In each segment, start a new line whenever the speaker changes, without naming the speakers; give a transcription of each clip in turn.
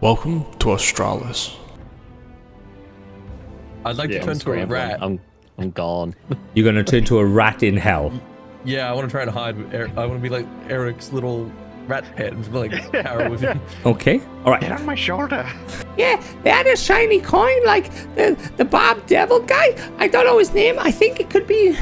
Welcome to Australis.
I'd like to turn to a rat.
I'm gone.
You're gonna turn to a rat in hell.
Yeah, I want to try and hide. I want to be like Eric's little rat pet and like power with him.
Okay, all right.
Get on my shoulder.
Yeah, they had a shiny coin like the Bob Devil guy. I don't know his name. I think it could be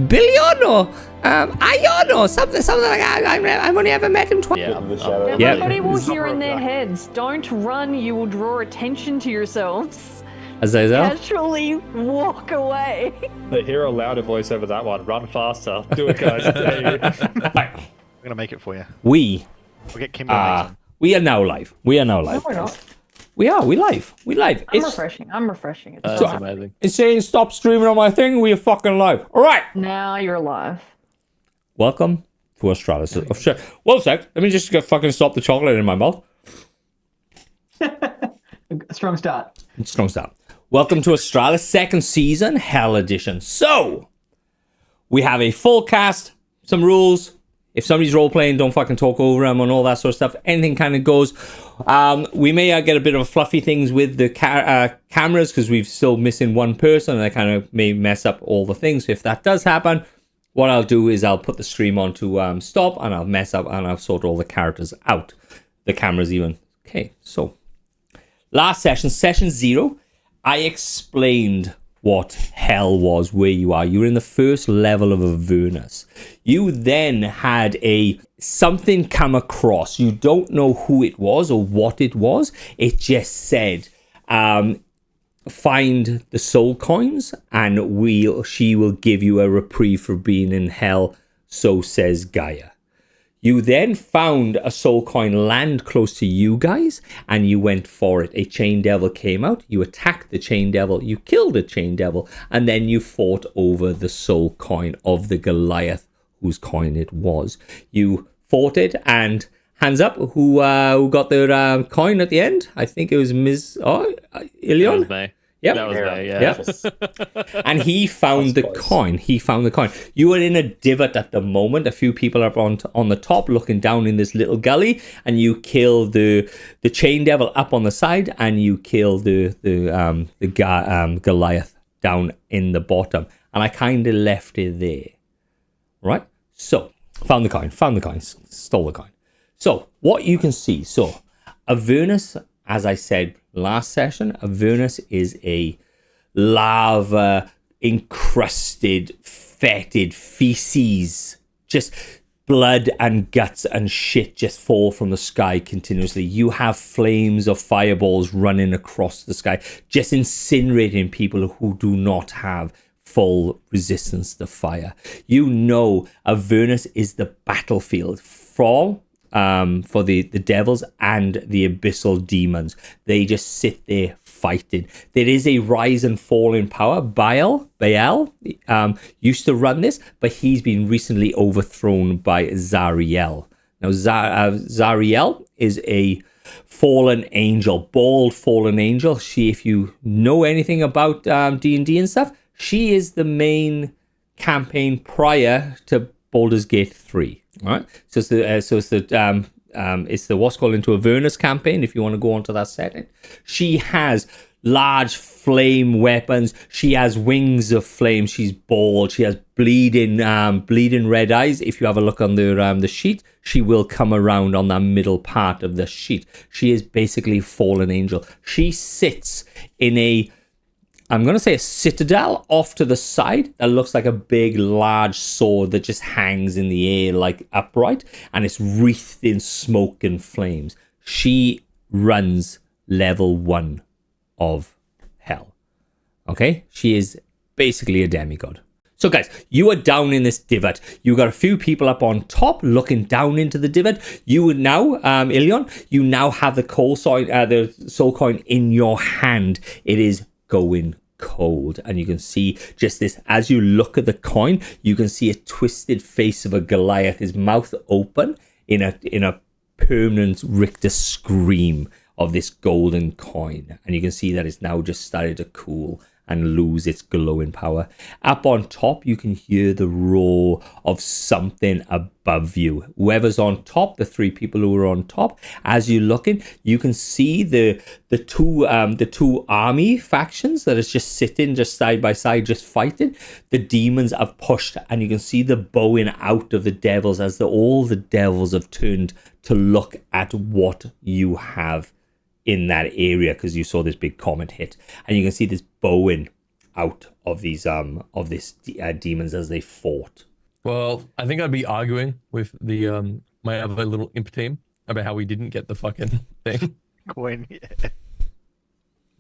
Billion or Ion or something like that. I've only ever met him twice.
Yeah,
Everybody will hear in their heads. Don't run, you will draw attention to yourselves.
Azazel?
Casually walk away.
They hear a louder voice over that one. Run faster. Do it, guys.
I'm gonna make it for you.
We
We'll get Kimbo next time.
are now live. We are now live.
No, we're not.
We are. We live.
I'm refreshing. It's
that's
fine.
amazing.
It's saying stop streaming on my thing. We are fucking live. All right.
Now you're live.
Welcome to Australis. Oh, shit. One sec. Let me just fucking stop the chocolate in my mouth.
Strong start.
Strong start. Welcome to Australis second season, Hell Edition. So, we have a full cast, some rules. If somebody's role playing, don't fucking talk over them and all that sort of stuff. Anything kind of goes. We may get a bit of fluffy things with the cameras because we're still missing one person and that kind of may mess up all the things. So if that does happen, what I'll do is I'll put the stream on to stop and I'll mess up and I'll sort all the characters out. The cameras even. Okay, so last session, session 0, I explained what hell was, where you are. You were in the first level of Avernus. You then had something come across. You don't know who it was or what it was. It just said, find the soul coins and she will give you a reprieve for being in hell. So says Gaia. You then found a soul coin land close to you guys, and you went for it. A chain devil came out, you attacked the chain devil, you killed the chain devil, and then you fought over the soul coin of the Goliath, whose coin it was. You fought it, and hands up, who got their coin at the end? I think it was Ms. Ilion?
That was me.
Yep.
That was me, yeah.
Yep. And he found the coin. He found the coin. You are in a divot at the moment. A few people are on the top looking down in this little gully, and you kill the chain devil up on the side, and you kill the Goliath down in the bottom. And I kind of left it there. Right? So, found the coin, stole the coin. So, what you can see. So, Avernus, as I said last session, Avernus is a lava encrusted, fetid feces, just blood and guts and shit just fall from the sky continuously. You have flames of fireballs running across the sky, just incinerating people who do not have full resistance to fire. You know Avernus is the battlefield for the devils and the abyssal demons. They just sit there fighting. There is a rise and fall in power. Baal used to run this, but he's been recently overthrown by Zariel. Now, Zariel is a fallen angel, bald fallen angel. She, if you know anything about D&D and stuff, she is the main campaign prior to Baldur's Gate 3. All right, so it's the what's called Into Avernus campaign. If you want to go onto that setting, she has large flame weapons. She has wings of flame. She's bald. She has bleeding red eyes. If you have a look on the sheet, she will come around on that middle part of the sheet. She is basically a fallen angel. She sits in I'm going to say a citadel off to the side that looks like a big, large sword that just hangs in the air like upright, and it's wreathed in smoke and flames. She runs level 1 of hell. Okay? She is basically a demigod. So guys, you are down in this divot. You got a few people up on top looking down into the divot. You now, Ilion, you now have the soul coin in your hand. It is going cold, and you can see just this as you look at the coin. You can see a twisted face of a Goliath, his mouth open in a permanent Richter scream of this golden coin, and you can see that it's now just started to cool and lose its glowing power. Up on top, you can hear the roar of something above you. Whoever's on top, the three people who are on top, as you're looking, you can see the two army factions that is just sitting just side by side, just fighting. The demons have pushed, and you can see the bowing out of the devils as all the devils have turned to look at what you have in that area, because you saw this big comet hit, and you can see this bowing out of these demons as they fought.
Well, I think I'd be arguing with the my other little imp team about how we didn't get the fucking thing.
Coin. Yeah.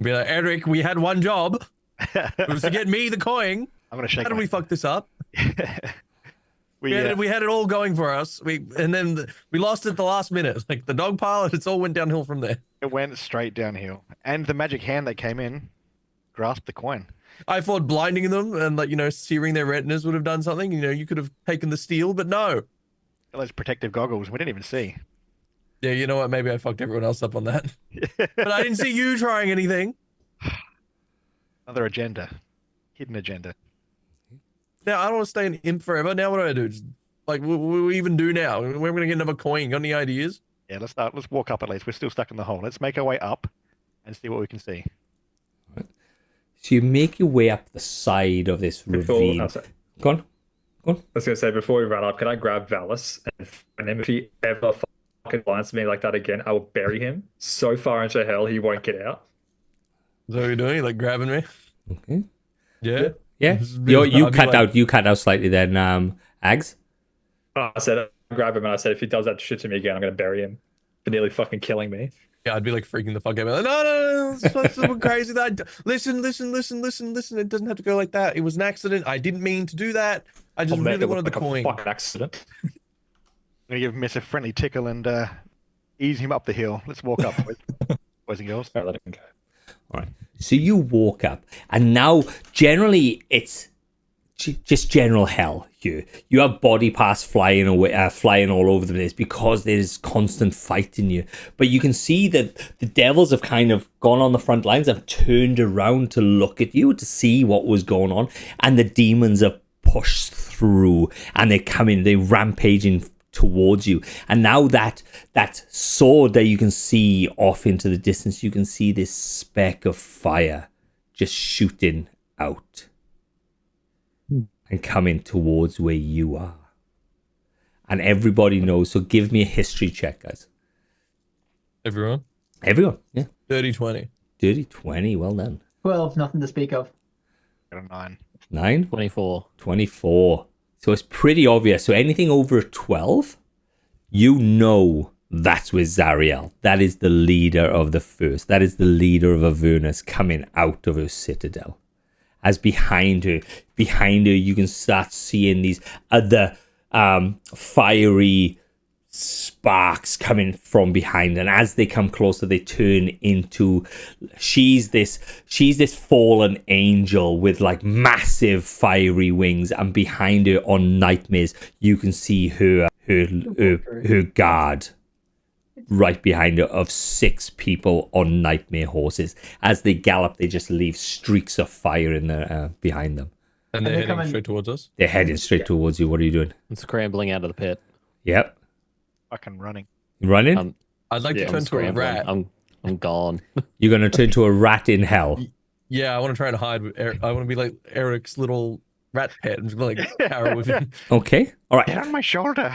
Be like, Eric, we had one job. It was to get me the coin.
I'm gonna shake.
How did we fuck this up?
we
We had it all going for us. We lost it at the last minute. Like the dog pile, it's all went downhill from there.
It went straight downhill, and the magic hand that came in grasped the coin.
I thought blinding them and searing their retinas would have done something. You could have taken the steel, but no.
Those protective goggles we didn't even see.
Yeah, you know what? Maybe I fucked everyone else up on that. But I didn't see you trying anything.
Another agenda, hidden agenda.
Now I don't want to stay an imp forever. Now what do I do? Just, what do we even do now? We're gonna get another coin. Got any ideas?
Yeah, let's walk up at least. We're still stuck in the hole. Let's make our way up and see what we can see.
So you make your way up the side of this ravine. Go on.
I was going to say, before we run up, can I grab Valis? And then if he ever fucking blinds me like that again, I will bury him so far into hell he won't get out.
Is that what you're doing? Like grabbing me?
Okay.
Yeah.
Yeah. You cut out slightly then, Ags.
I said, I grab him and I said, if he does that shit to me again, I'm going to bury him for nearly fucking killing me.
Yeah, I'd be like freaking the fuck out. Like, no, it's something crazy. Listen. It doesn't have to go like that. It was an accident. I didn't mean to do that. I just really wanted the coin.
Fucking accident.
I'm gonna give Miss a friendly tickle and ease him up the hill. Let's walk up, boys and girls.
All right, let him go.
All right. So you walk up, and now generally it's just general hell here. You have body parts flying away, flying all over the place because there's constant fighting you. But you can see that the devils have kind of gone on the front lines, have turned around to look at you to see what was going on, and the demons have pushed through, and they're rampaging towards you. And now that sword that you can see off into the distance, you can see this speck of fire just shooting out and coming towards where you are. And everybody knows, so give me a history check, guys.
Everyone,
yeah.
30-20.
Dirty 20, well done.
12, nothing to speak of.
Got a 9.
9?
24.
24. So it's pretty obvious. So anything over a 12, you know that's with Zariel. That is the leader of the first. That is the leader of Avernus coming out of her citadel. As behind her, you can start seeing these other fiery sparks coming from behind, and as they come closer, they turn into she's this fallen angel with like massive fiery wings, and behind her on nightmares, you can see her guard right behind her of 6 people on nightmare horses. As they gallop, they just leave streaks of fire in their behind them.
And they're heading straight towards us?
They're heading straight towards you. What are you doing?
I'm scrambling out of the pit.
Yep.
Fucking running.
You running?
I'd like to turn to a rat.
I'm gone.
You're going to turn to a rat in hell.
Yeah, I want to try and hide with Eric. I want to be like Eric's little rat pet and just like power with him.
Okay. All right.
Get on my shoulder.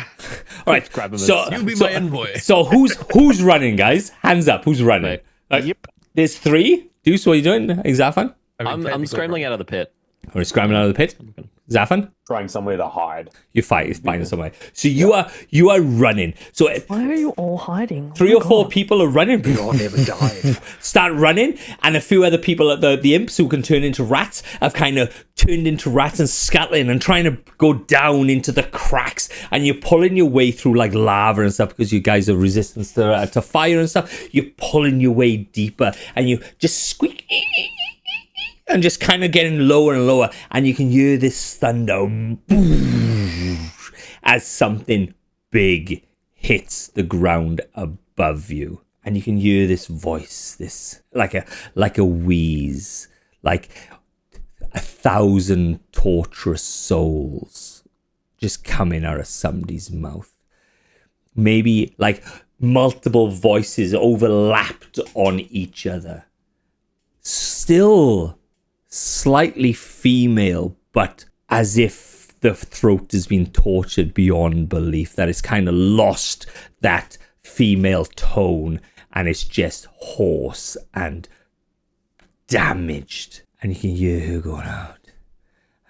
All right.
Grab him.
You'll be my envoy.
So who's running, guys? Hands up. Who's running?
Yep.
There's 3. Deuce, what are you doing? Zafan?
I'm scrambling out of the pit.
Or scrambling out of the pit? Zafan?
Trying somewhere to hide.
You're finding somewhere. So you are running. So
Why are you all hiding?
3 or 4 people are running.
God never died.
Start running, and a few other people, the imps who can turn into rats, have kind of turned into rats and scuttling and trying to go down into the cracks. And you're pulling your way through like lava and stuff because you guys are resistant to fire and stuff. You're pulling your way deeper, and you just squeak. And just kind of getting lower and lower, and you can hear this thunder as something big hits the ground above you, and you can hear this voice, this like a wheeze, like 1,000 torturous souls just coming out of somebody's mouth. Maybe like multiple voices overlapped on each other. Still slightly female, but as if the throat has been tortured beyond belief, that it's kind of lost that female tone and it's just hoarse and damaged. And you can hear her going out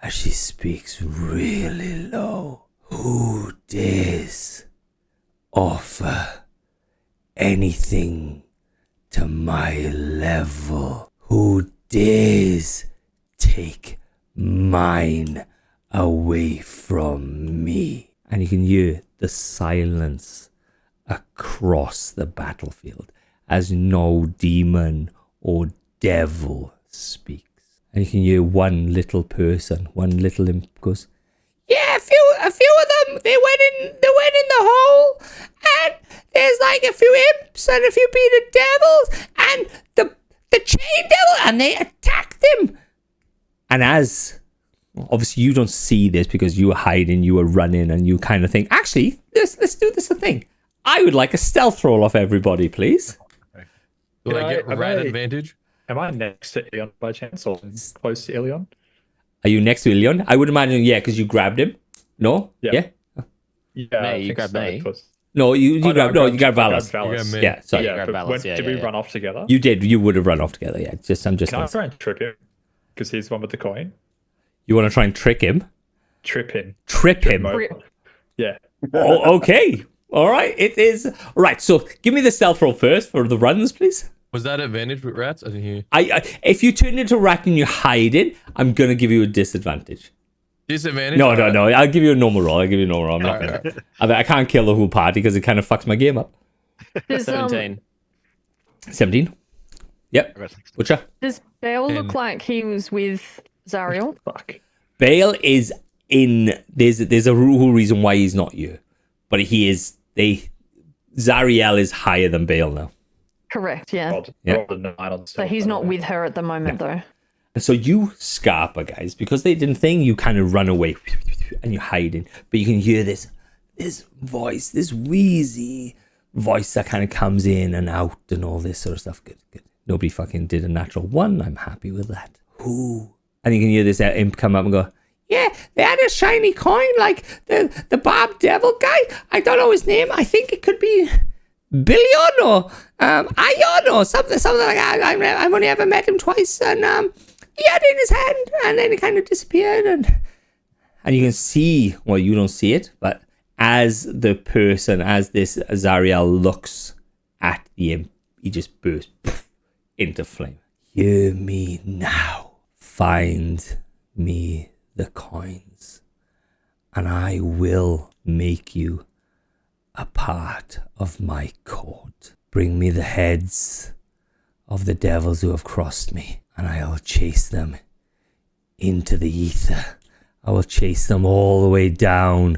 as she speaks really low. Who dares offer anything to my level? Who dares take mine away from me? And you can hear the silence across the battlefield as no demon or devil speaks. And you can hear one little person, one little imp goes, yeah, a few of them, they went in the hole, and there's like a few imps and a few bearded devils and the chain devil, and they attacked them. And as obviously you don't see this because you were hiding, you were running, and you kind of think, actually, let's do this thing. I would like a stealth roll off everybody, please.
Do I get rat advantage?
Am I next to Ilion by chance, or close to Ilion?
Are you next to Ilion? I would imagine, yeah, because you grabbed him. No? Yeah?
Yeah,
you grabbed me.
No, you grabbed Valis.
Valis.
Yeah, sorry.
Yeah,
But
Valis,
did we run off together?
You did. You would have run off together, yeah. I'm just.
Can I try and trick him? Because he's the one with the coin.
You want to try and trick him?
Trip him.
Trip him?
Yeah.
Oh, okay. All right. It is. Right, so give me the stealth roll first for the runs, please.
Was that advantage with rats? I didn't hear.
If you turn into a rat and you hide it, I'm going to give you a disadvantage.
Disadvantage?
No. I'll give you a normal roll. I'm not
Alright.
going to. I can't kill the whole party because it kind of fucks my game up.
Does,
17.
17? Yep. Butcher?
does Bale look like he was with Zariel?
Fuck.
Bale is in. There's a whole reason why he's not you, but he is. Zariel is higher than Bale now.
Correct, yeah.
Rolled a 9 on
So he's not with her at the moment, though.
And so you Scarpa guys, because they didn't think, you kind of run away and you're hiding, but you can hear this voice, this wheezy voice that kind of comes in and out and all this sort of stuff. Good. Nobody fucking did a natural 1. I'm happy with that. Ooh. And you can hear this imp come up and go, yeah, they had a shiny coin, like the Barb Devil guy. I don't know his name. I think it could be Billion or Ion or something like that. I've only ever met him twice, and he had it in his hand, and then it kind of disappeared, and you can see, well, you don't see it, but as this Zariel looks at the imp, he just bursts into flame. Hear me now. Find me the coins, and I will make you a part of my court. Bring me the heads of the devils who have crossed me, and I'll chase them into the ether. I will chase them all the way down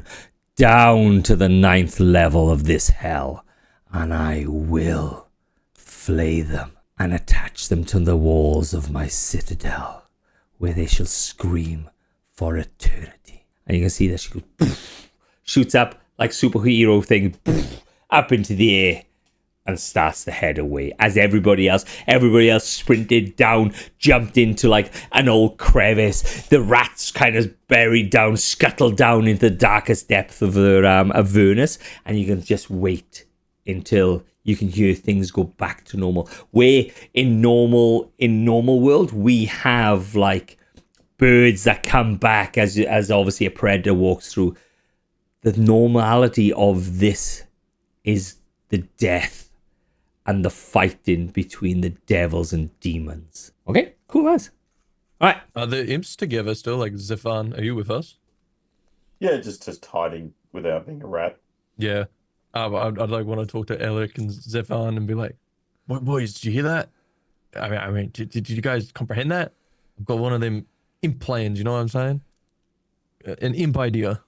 to the 9th level of this hell, and I will flay them and attach them to the walls of my citadel, where they shall scream for eternity. And you can see that she goes, shoots up like superhero thing, up into the air, and starts to head away as everybody else sprinted down, jumped into like an old crevice. The rats kind of buried down, scuttled down into the darkest depth of their Avernus, and you can just wait until you can hear things go back to normal. Where in normal world we have like birds that come back as obviously a predator walks through. The normality of this is the death and the fighting between the devils and demons. Okay, cool guys. All right.
Are the imps together still? Like Zephan, are you with us?
Yeah, just hiding without being a rat.
Yeah. I'd like want to talk to Alec and Zephan and be like, boys, did you hear that? I mean, did you guys comprehend that? I've got one of them imp plans, you know what I'm saying? An imp idea.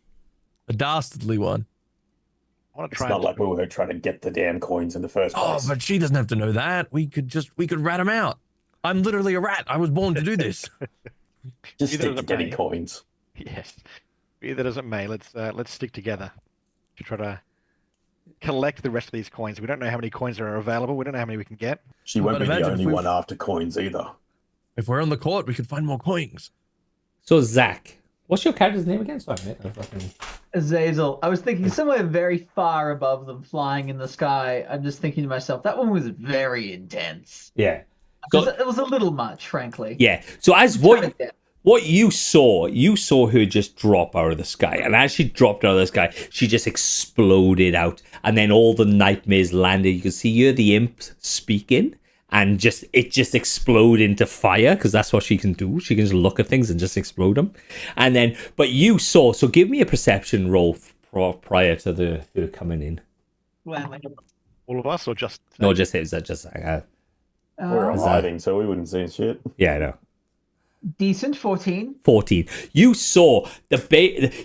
A dastardly one.
I want to
It's
try
not
and
like we were trying to get the damn coins in the first
Oh,
place.
but she doesn't have to know that. We could rat him out. I'm literally a rat. I was born to do this.
Just
Either
stick to
doesn't
getting
matter.
coins.
Yes. Either does it may. Let's stick together to try to collect the rest of these coins. We don't know how many coins are available. We don't know how many we can get.
She won't
But
be the
imagine if
only
we-
one after coins either.
If we're on the court, we could find more coins.
So Zach, what's your character's name again? Sorry, mate. I fucking...
Azazel. I was thinking somewhere very far above them, flying in the sky. I'm just thinking to myself, that one was very intense.
Yeah. So,
It was a little much, frankly.
yeah. So as what you saw her just drop out of the sky, and as she dropped out of the sky, she just exploded out, and then all the nightmares landed. You could see her, the imp, speaking, and it just explode into fire, because that's what she can do. She can just look at things and just explode them. And then, but you saw. So give me a perception roll prior to her coming in.
All of us, or just
No, just it was just
We're all hiding, so we wouldn't see shit.
yeah, I know.
Decent 14.
14. You saw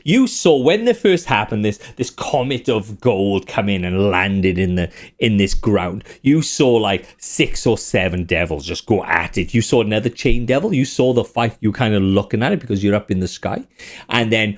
you saw when the first happened, this comet of gold come in and landed in this ground. You saw like 6 or 7 devils just go at it. You saw another chain devil. You saw the fight. You kind of looking at it because you're up in the sky, and then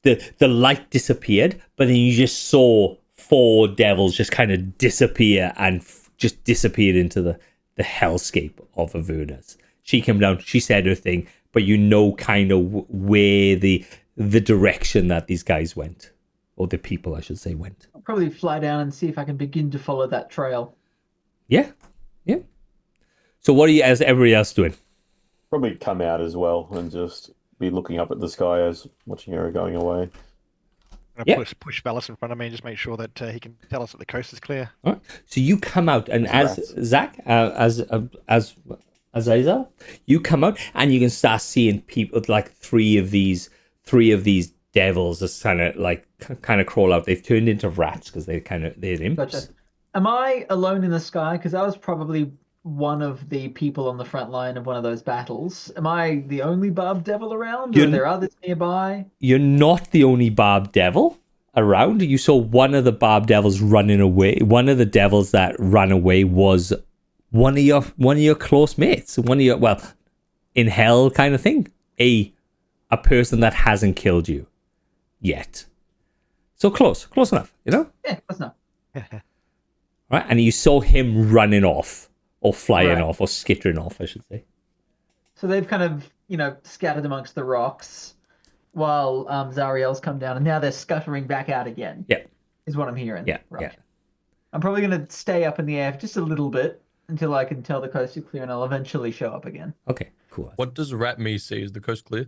the light disappeared. But then you just saw 4 devils just kind of disappear and just disappeared into the hellscape of Avernus. She came down, she said her thing, but you know kind of where the direction that these guys went, or the people, I should say, went.
I'll probably fly down and see if I can begin to follow that trail.
Yeah. So what are you, as everybody else, doing?
Probably come out as well and just be looking up at the sky as watching her going away.
I'm
Yeah.
gonna push Valis in front of me and just make sure that he can tell us that the coast is clear.
All right. So you come out, and as Zach, as Azazel, you come out and you can start seeing people, like three of these devils just kind of crawl out. They've turned into rats because they're imps.
Gotcha. Am I alone in the sky? Because I was probably one of the people on the front line of one of those battles. Am I the only barbed devil around, or are there others nearby?
You're not the only barbed devil around. You saw one of the barbed devils running away. One of the devils that ran away was one of your close mates. In hell kind of thing. A person that hasn't killed you yet. So close enough, you know?
Yeah, close enough.
Right, and you saw him running off, or flying off, or skittering off, I should say.
So they've kind of, scattered amongst the rocks while Zariel's come down, and now they're scuttering back out again.
Yeah.
Is what I'm hearing.
Yeah,
Right.
yeah.
I'm probably going to stay up in the air just a little bit until I can tell the coast is clear, and I'll eventually show up again.
Okay, cool.
What does Rat Me see? Is the coast clear?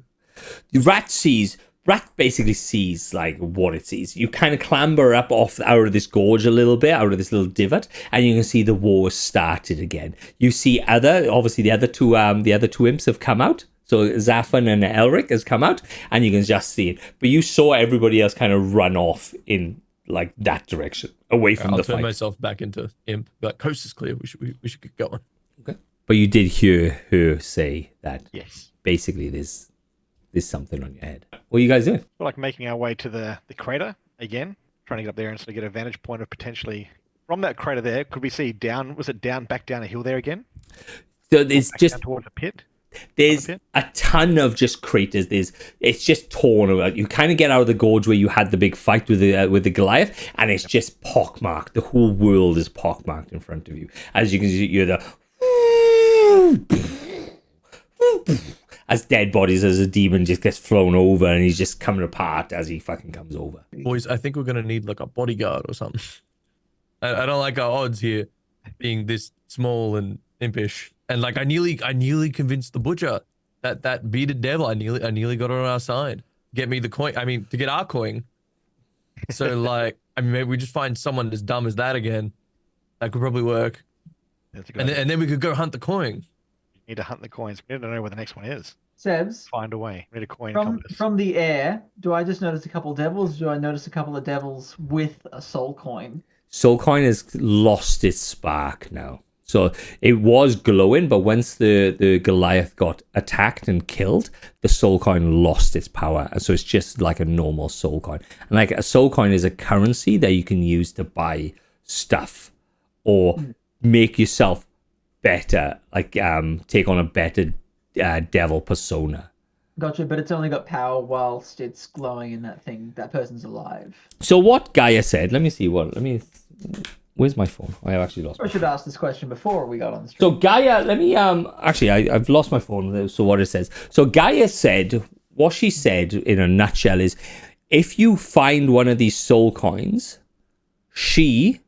Rat basically sees like what it sees. You kind of clamber up out of this gorge a little bit, out of this little divot, and you can see the war started again. You see obviously the other two imps have come out. So Zafan and Elric has come out, and you can just see it. But you saw everybody else kind of run off in like that direction, away from
I'll
the
turn
fight.
myself back into imp. But coast is clear. We should get going.
Okay. But you did hear her say that
Yes.
basically there's something on your head. What are you guys doing?
We're like making our way to the crater again, trying to get up there and sort of get a vantage point of potentially from that crater there. Could we see back down a hill there again?
So there's
Back
just
down towards a pit.
there's a ton of just craters. It's just torn about. You kind of get out of the gorge where you had the big fight with the Goliath, and it's just pockmarked. The whole world is pockmarked in front of you. As you can see, you're as dead bodies, as a demon just gets flown over, and he's just coming apart as he fucking comes over.
Boys, I think we're gonna need like a bodyguard or something. I don't like our odds here, being this small and impish. And like I nearly convinced the butcher that bearded devil. I nearly got her on our side. Get me the coin. I mean, to get our coin. So like, maybe we just find someone as dumb as that again. That could probably work.
That's a good
And
idea.
then we could go hunt the coin.
We need to hunt the coins. We need to know where the next one is.
Sebs,
Find a way. We need a coin
from
compass.
the air, do I just notice a couple of devils? Do I notice a couple of devils with a soul coin?
Soul coin has lost its spark now. So it was glowing, but once the Goliath got attacked and killed, the soul coin lost its power. And so it's just like a normal soul coin. And like a soul coin is a currency that you can use to buy stuff or make yourself better, like take on a better devil persona.
Gotcha, but it's only got power whilst it's glowing in that thing. That person's alive.
So what Gaia said, where's my phone? I have actually lost
I
my
should ask this question before we got on the stream.
So Gaia, I've lost my phone. So what it says. So Gaia said, what she said in a nutshell is, if you find one of these soul coins, she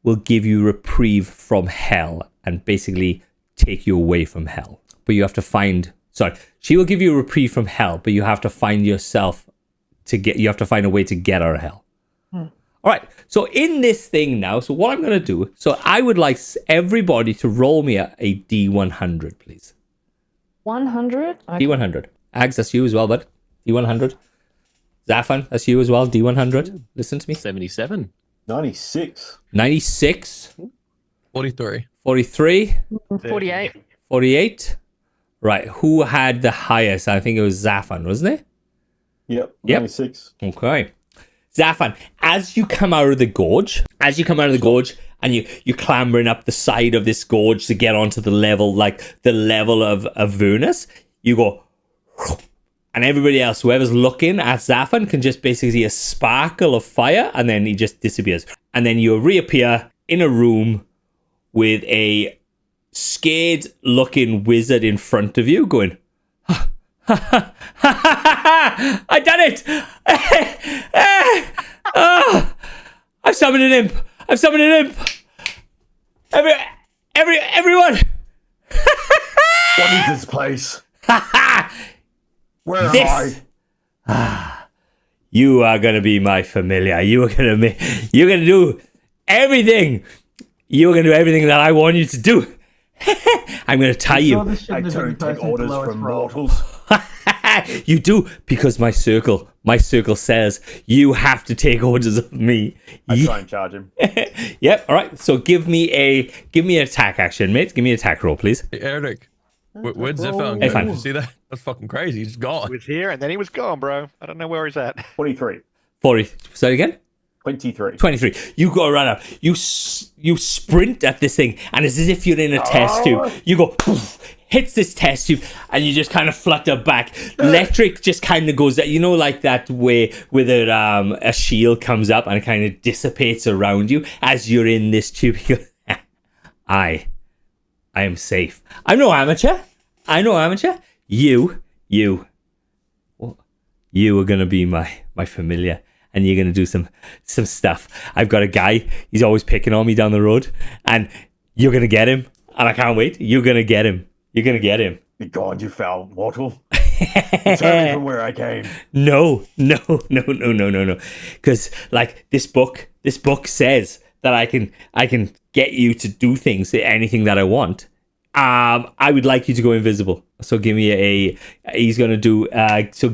will give you reprieve from hell and basically take you away from hell. But you have to find, she will give you a reprieve from hell, but you have to find you have to find a way to get out of hell. All right, so in this thing now, so what I'm going to do, so I would like everybody to roll me a D100, please.
100?
D100. Ags, that's you as well, bud. D100. Zafan, that's you as well. D100. Listen to me.
77.
96.
96.
43.
43.
48.
48. Right, who had the highest? I think it was Zafan, wasn't it?
Yep. 96.
Okay. Zafan, as you come out of the gorge, and you're clambering up the side of this gorge to get onto the level of Avernus, you go, and everybody else, whoever's looking at Zafan, can just basically see a sparkle of fire, and then he just disappears. And then you reappear in a room with a scared-looking wizard in front of you going, I done it! I've summoned an imp! Everyone!
What is this place? Where am I?
You are gonna be my familiar. You're gonna do everything. You're gonna do everything that I want you to do. I'm gonna tie you.
I don't take orders from mortals.
You do, because my circle says you have to take orders of me.
I try and charge him.
Yep. All right. So give me an attack action, mate. Give me an attack roll, please.
Hey, Eric, where'd Zephyr
Hey,
go?
fine.
Did you see that? That's fucking crazy. He's gone.
He was here and then he was gone, bro. I don't know where he's at.
23.
40. Say it again.
23.
23. You go around up. You sprint at this thing, and it's as if you're in a test tube. You go, poof, hits this test tube, and you just kind of flutter back. Electric just kind of goes, like that way with a shield comes up and it kind of dissipates around you as you're in this tube. You go, I am safe. I'm no amateur. You are gonna be my familiar. And you're going to do some stuff. I've got a guy, he's always picking on me down the road. And you're going to get him. And I can't wait. You're going to get him.
Be gone, you foul mortal. Return me from where I came.
No. Because, this book says that I can get you to do things, anything that I want. I would like you to go invisible. So give me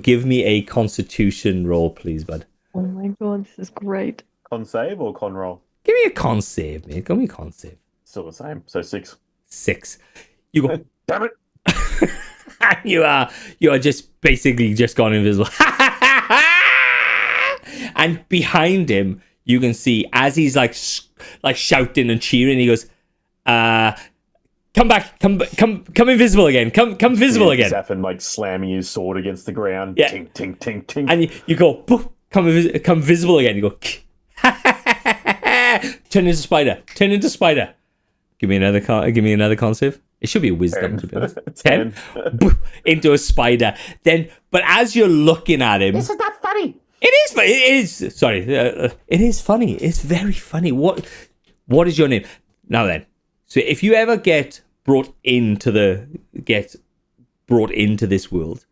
give me a constitution roll, please, bud.
Oh my god, this is great.
Con save or con roll?
Give me a con save, mate. Give me a con save.
Still the same. So 6.
6. You go.
Damn it.
you are just basically just gone invisible. And behind him, you can see as he's like shouting and cheering, he goes, come back, come invisible again. Come visible again.
Zafin slamming his sword against the ground.
Yeah.
Tink, tink, tink, tink.
And you go, poof, come visible again. You go, turn into spider. Give me another con save. It should be a wisdom, to be honest. 10. Into a spider. Then, but as you're looking at him,
This is not funny.
it is. Sorry, it is funny. It's very funny. What is your name? Now then, so if you ever get brought into this world,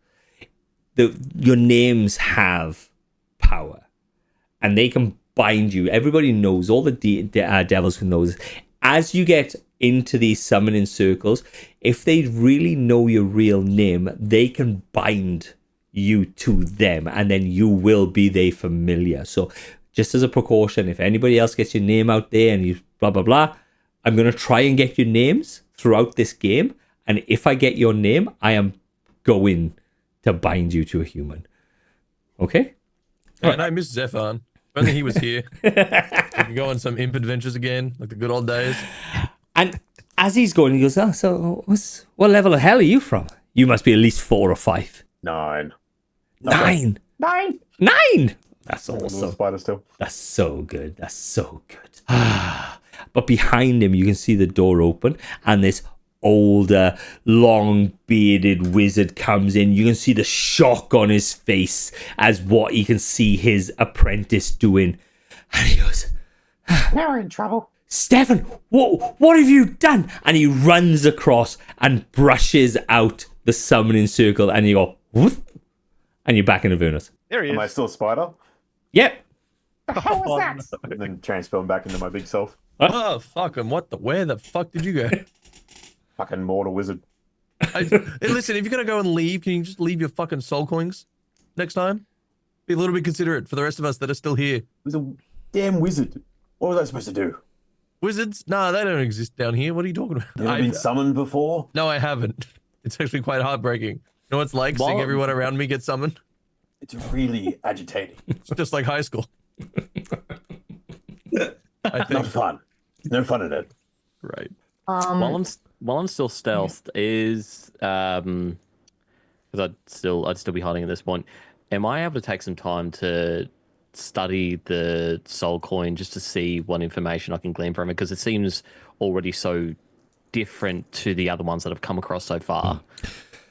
your names have power, and they can bind you. Everybody knows. All the devils can know this. As you get into these summoning circles, if they really know your real name, they can bind you to them, and then you will be their familiar. So just as a precaution, if anybody else gets your name out there and you blah blah blah, I'm going to try and get your names throughout this game, and if I get your name, I am going to bind you to a human. Okay?
And I miss Zephyr. If only he was here. We can go on some imp adventures again, like the good old days.
And as he's going, he goes, so what level of hell are you from? You must be at least 4 or 5.
9.
9.
9.
9. That's
Little
awesome.
spider still.
That's so good. That's so good. But behind him, you can see the door open, and this older, long bearded wizard comes in. You can see the shock on his face as what he can see his apprentice doing. And he goes,
Now we're in trouble.
Stefan, what have you done? And he runs across and brushes out the summoning circle, and you go, whoop, and you're back in Avernus.
There he
Am I
is.
still a spider?
Yep.
How was that? And then transform back into my big self.
Oh, fuck him. Where the fuck did you go?
Fucking mortal wizard.
Hey, listen, if you're going to go and leave, can you just leave your fucking soul coins next time? Be a little bit considerate for the rest of us that are still here.
It was a damn wizard. What was I supposed to do?
Wizards? Nah, they don't exist down here. What are you talking about?
Never been summoned before?
No, I haven't. It's actually quite heartbreaking. You know what it's like seeing everyone around me get summoned?
It's really agitating.
It's just like high school. I
Not
think.
fun. No fun in it.
Right.
While I'm still stealthed, is because I'd still be hiding at this point. Am I able to take some time to study the soul coin just to see what information I can glean from it? Because it seems already so different to the other ones that I've come across so far.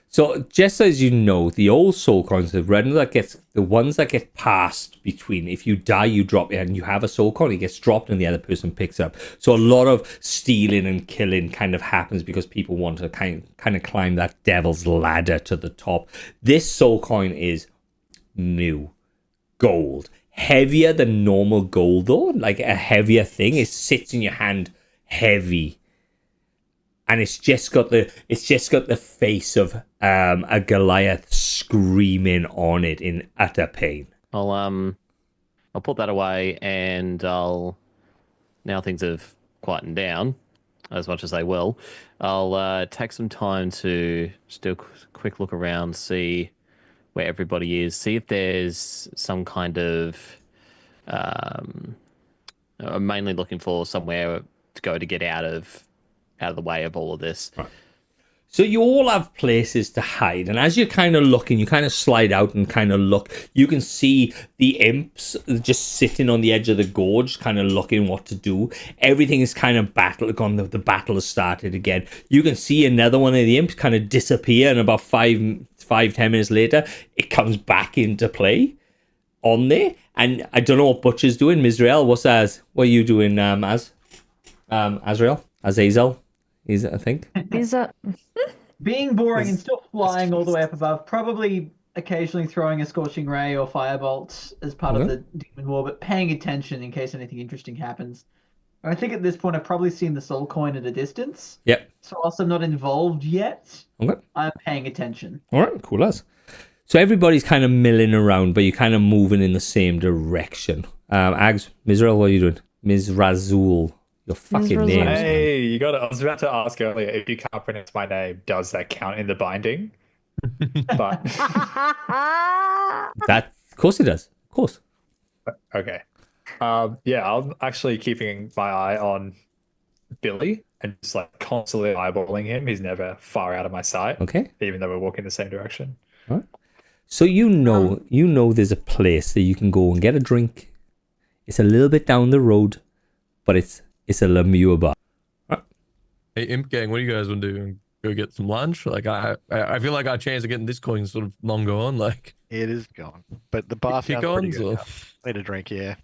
So just so as you know, the old soul coins, the ones that get passed between, if you die, you drop it, and you have a soul coin, it gets dropped and the other person picks up. So a lot of stealing and killing kind of happens because people want to kind of climb that devil's ladder to the top. This soul coin is new, gold, heavier than normal gold though, like a heavier thing. It sits in your hand heavy. And it's just got the face of a Goliath screaming on it in utter pain.
I'll put that away, and now things have quietened down as much as they will. I'll take some time to just do a quick look around, see where everybody is, see if there's some kind of I'm mainly looking for somewhere to go to get out of the way of all of this.
Right. So you all have places to hide, and as you're kind of looking, you kind of slide out and kind of look. You can see the imps just sitting on the edge of the gorge, kind of looking what to do. Everything is kind of gone. The battle has started again. You can see another one of the imps kind of disappear, and about 10 minutes later, it comes back into play on there. And I don't know what Butcher's doing. Mizrael, what are you doing, Azrael? Azazel? Is it, I think?
Is that
Being boring and still flying all the way up above, probably occasionally throwing a scorching ray or firebolt as part of the demon war, but paying attention in case anything interesting happens. I think at this point I've probably seen the soul coin at a distance.
Yep.
So whilst I'm not involved yet,
Okay.
I'm paying attention.
All right, cool as. So everybody's kind of milling around, but you're kind of moving in the same direction. Ags, Mizrael, what are you doing? Mizrazul. Your fucking
Mizrazul.
name.
Hey, you got it. I was about to ask earlier if you can't pronounce my name, does that count in the binding? But
That, of course it does. Of course.
okay. Yeah, I'm actually keeping my eye on Billy and just like constantly eyeballing him. He's never far out of my sight,
Okay.
even though we're walking the same direction.
So you know there's a place that you can go and get a drink. It's a little bit down the road, but it's a Lemure bar.
Hey, Imp Gang, what do you guys want to do? Go get some lunch? Like, I feel like our chance of getting this coin is sort of long gone. Like,
It is gone. But the bar
kick
sounds pretty
ons
good.
or
Need a drink, yeah.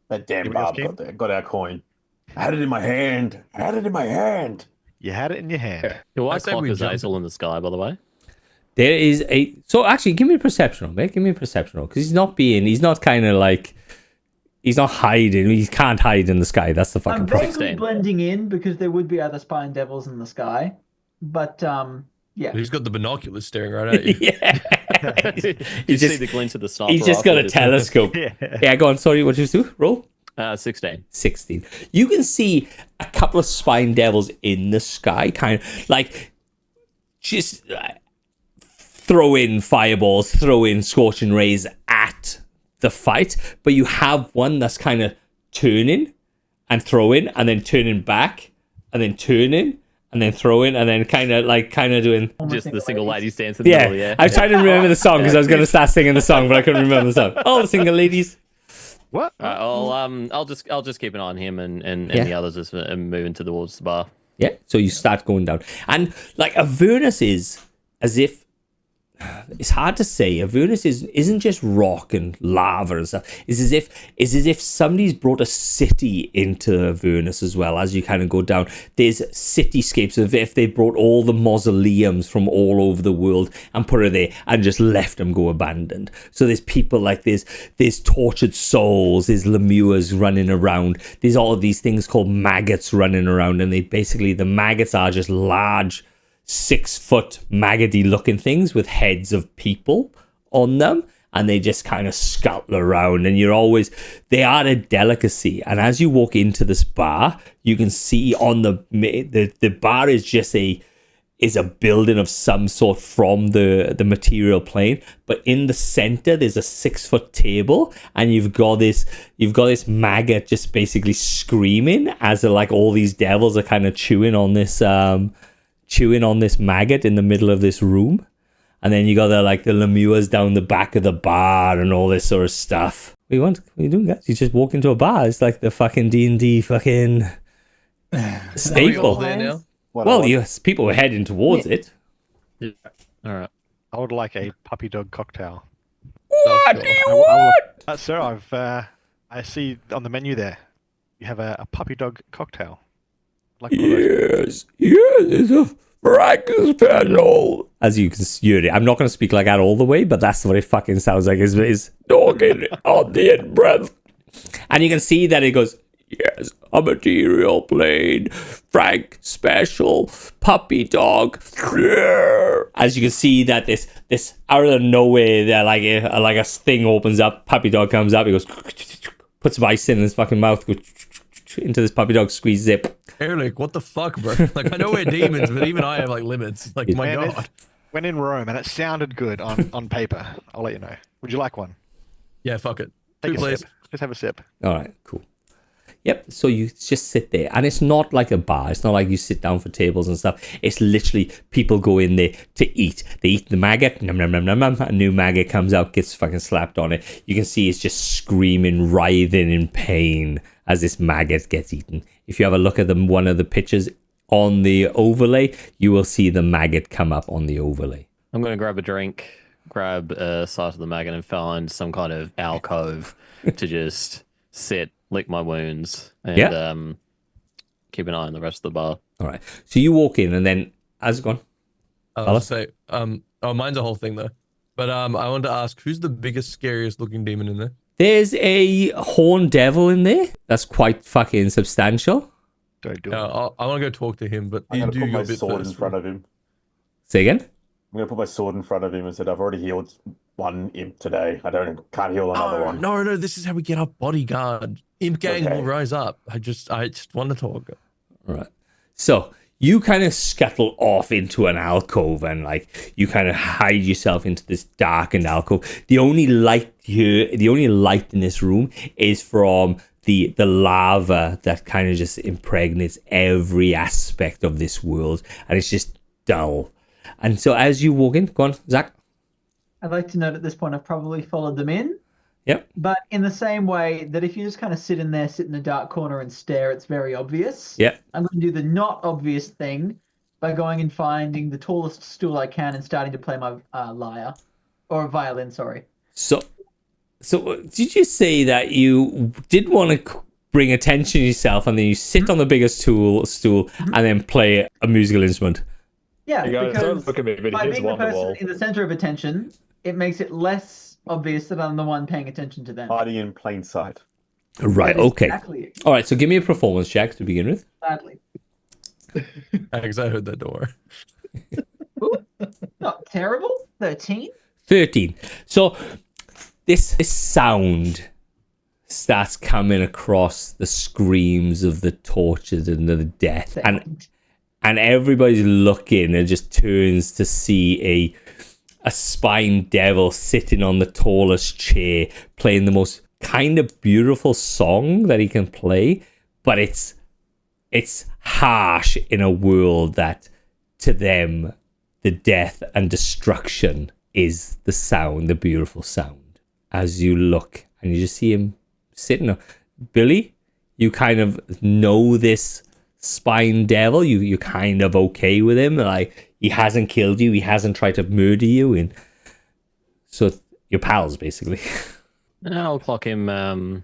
That damn
Anybody else
Bob got our coin. I had it in my hand.
You had it in your hand.
Do I
say
clock
we jump-
Azazel in the sky, by the way?
There is a... So actually, give me a perception roll, mate. Give me a perception roll. Because he's not kind of like... He's not hiding. He can't hide in the sky. That's the fucking
I'm
problem.
vaguely
16.
blending in because there would be other spine devils in the sky. But, yeah.
he's got the binoculars staring right at you.
Yeah.
You
He's
see
just,
the glint of the sniper
he's just got a
rifle,
telescope. Yeah, go on. Sorry, what did you do? Roll.
16.
16. You can see a couple of spine devils in the sky, kind of like just throw in fireballs, throw in scorching rays at the fight, but you have one that's kind of turning and throwing and then turning back and then turning and then throwing, and then kind of doing.
Just the single ladies dance in the middle, yeah.
I was trying to remember the song because I was going to start singing the song, but I couldn't remember the song. All the single ladies.
What?
I'll just keep an eye on him and the others as moving towards the bar.
Yeah, so you start going down. And like Avernus is as if it's hard to say. Avernus isn't just rock and lava and stuff. It's as if somebody's brought a city into Avernus as well. As you kind of go down, there's cityscapes of if they brought all the mausoleums from all over the world and put it there and just left them go abandoned. So there's people like there's tortured souls, there's lemures running around, there's all of these things called maggots running around, and the maggots are just large 6-foot maggoty looking things with heads of people on them, and they just kind of scuttle around, and they are a delicacy. And as you walk into this bar, you can see on the bar is a building of some sort from the material plane, but in the center there's a 6-foot table, and you've got this maggot just basically screaming as like all these devils are kind of chewing on this maggot in the middle of this room. And then you got the lemures down the back of the bar and all this sort of stuff. What are you doing, guys? You just walk into a bar. It's like the fucking D&D fucking staple. Well, people were heading towards it.
Yeah. All right.
I would like a puppy dog cocktail.
What do you want?
Sir, I see on the menu there, you have a puppy dog cocktail. Like
Yes, it's a Franken special. As you can hear it, I'm not going to speak like that all the way, but that's what it fucking sounds like. Is talking on the in breath, and you can see that it goes, yes, a material plane, Frank special, puppy dog. As you can see that this out of nowhere, there like a thing opens up, puppy dog comes up, he goes, puts some ice in his fucking mouth, goes into this puppy dog, squeezes it.
Eric, what the fuck, bro? Like, I know we're demons, but even I have like limits. Like, my God.
Went in Rome and it sounded good on paper. I'll let you know. Would you like one?
Yeah, fuck it.
Take
Two,
a
please.
sip. Just have a sip.
All right, cool. Yep, so you just sit there, and it's not like a bar. It's not like you sit down for tables and stuff. It's literally people go in there to eat. They eat the maggot, nom, nom, nom, nom, nom. A new maggot comes out, gets fucking slapped on it. You can see it's just screaming, writhing in pain as this maggot gets eaten. If you have a look at one of the pictures on the overlay, you will see the maggot come up on the overlay.
I'm going to grab a drink, grab a slice of the maggot, and find some kind of alcove to just sit, lick my wounds, and keep an eye on the rest of the bar.
All right. So you walk in, and then how's it gone?
I'll say, mine's a whole thing though. But I wanted to ask, who's the biggest, scariest looking demon in there?
There's a horned devil in there. That's quite fucking substantial.
Don't do it.
I want to go talk to him, but
I'm
you
going to
do
put
your
my
bit
sword
first.
in front of him.
Say again?
I'm going to put my sword in front of him and said, I've already healed one imp today. Can't heal another one.
No, this is how we get our bodyguard. Imp gang
Okay.
will rise up. I just want to talk.
All right. So you kind of scuttle off into an alcove, and like you kind of hide yourself into this darkened alcove. The only light in this room is from the lava that kind of just impregnates every aspect of this world, and it's just dull. And so as you walk in, go on, Zach.
I'd like to note at this point I've probably followed them in.
Yep.
But in the same way that if you just kind of sit in a dark corner and stare, it's very obvious.
Yep.
I'm going to do the not obvious thing by going and finding the tallest stool I can and starting to play my lyre. Or violin, sorry.
So did you say that you did want to bring attention to yourself, and then you sit on the biggest stool and then play a musical instrument?
Yeah,
You guys
because
don't look at me, but
by
here's
being the person
Wonderwall.
in the center of attention, it makes it less obvious that I'm the one paying attention to them.
Hiding in plain sight.
Right,
That is
okay.
Exactly it.
All right, so give me a performance check to begin with.
Sadly.
Because I heard that door.
Ooh, not terrible. 13.
13. So this sound starts coming across the screams of the tortured and the death, and everybody's looking and just turns to see a spine devil sitting on the tallest chair playing the most kind of beautiful song that he can play, but it's it's harsh in a world that to them the death and destruction is the sound, the beautiful sound. As you look and you just see him sitting up. Billy, you kind of know this spine devil. You're kind of okay with him. Like, he hasn't killed you. He hasn't tried to murder you. And so you're pals, basically.
I'll clock him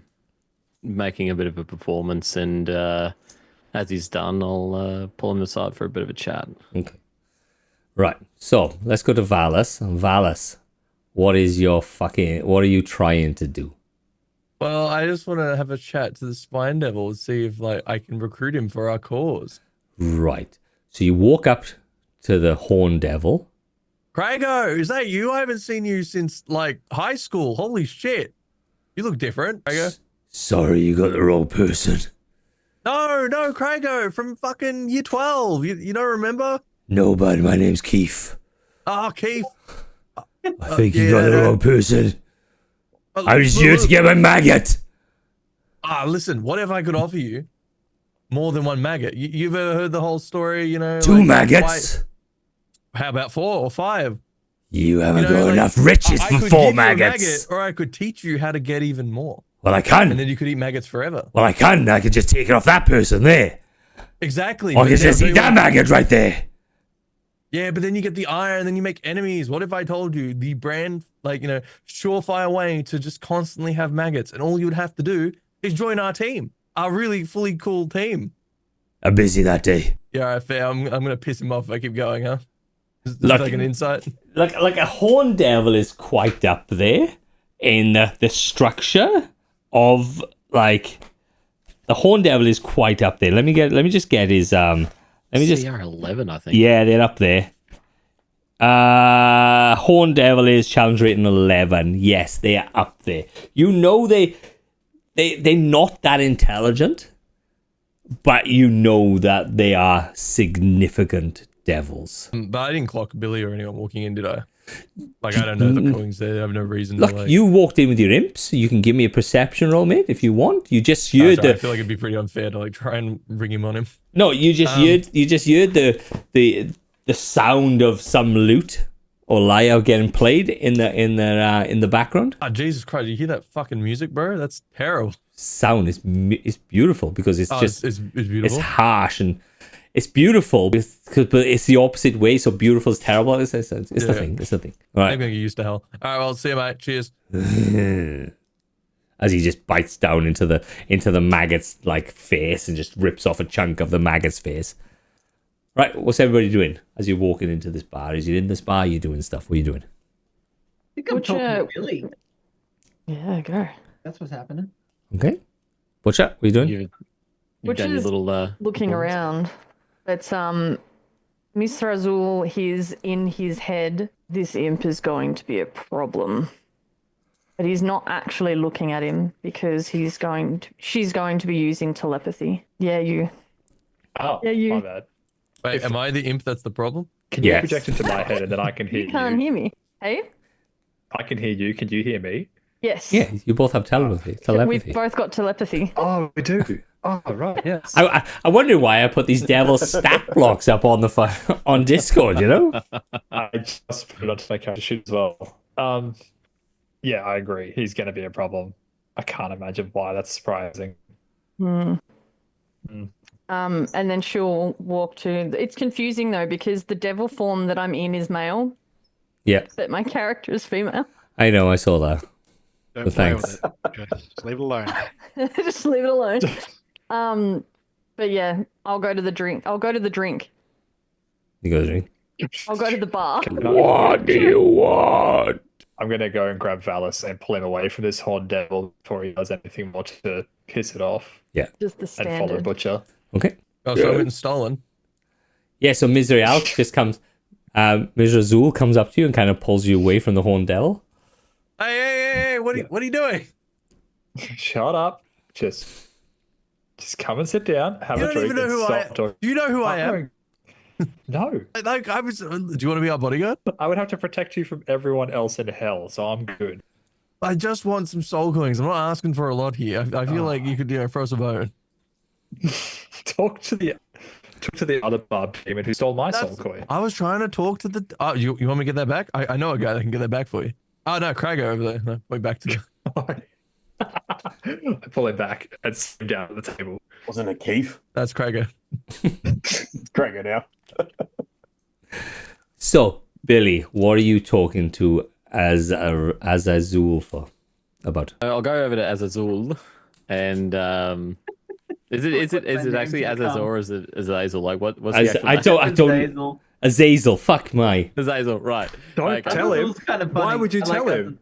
making a bit of a performance, and as he's done, I'll pull him aside for a bit of a chat.
Okay. Right. So let's go to Valis. Valis, what are you trying to do?
Well, I just want to have a chat to the Spine Devil and see if like I can recruit him for our cause.
Right. So you walk up to the Horn Devil.
Crago, is that you? I haven't seen you since like high school. Holy shit. You look different, Crago.
Sorry, you got the wrong person.
No, Crago from fucking year 12. You don't remember?
No, bud, my name's Keith.
Oh, Keith.
I think you got the wrong person. I was here to get my maggot.
Listen, what if I could offer you more than one maggot? You've ever heard the whole story, you know?
Two maggots?
How about 4 or 5?
You haven't got enough riches for 4 maggots.
Maggot, or I could teach you how to get even more.
Well, I can.
And then you could eat maggots forever.
Well, I can. I could just take it off that person there.
Exactly.
Or I could just eat that maggot right there.
Yeah, but then you get the iron, then you make enemies. What if I told you the brand, like, you know, surefire way to just constantly have maggots, and all you would have to do is join our team, our really fully cool team.
I'm busy that day.
Yeah, all right, fair. I'm gonna piss him off if I keep going, huh? Is like an insight?
Like a Horn Devil is quite up there in the structure of like the Horn Devil is quite up there. Let me just get his
CR11, I think.
Yeah, they're up there. Horn Devil is challenge rating 11. Yes, they are up there. You know they're not that intelligent, but you know that they are significant devils.
But I didn't clock Billy or anyone walking in, did I? Like, I don't know the coins there. I have no reason
Look,
to like...
you walked in with your imps. You can give me a perception roll, mate, if you want. You just heard
I feel like it'd be pretty unfair to like try and ring him on him.
No, you just heard the sound of some lute or lyre getting played in the background.
Oh, Jesus Christ! You hear that fucking music, bro? That's terrible.
Sound is beautiful because it's
it's beautiful.
It's harsh and it's beautiful, but it's the opposite way. So beautiful is terrible. It's the thing. It's the thing. All right.
I'm gonna get used to hell. All right, well, see you, mate. Cheers.
As he just bites down into the maggot's like face and just rips off a chunk of the maggot's face. Right, what's everybody doing as you're walking into this bar? Is you in this bar? Are you doing stuff? What are you doing?
I think I'm talking to Billy.
Yeah, go.
That's what's happening.
Okay. Butcher, what are you doing?
You've done your little
looking around. But Mr. Azul, he's in his head. This imp is going to be a problem. But he's not actually looking at him because she's going to be using telepathy. Yeah, you.
Oh,
yeah, you.
my bad.
Wait, am I the imp that's the problem?
Can you project into my head and then I can hear you?
You can't hear me. Hey?
I can hear you. Can you hear me?
Yes.
Yeah, you both have telepathy.
We've both got telepathy.
Oh, we do. Oh, right, yes.
I wonder why I put these devil stat blocks up on on Discord, you know?
I just put it onto my character sheet as well. Yeah, I agree. He's going to be a problem. I can't imagine why. That's surprising.
And then she'll walk to... It's confusing, though, because the devil form that I'm in is male.
Yeah.
But my character is female.
I know, I saw that.
Don't play with it. Just leave it alone.
Just leave it alone. But yeah, I'll go to the drink.
You go to the drink?
I'll go to the bar.
What do you want?
I'm going to go and grab Valis and pull him away from this Horn Devil before he does anything more to piss it off.
Yeah.
Just the
And
standard.
follow Butcher.
Okay.
Oh, so I'm getting stolen.
Yeah, so Misery Alk just comes... Misery Azul comes up to you and kind of pulls you away from the Horn Devil.
Hey, what are you doing?
Shut up. Just come and sit down, have a drink, and stop talking.
Do you know who I am?
No.
Like, I was... Do you want to be our bodyguard?
I would have to protect you from everyone else in hell, so I'm good.
I just want some soul coins. I'm not asking for a lot here. I feel like you could, throw us a bone.
Talk to the other barb demon who stole my soul coin.
I was trying to talk to the. Oh, you want me to get that back? I know a guy that can get that back for you. Oh no, Craigo over there. No, way back to the.
I pull it back and sit him down at the table.
Wasn't it Keith?
That's Craigo.
It's Gregor now.
So, Billy, what are you talking to Azazul for? About?
I'll go over to Azazul, and is it actually Azazul or is it Azazel? Like what's the actual
I don't. Azazel. Fuck my.
Azazel, right?
Don't tell him.
Kind of
Why
funny.
would you
I like
tell
that.
him?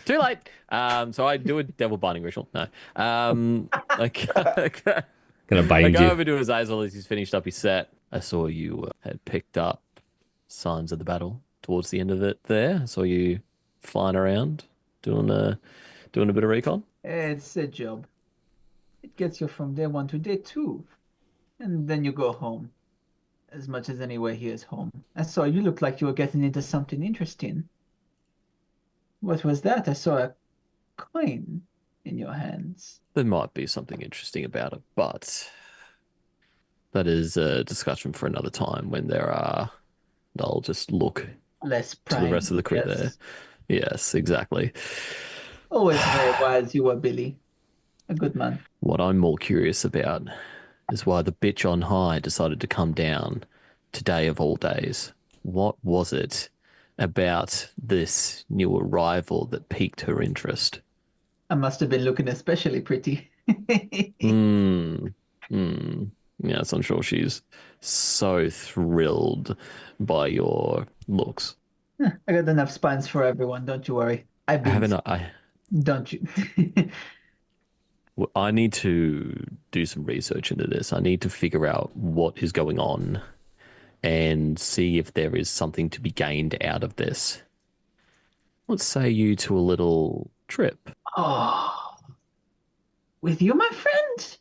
Too late. So I do a devil binding ritual. No. Like
Gonna
I
bind
go
you.
over to Azazel as he's finished up his set. I saw you had picked up signs of the battle towards the end of it. There, I saw you flying around, doing a bit of recon.
It's a job. It gets you from day 1 to day 2, and then you go home. As much as anywhere here is home. I saw you looked like you were getting into something interesting. What was that? I saw a coin in your hands.
There might be something interesting about it, but that is a discussion for another time when there are. I'll just look
Less
to
prime.
the rest of the crew
yes.
there. Yes, exactly.
Always very wise you were, Billy. A good man.
What I'm more curious about is why the bitch on high decided to come down today of all days. What was it about this new arrival that piqued her interest?
I must have been looking especially pretty.
Yes, I'm sure she's so thrilled by your looks.
I got enough spines for everyone, don't you worry. I've been. Don't you?
I need to do some research into this. I need to figure out what is going on and see if there is something to be gained out of this. Let's say you to a little trip.
Oh. With you, my friend?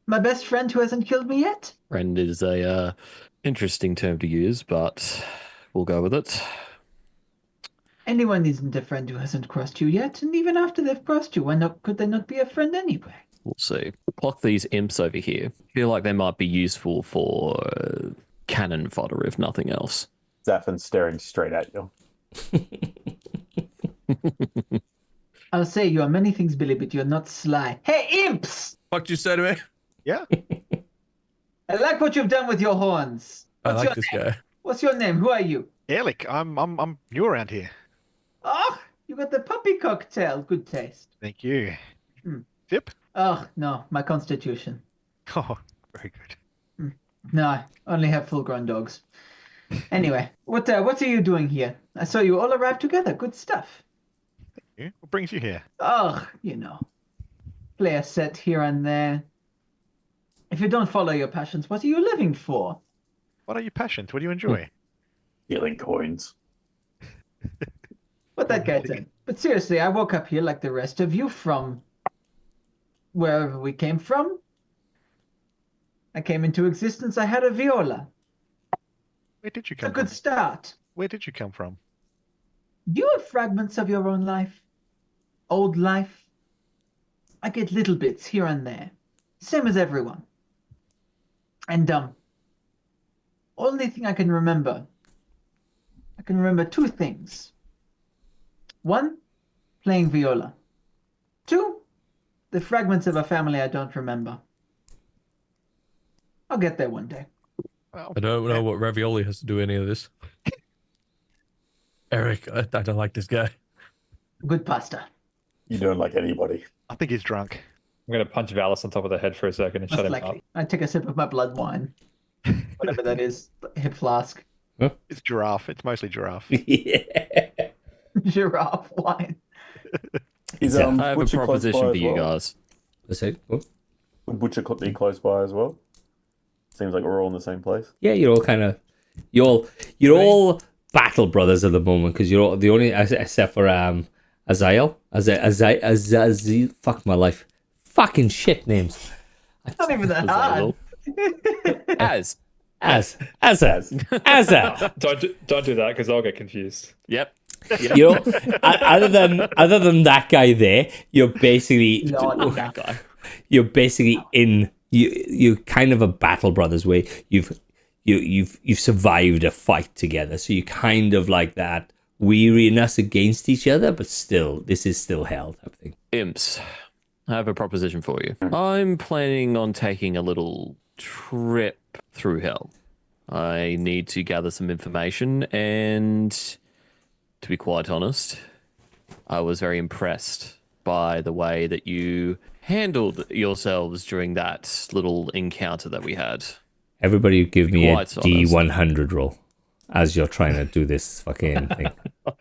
My best friend who hasn't killed me yet?
Friend is a interesting term to use, but we'll go with it.
Anyone isn't a friend who hasn't crossed you yet, and even after they've crossed you, could they not be a friend anyway?
We'll see. Pluck these imps over here. Feel like they might be useful for cannon fodder, if nothing else.
Zaffin's staring straight at you.
I'll say you are many things, Billy, but you're not sly. Hey, imps!
Fuck you say to me?
Yeah.
I like what you've done with your horns.
I
What's
like
your
this
name?
guy.
What's your name? Who are you?
Ehrlich, I'm new around here.
Oh, you got the puppy cocktail. Good taste.
Thank you.
Hmm.
Sip?
Oh, no, my constitution.
Oh, very good.
No, I only have full-grown dogs. Anyway, what are you doing here? I saw you all arrive together. Good stuff.
You? What brings you here?
Oh, play a set here and there. If you don't follow your passions, what are you living for?
What are your passions? What do you enjoy?
Stealing coins.
What that guy said. But seriously, I woke up here like the rest of you from wherever we came from. I came into existence. I had a viola.
Where did you
A
come
good
from?
start.
Where did you come from?
You have fragments of your own life. Old life. I get little bits here and there. Same as everyone. And only thing I can remember. I can remember 2 things. 1, playing viola. 2, the fragments of a family I don't remember. I'll get there one day.
Well,
I don't know what ravioli has to do with any of this. Eric, I don't like this guy.
Good pasta.
You don't like anybody.
I think he's drunk.
I'm going to punch Valis on top of the head for a second and
Most
shut him up.
likely. I take a sip of my blood wine. Whatever that is. Hip flask.
It's giraffe. It's mostly giraffe.
Yeah.
Giraffe wine.
Is
I have a
Butcher close
proposition
by
for
as
you
well?
guys.
That's it. Oh.
Would Butcher be close by as well? Seems like we're all in the same place.
Yeah, you're all kind of you're all battle brothers at the moment because you're all the only except for Azael. Fuck my life. Fucking shit names.
Not even that hard.
As.
Don't do that because I'll get confused.
Yep.
You know, other than that guy there, you're basically
Lord, that guy.
you're basically in you're kind of a battle brothers way. You've survived a fight together, so you kind of like that weariness against each other, but still, this is still hell type thing.
Imps, I have a proposition for you. I'm planning on taking a little trip through hell. I need to gather some information, and to be quite honest, I was very impressed by the way that you handled yourselves during that little encounter that we had.
Everybody give me a
Quite honest.
D100 roll as you're trying to do this fucking thing.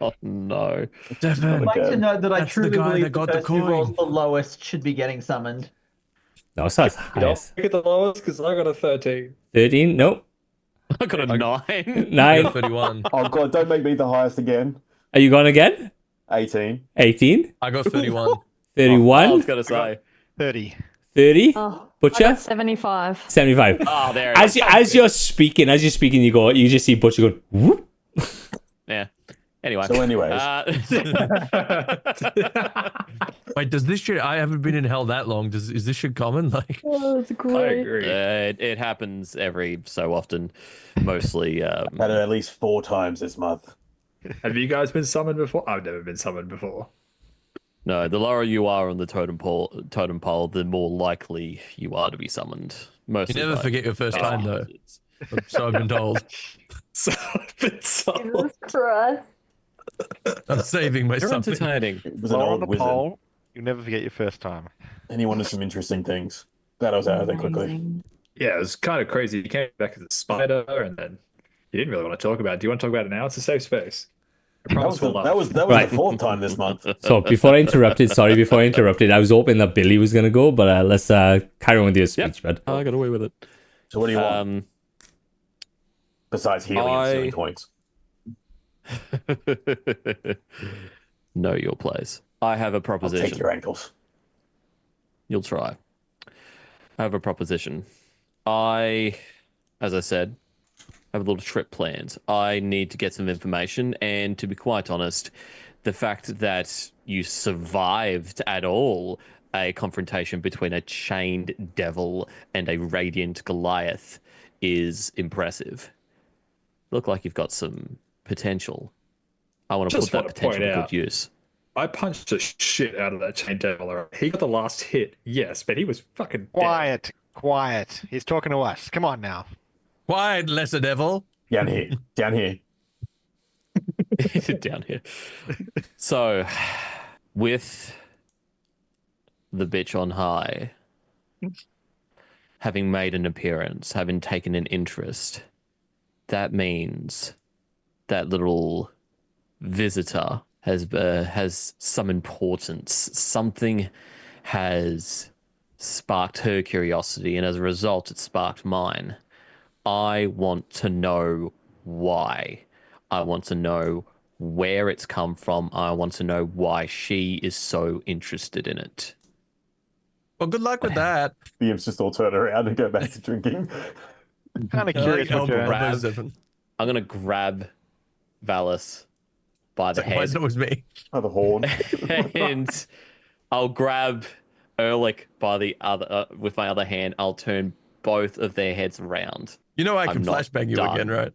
Oh no.
Devin,
I'd like to note that I
That's the
truly
guy
believe
that got
the
the
person who rolls
coin.
the lowest should be getting summoned.
No, it's not
You don't
highest.
get the lowest because I got a 13.
13? Nope.
I got a 9.
9.
31.
Oh god, don't make me the highest again.
Are you going again?
18.
18?
I got 31.
31?
I was going to say.
30.
30?
Oh, I
Butcher?
got 75.
75.
Oh, there it
As
is.
as you're speaking, you just see Butcher going, whoop.
Yeah. Anyway.
So anyways.
Wait, does this shit? I haven't been in hell that long. Is this shit common? Like,
Oh, that's
I
great.
agree.
It happens every so often, mostly.
Had it at least 4 times this month.
Have you guys been summoned before? I've never been summoned before.
No, the lower you are on the totem pole, the more likely you are to be summoned.
you
Mostly
never
by
forget your first time, though.
bastards.
So I've been told.
So I've been summoned.
Jesus Christ.
I'm saving my
You're
something.
entertaining.
It was an
Lower on
old
the
wizard.
pole, you never forget your first time.
And he wanted some interesting things. Glad I was out of there quickly.
Amazing.
Yeah, it was kind of crazy. You came back as a spider, and then you didn't really want to talk about it. Do you want to talk about it now? It's a safe space. I
That
promise
was,
we'll
that
laugh.
was
Right.
the 4th time this month.
So before I interrupted, I was hoping that Billy was going to go, but let's carry on with your speech, bud.
I got away with it.
So what do you want? Besides healing and stealing coins.
Know your place. I have a
I'll
proposition.
take your ankles.
You'll try. I have a proposition. As I said, have a little trip planned. I need to get some information, and to be quite honest, the fact that you survived at all a confrontation between a chained devil and a radiant Goliath is impressive. Look like you've got some potential. I want to
Just
put that
want to
potential
point
to
out-
good use.
I punched the shit out of that chain devil. He got the last hit, yes, but he was fucking dead.
Quiet, quiet. He's talking to us. Come on now.
Quiet, lesser devil.
Down here. Down here.
Down here. So, with the bitch on high, having made an appearance, having taken an interest, that means that little visitor has some importance. Something has sparked her curiosity, and as a result, it sparked mine. I want to know why. I want to know where it's come from. I want to know why she is so interested in it.
Well, good luck with that.
The imps just all turn around and go back to drinking.
Kind of
I
curious
like
what you're...
elbow Zephyr.
I'm gonna grab Valis by the
Why
head
is it was me?
Oh, the horn.
and I'll grab Ehrlich by the other with my other hand. I'll turn both of their heads around.
You know I
I'm
can
not
flashbang you
done.
again, right?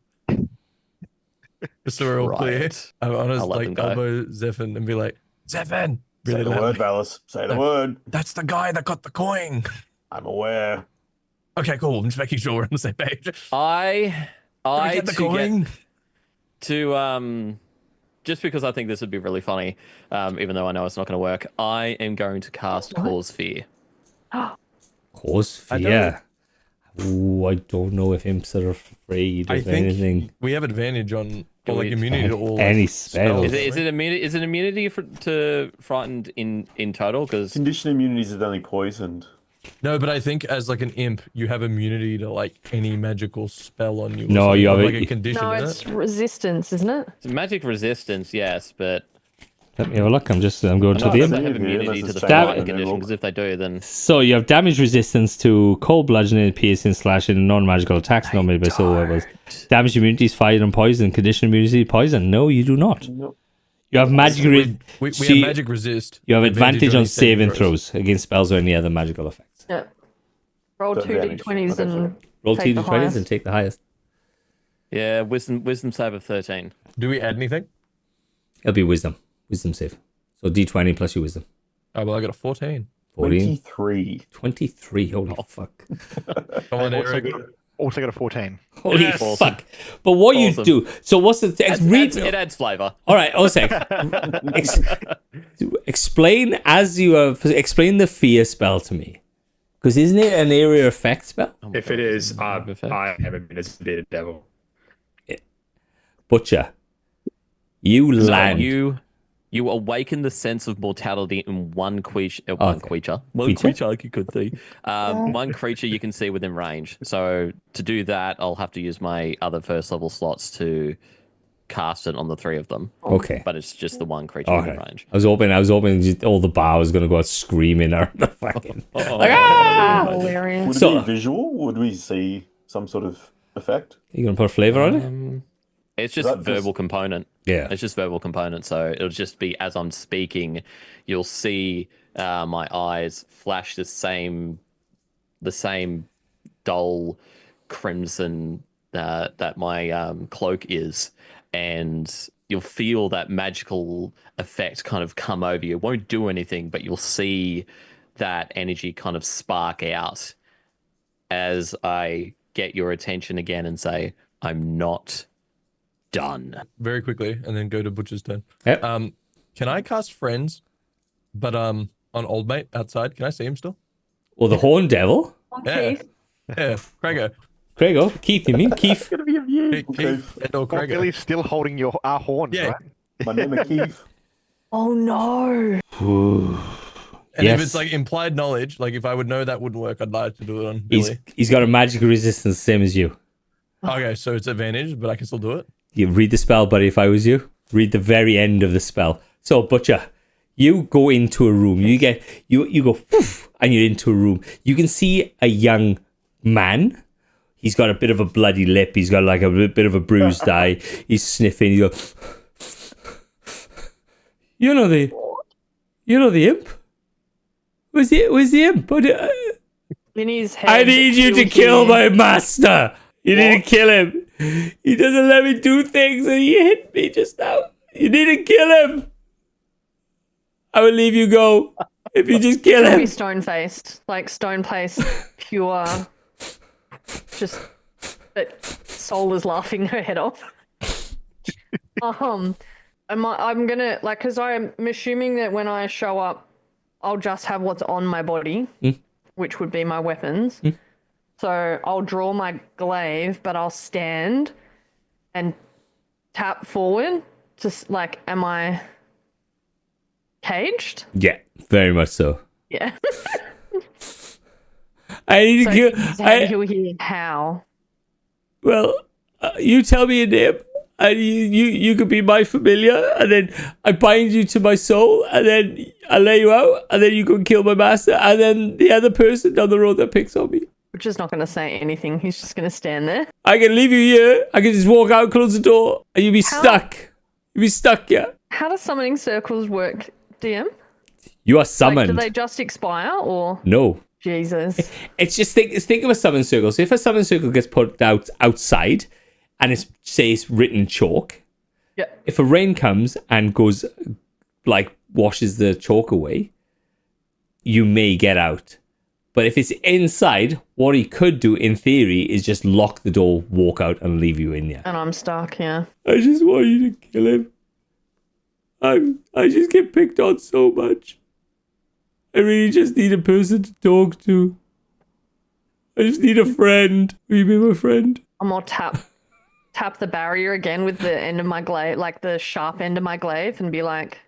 Just so we're all clear.
Right.
I'm honest,
I'll let them
like
go.
elbow Zephyr and be like, Zephyr,
Say
really
the word,
loudly.
Valis. Say the word.
That's the guy that got the coin.
I'm aware.
Okay, cool. I'm just making sure we're on the same page.
I
Get the coin.
just because I think this would be really funny, even though I know it's not going to work. I am going to cast Cause Fear.
Cause
I
fear. Ooh, I don't know if imps are afraid
I
of
think
anything.
we have advantage on
Do
like
we-
immunity to all
Any
like,
spells.
Is it immunity to frightened in total? Because
Condition immunities is only poisoned.
No, but I think as like an imp, you have immunity to like any magical spell on you. or
No,
something,
you
or,
have
like
a-
a condition.
No,
in
it's
it.
resistance, isn't it?
magic resistance, yes, but
Let me have a look. I'm going
I'm
to
not
the
sure
imp.
they have
Yeah,
immunity
unless
to
it's
the
changed.
frightened
Then
condition.
we'll-
Because if they do, then
So you have damage resistance to cold, bludgeoning, piercing, slashing, and non-magical attacks normally by soul levels. Damage immunity is fire and poison. Condition immunity is poison. No, you do not.
Nope.
You have magic.
We
so
have magic resist.
You have advantage on
any
saving throws against spells or any other magical effects.
Yeah. Roll
The
2
advantage.
d20s
Okay,
and
Roll
take
2
the
d20s
highest.
and take the highest.
Yeah, wisdom save of 13.
Do we add anything?
It'll be wisdom. Wisdom save. So d20 plus your wisdom.
Oh, well, I got a 14.
14.
23.
23. Holy fuck.
Come on,
Also
Eric.
also got a 14.
Holy
Yes.
fuck. But what
Awesome.
you do. So what's the text? Read.
It adds flavour.
All right, Osek. Explain as you have. Explain the fear spell to me. Because isn't it an area effect spell?
If it is, I
Effect.
am a manipulated devil.
Butcher. You land.
You awaken the sense of mortality in one creature.
Okay.
Creature you could see. One creature you can see within range. So to do that, I'll have to use my other first level slots to cast it on the 3 of them.
Okay.
But it's just the one creature
All
within
right.
range.
I was hoping just all the bar was going to go out screaming or the fucking.
Hilarious.
Would it
So-
be visual? Would we see some sort of effect?
You going to put a flavor on it?
It's just
That just-
verbal component.
Yeah.
It's just verbal component. So it'll just be as I'm speaking, you'll see my eyes flash the same dull crimson that my cloak is, and you'll feel that magical effect kind of come over you. It won't do anything, but you'll see that energy kind of spark out as I get your attention again and say, I'm not done.
Very quickly, and then go to Butcher's turn.
Yep.
Can I cast Friends, but on Old Mate outside? Can I see him still?
Or the Horn Devil?
Yeah.
Keith.
Yeah, Craigo.
Craigo? Keith, you mean? Keith?
Keith and or
Oh,
Craigo.
Billy's still holding our horns,
Yeah.
right?
My name is Keith.
Oh no.
And
Yes.
if it's like implied knowledge, like if I would know that wouldn't work, I'd like to do it on Billy.
He's got a magic resistance, same as you.
Okay, so it's advantage, but I can still do it.
You read the spell, buddy, if I was you. Read the very end of the spell. So, Butcher, you go into a room. You go, woof, and you're into a room. You can see a young man. He's got a bit of a bloody lip. He's got like a bit of a bruised eye. He's sniffing. He goes, you know the imp? Where's the imp?
In his head.
I need you to
he'll
kill
hear-
my master. You need to kill him. He doesn't let me do things and he hit me just now. You need to kill him. I will leave you go if you just kill
He'll be
him.
stone faced, like stone faced, pure. Just that soul is laughing her head off. I'm gonna like, cause I'm assuming that when I show up, I'll just have what's on my body, which would be my weapons. So I'll draw my glaive, but I'll stand and tap forward. Just like, am I caged?
Yeah, very much so.
Yeah.
I need
So
to kill.
his head, he'll hear how.
Well, you tell me a name, and you could be my familiar, and then I bind you to my soul, and then I lay you out, and then you go and kill my master, and then the other person down the road that picks on me.
Which is not going to say anything. He's just going to stand there.
I can leave you here. I can just walk out, close the door, and you'll be stuck. You'll be stuck here.
How does summoning circles work, DM?
You are
Like,
summoned.
do they just expire or?
No.
Jesus.
It's just think of a summon circle. So if a summon circle gets put out outside, and it's say it's written in chalk,
Yeah.
if a rain comes and goes like washes the chalk away, you may get out. But if it's inside, what he could do in theory is just lock the door, walk out, and leave you in there.
And I'm stuck, yeah.
I just want you to kill him. I just get picked on so much. I really just need a person to talk to. I just need a friend. Will you be my friend?
I'm gonna tap the barrier again with the end of my glaive, like the sharp end of my glaive, and be like,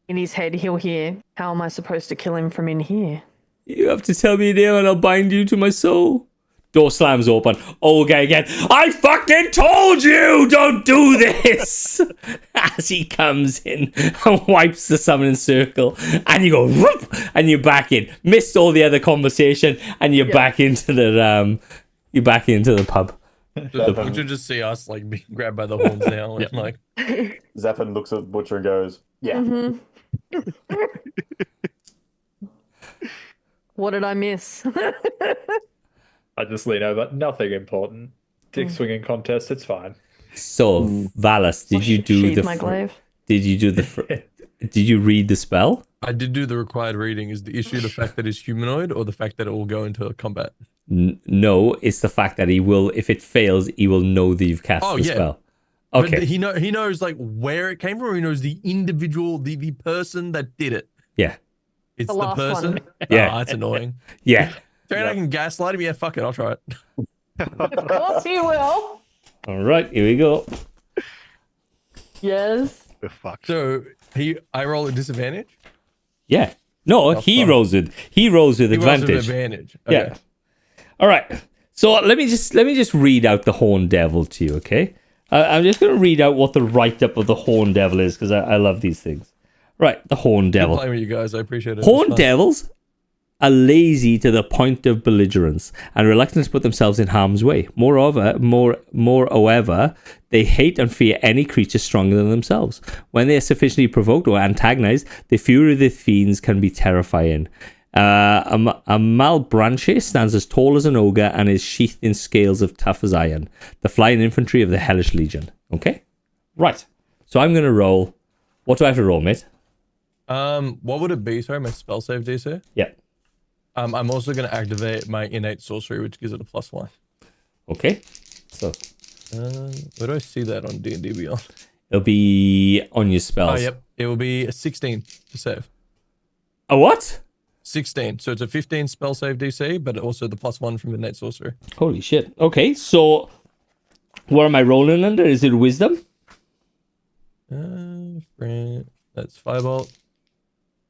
in his head, he'll hear, how am I supposed to kill him from in here?
You have to tell me a name and I'll bind you to my soul. Door slams open. Okay, again. I fucking told you don't do this! As he comes in and wipes the summoning circle. And you go, whoop, and you're back in. Missed all the other conversation and you're back into the pub.
You should just see us like being grabbed by the horns now. And, like,
Zappin looks at Butcher and goes, yeah.
What did I miss?
I just lean over. Nothing important. Dick swinging contest. It's fine.
So, Valis, did you do
Sheathe
the?
my glaive.
Did you do the? Did you read the spell?
I did do the required reading. Is the issue the fact that it's humanoid or the fact that it will go into combat?
No, it's the fact that he will. If it fails, he will know that you've cast the spell. Okay.
But he knows like where it came from. Or he knows the individual, the person that did it.
Yeah.
It's
The
the
last
person.
one.
Yeah.
Oh, that's annoying.
Yeah.
I can gaslight him. Yeah, fuck it. I'll try it.
Of course you will.
All right. Here we go.
Yes.
We're fucked.
So I roll a disadvantage.
Yeah. No, he
fine.
rolls with
He rolls with
advantage.
advantage.
Yeah.
Okay.
All right. So let me just read out the Horn Devil to you, okay? I'm just going to read out what the write-up of the Horn Devil is because I love these things. Right, the Horn
Good
Devil.
playing with you guys. I appreciate it.
Horn
It's fun.
Devils are lazy to the point of belligerence and reluctant to put themselves in harm's way. Moreover, they hate and fear any creature stronger than themselves. When they are sufficiently provoked or antagonized, the fury of the fiends can be terrifying. A Malbranche stands as tall as an ogre and is sheathed in scales of tough as iron. The flying infantry of the Hellish Legion. Okay? Right. So I'm going to roll. What do I have to roll, mate?
What would it be? Sorry, my spell save DC.
Yeah.
I'm also going to activate my innate sorcery, which gives it a +1.
Okay. So
Where do I see that on D&D Beyond?
it'll be on your spells.
Oh, yep. It will be a 16 to save.
A what?
16. So it's a 15 spell save DC, but also the +1 from innate sorcery.
Holy shit. Okay, so what am I rolling under? Is it wisdom?
That's Firebolt.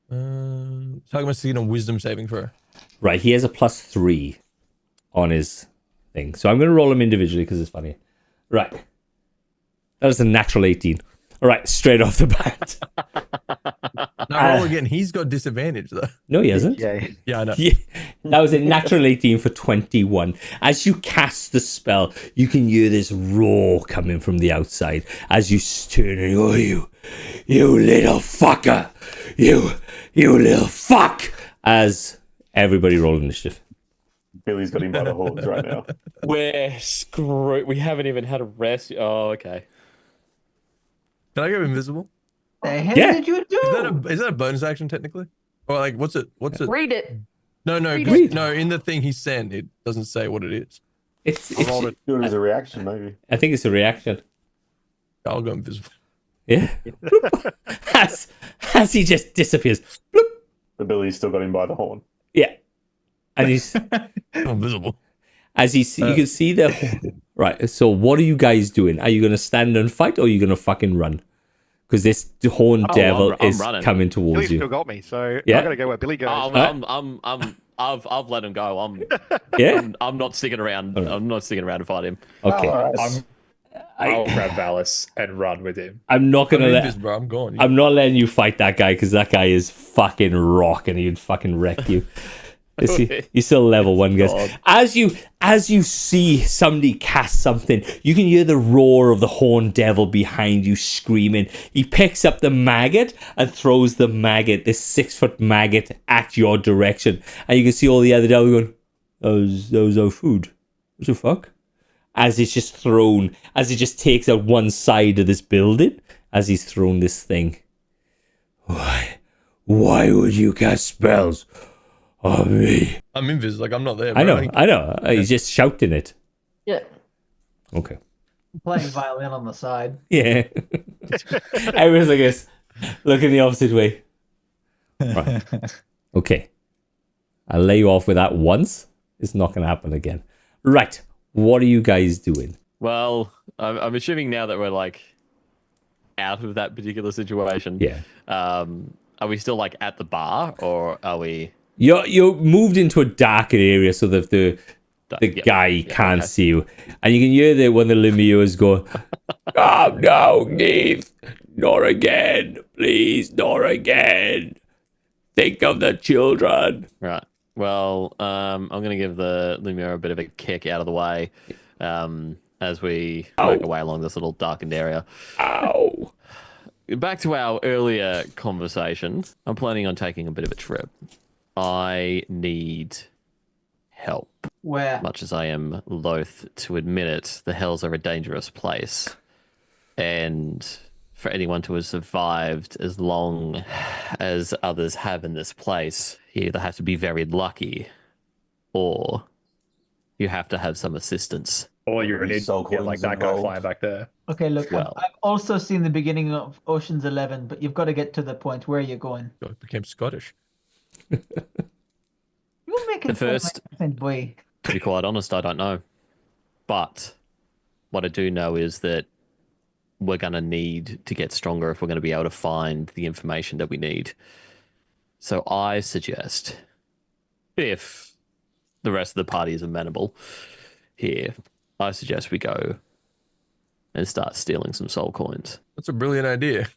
Talking about seeing a wisdom saving throw.
Right, he has a +3 on his thing. So I'm going to roll him individually because it's funny. Right. That was a natural 18. All right, straight off the bat.
Now roll again. He's got disadvantage though.
No, he hasn't.
Yeah.
Yeah, I know.
Yeah, that was a natural 18 for 21. As you cast the spell, you can hear this roar coming from the outside as you turn and go, you little fucker. You little fuck. As everybody roll initiative.
Billy's got him by the horns right now.
We're screwed. We haven't even had a rest. Oh, okay.
Can I go invisible?
The hell
Yeah.
did you do?
Is that a bonus action technically? Or like what's it?
Read it.
No,
Read
no. In the thing he sent, it doesn't say what it is.
It's
Do it as a reaction, maybe.
I think it's a reaction.
I'll go invisible.
Yeah. as he just disappears.
The Billy's still got him by the horn.
Yeah. And he's
I'm invisible.
as you can see the right. So what are you guys doing? Are you going to stand and fight, or are you going to fucking run? Because this Horn Devil
I'm
is
running.
coming towards
Billy's
you.
still got me, so
Yeah.
I gotta go where Billy goes.
I've let him go.
Yeah.
I'm not sticking around. I'm not sticking around to fight him.
Okay.
I'll grab Valis and run with him.
I'm not
I'm
gonna let.
invisible, bro. I'm gone.
I'm not letting you fight that guy because that guy is fucking rock and he'd fucking wreck you. You're still level 1, guys.
God.
As you see somebody cast something, you can hear the roar of the Horn Devil behind you screaming. He picks up the maggot and throws the maggot, this 6-foot maggot, at your direction. And you can see all the other devils going, that was our food. What the fuck? As it's just thrown, as it just takes out one side of this building, as he's thrown this thing. Why would you cast spells on me?
I'm invisible. Like I'm not there. Bro.
I know. He's just shouting it.
Yeah.
Okay.
Playing violin on the side.
Yeah. Everyone's like this, looking the opposite way. Right. Okay. I'll lay you off with that once. It's not going to happen again. Right. What are you guys doing?
Well, I'm assuming now that we're like out of that particular situation.
Yeah.
Are we still like at the bar, or are we?
You're moved into a darker area so that the
Yep.
guy can't see you. And you can hear that when the Lemures go, calm down, Keith. Not again. Please, not again. Think of the children.
Right. Well, I'm going to give the Lumira a bit of a kick out of the way as we work our way along this little darkened area.
Ow.
Back to our earlier conversation. I'm planning on taking a bit of a trip. I need help.
Where?
Much as I am loath to admit it, the Hells are a dangerous place. And for anyone to have survived as long as others have in this place, you either have to be very lucky or you have to have some assistance.
Or you're
Very
an
soul
idiot like
coins
that guy
involved.
flying back there.
Okay, look,
Well.
I've also seen the beginning of Ocean's 11, but you've got to get to the point where you're going.
I became Scottish.
You're making
The first-
accent, boy.
To be quite honest, I don't know. But what I do know is that we're going to need to get stronger if we're going to be able to find the information that we need. So I suggest, if the rest of the party is amenable here, I suggest we go and start stealing some soul coins.
That's a brilliant idea.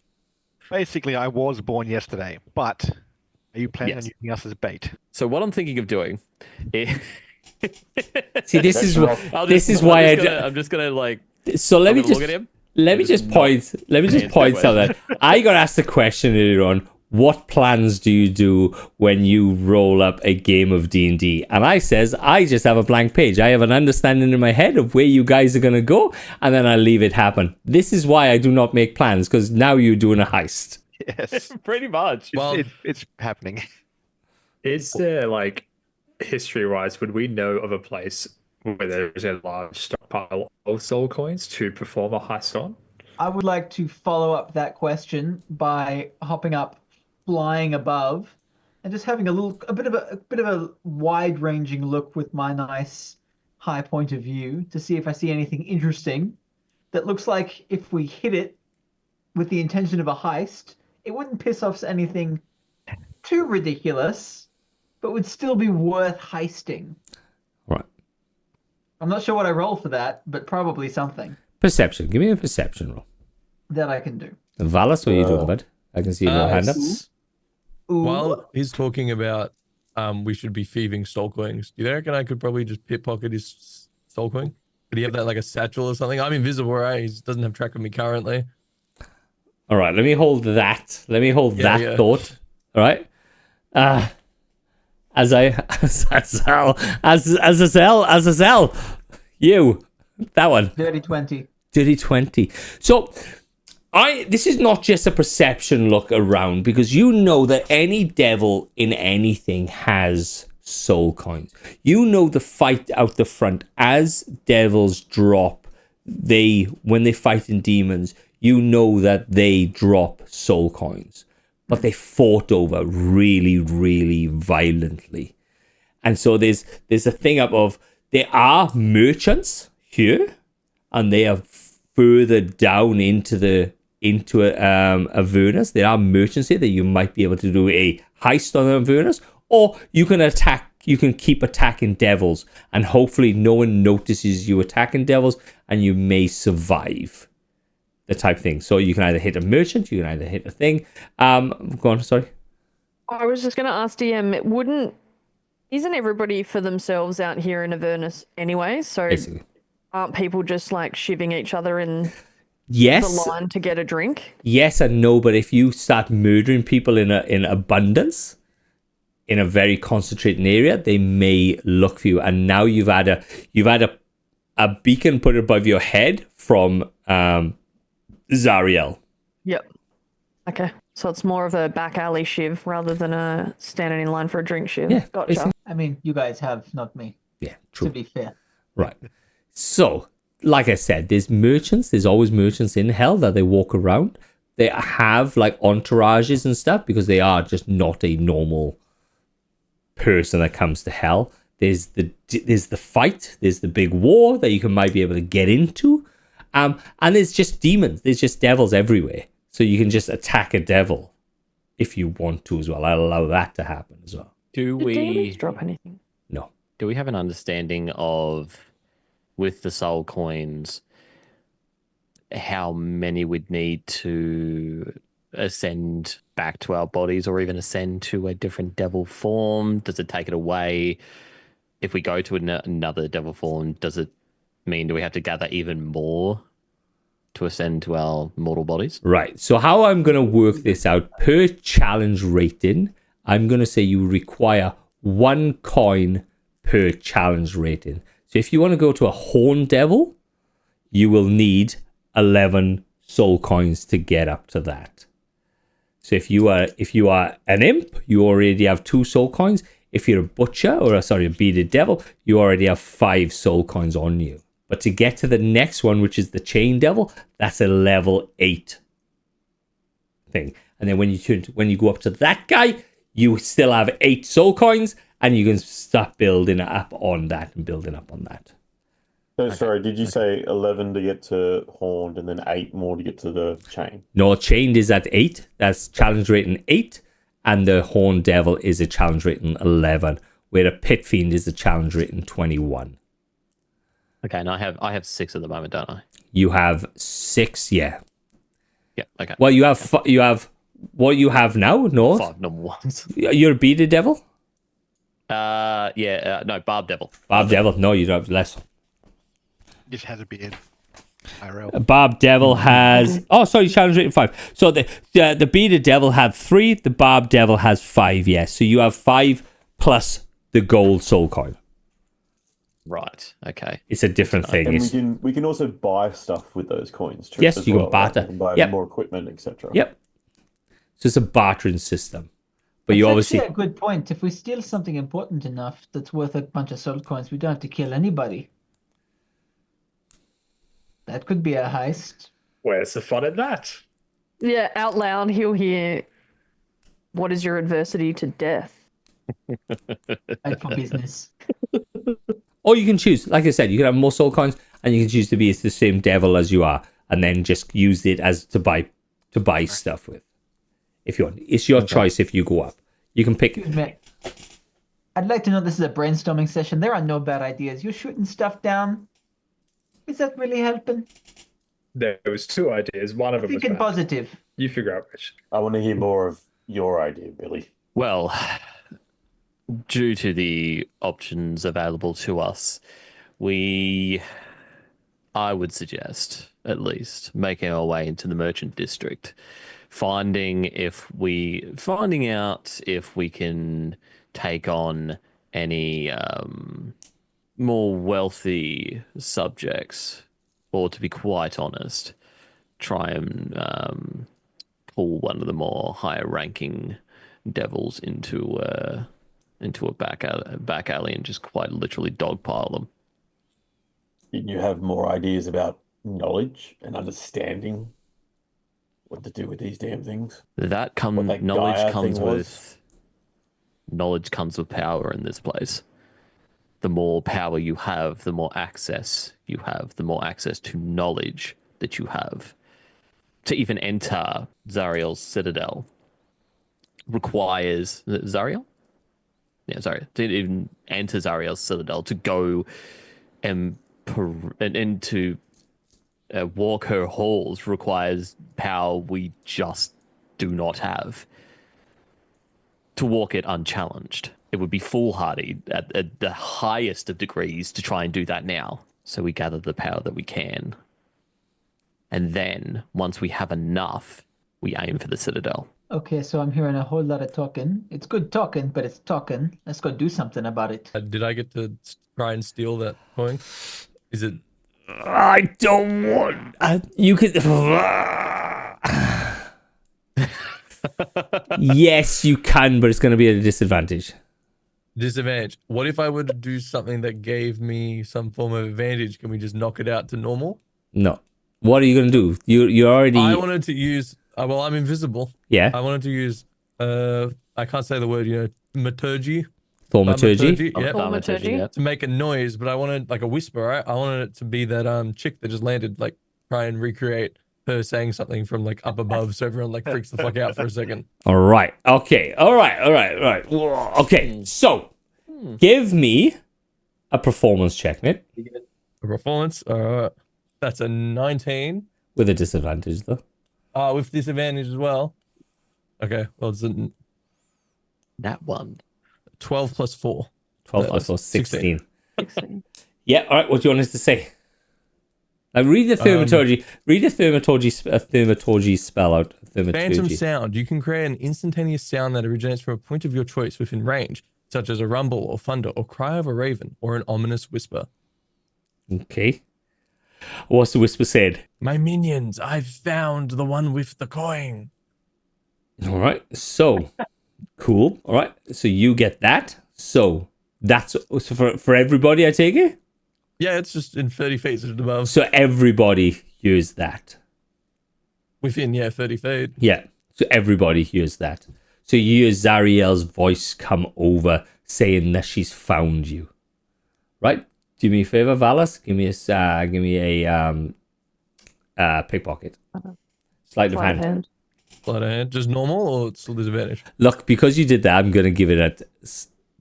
Basically, I was born yesterday, but are you planning on
Yes.
using us as bait?
So what I'm thinking of doing is...
See, this is what
I'm
this
just-
is why
I'm just gonna like...
So let
I'm
me
gonna
just
look at him.
let me
Just
just point something. I got asked a question earlier on. What plans do you do when you roll up a game of D&D? And I says, I just have a blank page. I have an understanding in my head of where you guys are going to go, and then I leave it happen. This is why I do not make plans, because now you're doing a heist.
Yes,
Pretty much.
Well,
it's happening.
Is there, like, history-wise, would we know of a place where there is a large stockpile of soul coins to perform a heist on?
I would like to follow up that question by hopping up, flying above, and just having a bit of a wide-ranging look with my nice high point of view to see if I see anything interesting that looks like if we hit it with the intention of a heist, it wouldn't piss off anything too ridiculous, but would still be worth heisting.
Right.
I'm not sure what I roll for that, but probably something
Perception. Give me a perception roll.
that I can do.
Valis, what are you doing, bud? I can see your hand up.
Ooh.
While he's talking about we should be thieving soul coins, do you reckon I could probably just pickpocket his soul coin? Could he have that like a satchel or something? I'm invisible, right? He doesn't have track of me currently.
All right, let me hold that. Let me hold
Yeah,
that
yeah.
thought. All right. Azazel, you, that one.
Dirty 20.
Dirty 20. So this is not just a perception look around, because you know that any devil in anything has soul coins. You know the fight out the front as devils drop, when they fight in demons, you know that they drop soul coins, but they fought over really, really violently. And so there's a thing up of there are merchants here, and they are further down into Avernus. There are merchants here that you might be able to do a heist on Avernus, or you can attack. You can keep attacking devils, and hopefully no one notices you attacking devils, and you may survive. The type thing. So you can either hit a merchant, you can either hit a thing. Go on. Sorry.
I was just going to ask DM, isn't everybody for themselves out here in Avernus anyway? So
Basically.
aren't people just like shivving each other in
Yes.
the line to get a drink?
Yes and no, but if you start murdering people in abundance, in a very concentrated area, they may look for you. And now you've had a beacon put above your head from Zariel.
Yep. Okay. So it's more of a back alley shiv rather than a standing in line for a drink shiv.
Yeah,
Gotcha.
basically.
I mean, you guys have, not me,
Yeah,
to
true.
be fair.
Right. So, like I said, there's always merchants in hell that they walk around. They have like entourages and stuff because they are just not a normal person that comes to hell. There's the fight, there's the big war that you might be able to get into. And there's just demons, there's just devils everywhere. So you can just attack a devil if you want to as well. I'll allow that to happen as well.
Do
Did
we
demons drop anything?
No.
do we have an understanding of, with the soul coins, how many we'd need to ascend back to our bodies, or even ascend to a different devil form? Does it take it away? If we go to another devil form, does it mean do we have to gather even more to ascend to our mortal bodies?
Right. So how I'm going to work this out per challenge rating, I'm going to say you require 1 coin per challenge rating. So if you want to go to a Horn Devil, you will need 11 soul coins to get up to that. So if you are an imp, you already have 2 soul coins. If you're a butcher a bearded devil, you already have 5 soul coins on you. But to get to the next one, which is the chain devil, that's a level 8 thing. And then when you go up to that guy, you still have 8 soul coins, and you can start building up on that and building up on that.
So, sorry, did you say 11 to get to Horned and then 8 more to get to the chain?
No, chained is at 8. That's challenge rating 8. And the Horned Devil is a challenge rating 11, where a Pit Fiend is a challenge rating 21.
Okay, and I have 6 at the moment, don't I?
You have 6, yeah.
Yeah. Okay.
Well, you have you have what you have now, no?
5 normal ones.
You're a bearded devil?
No, Barb Devil.
Barb Devil? No, you don't have less.
Just has a beard.
A Barb Devil has... Oh, sorry, challenge rating 5. So the bearded devil had 3, the Barb Devil has 5, yes. So you have 5 plus the gold soul coin.
Right. Okay.
It's a different thing.
And we can also buy stuff with those coins.
Yes,
as
you can
well,
barter.
Right? You can buy
Yep.
more equipment, etc.
Yep. So it's a bartering system. But you
That's
obviously...
actually a good point. If we steal something important enough that's worth a bunch of soul coins, we don't have to kill anybody. That could be a heist.
Where's the fun in that?
Yeah, out loud he'll hear, "What is your adversity to death?"
Bad for business.
Or you can choose, like I said, you can have more soul coins, and you can choose to be the same devil as you are, and then just use it as to buy stuff with. If you want, it's your choice. If you go up, you can pick.
Excuse me. I'd like to know, this is a brainstorming session. There are no bad ideas. You're shooting stuff down. Is that really helping?
There was 2 ideas. One of them was
Thinking
bad.
positive.
You figure out which.
I want to hear more of your idea, Billy.
Well, due to the options available to us, I would suggest at least making our way into the merchant district, finding out if we can take on any more wealthy subjects, or to be quite honest, try and pull one of the more higher ranking devils into a back alley and just quite literally dogpile them.
Didn't you have more ideas about knowledge and understanding what to do with these damn things?
That knowledge comes with power in this place. The more power you have, the more access you have, the more access to knowledge that you have. To even enter Zariel's citadel requires... Zariel? Yeah, sorry. To even enter Zariel's citadel, to go and to walk her halls requires power we just do not have. To walk it unchallenged, it would be foolhardy at the highest of degrees to try and do that now. So we gather the power that we can. And then, once we have enough, we aim for the citadel.
Okay, so I'm hearing a whole lot of talking. It's good talking, but it's talking. Let's go do something about it.
Did I get to try and steal that coin? Is it...
I don't want... you could... Yes, you can, but it's going to be at a disadvantage.
Disadvantage. What if I were to do something that gave me some form of advantage? Can we just knock it out to normal?
No. What are you going to do? You already...
I wanted to use... well, I'm invisible.
Yeah.
I wanted to use... I can't say the word, maturgy.
Thaumaturgy?
Yep.
Thaumaturgy.
Yep.
To make a noise, but I wanted like a whisper, right? I wanted it to be that chick that just landed, like try and recreate her saying something from like up above, so everyone like freaks the fuck out for a second.
All right. Okay. All right. Okay. So, give me a performance check, mate.
A performance. That's a 19.
With a disadvantage, though.
With disadvantage as well. Okay. Well, it's a
That one.
12 plus 4.
12 plus 4, 16.
16.
Yeah. All right. What do you want us to say? Now, read the thaumaturgy. Read the thaumaturgy spell out.
Phantom
thaumaturgy.
sound. You can create an instantaneous sound that originates from a point of your choice within range, such as a rumble or thunder or cry of a raven or an ominous whisper.
Okay. What's the whisper said?
My minions, I've found the one with the coin.
All right. So cool. All right. So you get that. So that's for everybody, I take it?
Yeah, it's just in 30 feet just above.
So everybody hears that.
Within, 30 feet.
Yeah. So everybody hears that. So you hear Zariel's voice come over saying that she's found you. Right? Do me a favor, Valis. Give me a pickpocket. Sleight of hand.
Sleight of hand. Just normal or it's still disadvantage?
Look, because you did that, I'm gonna give it at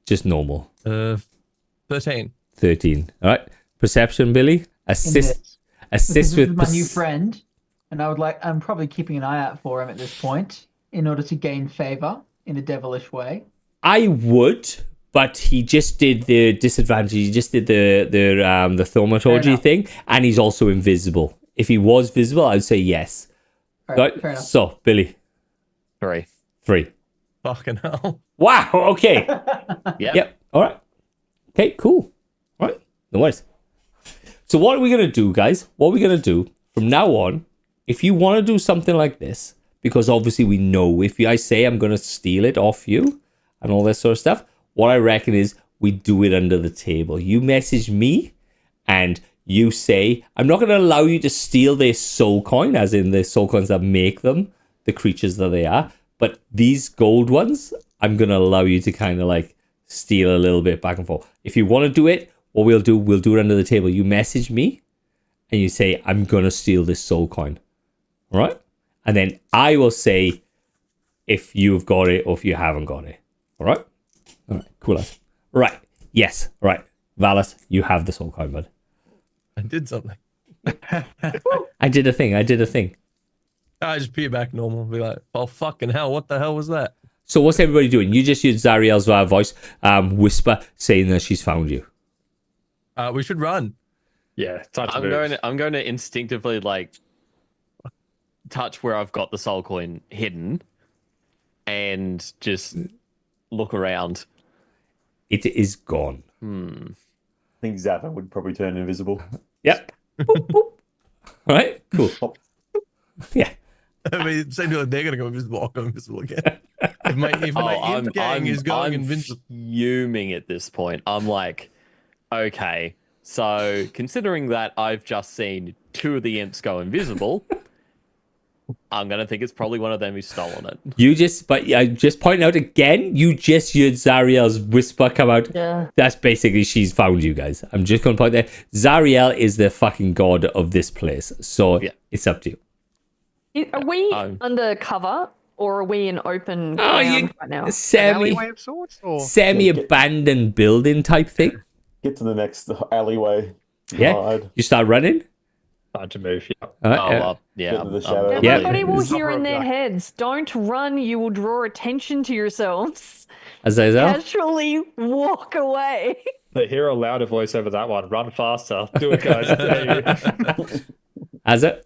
just normal.
13.
13. All right. Perception, Billy. Assist
This
with
is my new friend, and I'm probably keeping an eye out for him at this point in order to gain favor in a devilish way.
I would, but he just did the disadvantage. He just did the thaumaturgy thing, and he's also invisible. If he was visible, I'd say yes.
All right, fair enough.
So, Billy.
3.
3.
Fucking hell.
Wow. Okay. Yep. All right. Okay. Cool. All right. No worries. So what are we gonna do, guys? What are we gonna do from now on? If you want to do something like this, because obviously we know if I say I'm gonna steal it off you and all this sort of stuff, what I reckon is we do it under the table. You message me and you say, I'm not going to allow you to steal their soul coin, as in the soul coins that make them the creatures that they are. But these gold ones, I'm going to allow you to kind of like steal a little bit back and forth. If you want to do it, what we'll do it under the table. You message me and you say, I'm going to steal this soul coin. All right? And then I will say if you've got it or if you haven't got it. All right? All right, cool. Right. Yes. Right. Valis, you have the soul coin, bud.
I did something.
I did a thing.
I just peer back normal and be like, oh, fucking hell, what the hell was that?
So what's everybody doing? You just use Zariel's voice whisper saying that she's found you.
We should run.
Yeah, time to move.
I'm going to instinctively like touch where I've got the soul coin hidden and just look around.
It is gone.
I think Zappa would probably turn invisible.
Yep. Boop, boop. All right, cool. Yeah.
I mean, same deal. They're going to go invisible. I'll go invisible again. If my imp gang is going invisible.
I'm fuming at this point. I'm like, okay, so considering that I've just seen 2 of the imps go invisible, I'm going to think it's probably one of them who's stolen it.
I just point out again, you just heard Zariel's whisper come out.
Yeah.
That's basically she's found you guys. I'm just going to point that. Zariel is the fucking god of this place. So it's up to you.
Are we under cover or are we in open ground right now?
Alleyway of sorts? Or?
Semi-abandoned building type thing.
Get to the next alleyway.
Yeah.
Hide.
You start running.
Time to move. Yeah.
Get into the shadow.
Everybody will hear in their heads, don't run, you will draw attention to yourselves.
Azazel?
Casually walk away.
They hear a louder voice over that one. Run faster. Do it, guys.
As it?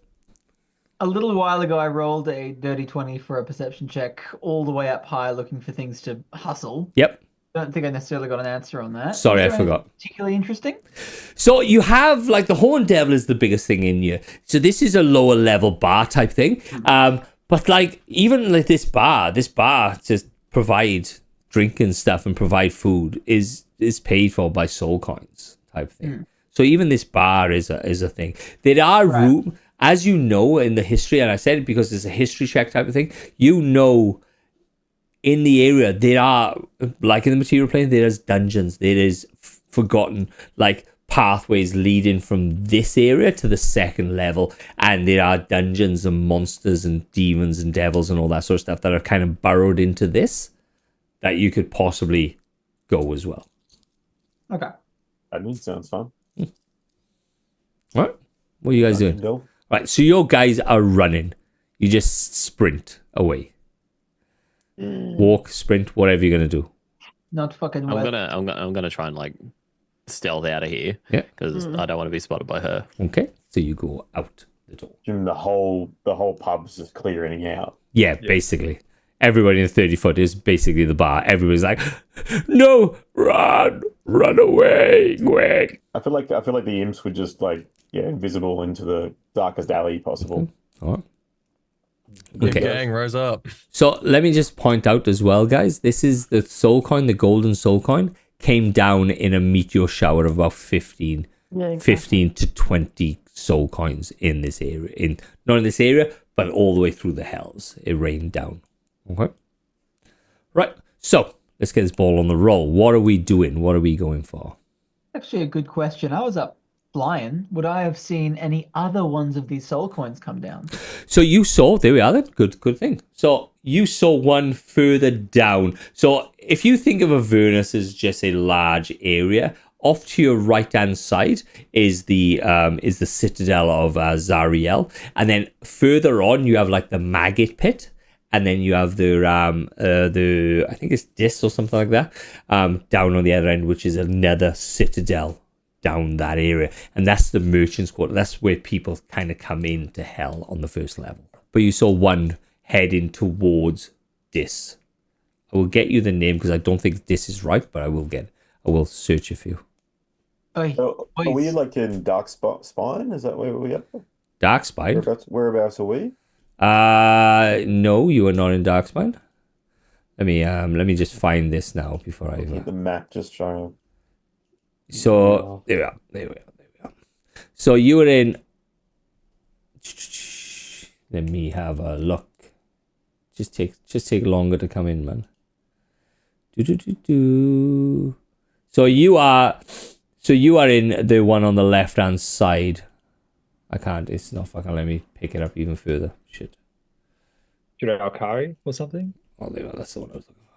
A little while ago, I rolled a dirty 20 for a perception check all the way up high looking for things to hustle.
Yep.
Don't think I necessarily got an answer on that.
Sorry, I forgot.
Particularly interesting?
So you have, like, the Horned Devil is the biggest thing in you. So this is a lower level bar type thing. But, like, even like this bar to provide drink and stuff and provide food is paid for by soul coins type thing. So even this bar is a thing. There are room, as you know, in the history, and I said it because it's a history check type of thing, you know, in the area, there are, like in the material plane, there's dungeons. There is forgotten, like, pathways leading from this area to the second level. And there are dungeons and monsters and demons and devils and all that sort of stuff that are kind of burrowed into this that you could possibly go as well.
Okay.
That sounds fun.
All right. What are you guys doing? Right, so your guys are running. You just sprint away. Walk, sprint, whatever you're gonna do.
Not fucking
I'm
well.
gonna try and like stealth out of here.
Yeah.
Because I don't want to be spotted by her.
Okay. So you go out the door.
Jim, the whole pub's just clearing out.
Yeah, basically. Everybody in the 30 foot is basically the bar. Everybody's like, no, run away, quick.
I feel like the imps were just like invisible into the darkest alley possible.
All right.
Okay. Gang, rise up.
So let me just point out as well, guys, this is the soul coin, the golden soul coin, came down in a meteor shower of about 15 to 20 soul coins in this area. Not in this area, but all the way through the hells. It rained down. Okay. Right. So let's get this ball on the roll. What are we doing? What are we going for?
Actually, a good question. I was up flying. Would I have seen any other ones of these soul coins come down?
So you saw, there we are then. Good thing. So you saw one further down. So if you think of Avernus as just a large area, off to your right-hand side is the citadel of Zariel, and then further on you have like the maggot pit, and then you have the I think it's Dis or something like that down on the other end, which is another citadel down that area, and that's the merchants' quarter. That's where people kind of come into hell on the first level. But you saw one heading towards Dis. I will get you the name because I don't think this is right, but I will search it for you.
So, are we like in Dark Spine? Is that where we at?
Dark Spine?
Whereabouts are we?
No, you are not in Dark Spine. Let me just find this now before I.
The map just showing.
So there we are. So you were in. Let me have a look. Just take longer to come in, man. So you are in the one on the left hand side. It's not fucking let me pick it up even further. Shit.
Alkari or something?
Oh, there we are. That's the one I was looking for.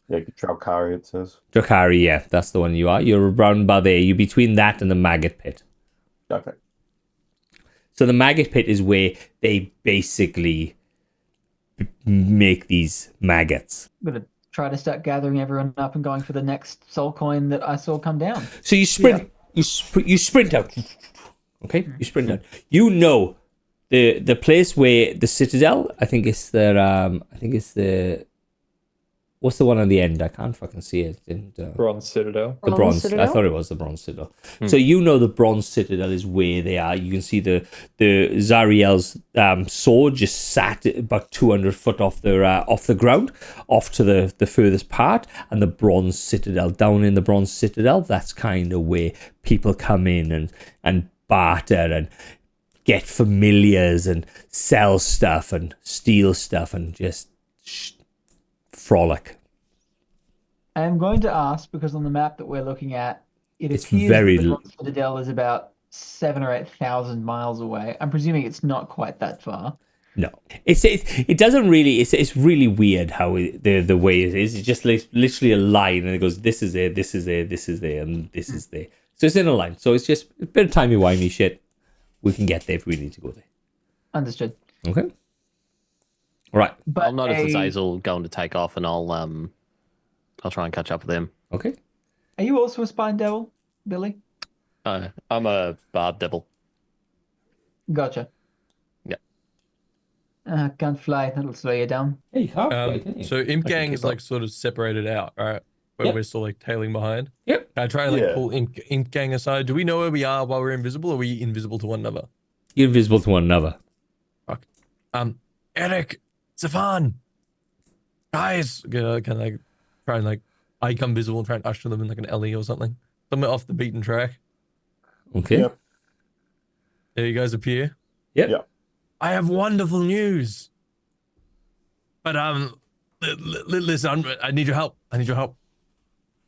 Yeah, Draukari, it says.
Draukari, yeah, that's the one you are. You're around about there. You're between that and the maggot pit.
Okay.
So the maggot pit is where they basically make these maggots.
I'm going to try to start gathering everyone up and going for the next soul coin that I saw come down.
So you sprint, you sprint out. Okay, you sprint out. You know the place where the citadel. I think it's the. What's the one on the end? I can't fucking see it.
Bronze Citadel.
The bronze. Citadel? I thought it was the Bronze Citadel. So you know the Bronze Citadel is where they are. You can see the Zariel's sword just sat about 200 foot off the ground, off to the furthest part, and the Bronze Citadel down in the Bronze Citadel. That's kind of where people come in and barter and get familiars and sell stuff and steal stuff and just frolic.
I am going to ask because on the map that we're looking at,
It's
appears
very
that the Bronze Citadel is about 7,000 or 8,000 miles away. I'm presuming it's not quite that far.
No, it doesn't really. It's really weird how the way it is. It's just literally a line, and it goes, this is there, this is there, this is there, and this is there. So it's in a line. So it's just a bit of timey-wimey shit. We can get there if we need to go there.
Understood.
Okay. Right.
But
I'll notice Azazel going to take off, and I'll try and catch up with them.
Okay.
Are you also a spine devil, Billy?
I'm a barb devil.
Gotcha.
Yeah.
Can't fly. That'll slow you down.
Yeah, you can't fly, can you?
So Imp Gang is like sort of separated out, right? But we're still like tailing behind.
Yep.
Can I try and like pull Imp Gang aside? Do we know where we are while we're invisible, or are we invisible to one another?
You're invisible to one another.
Fuck. Eric, Stefan, guys, can I like try and like I become visible and try and usher them in like an alley or something, somewhere off the beaten track.
Okay.
Yep.
There you guys appear.
Yep.
Yep.
I have wonderful news. But listen, I need your help. I need your help.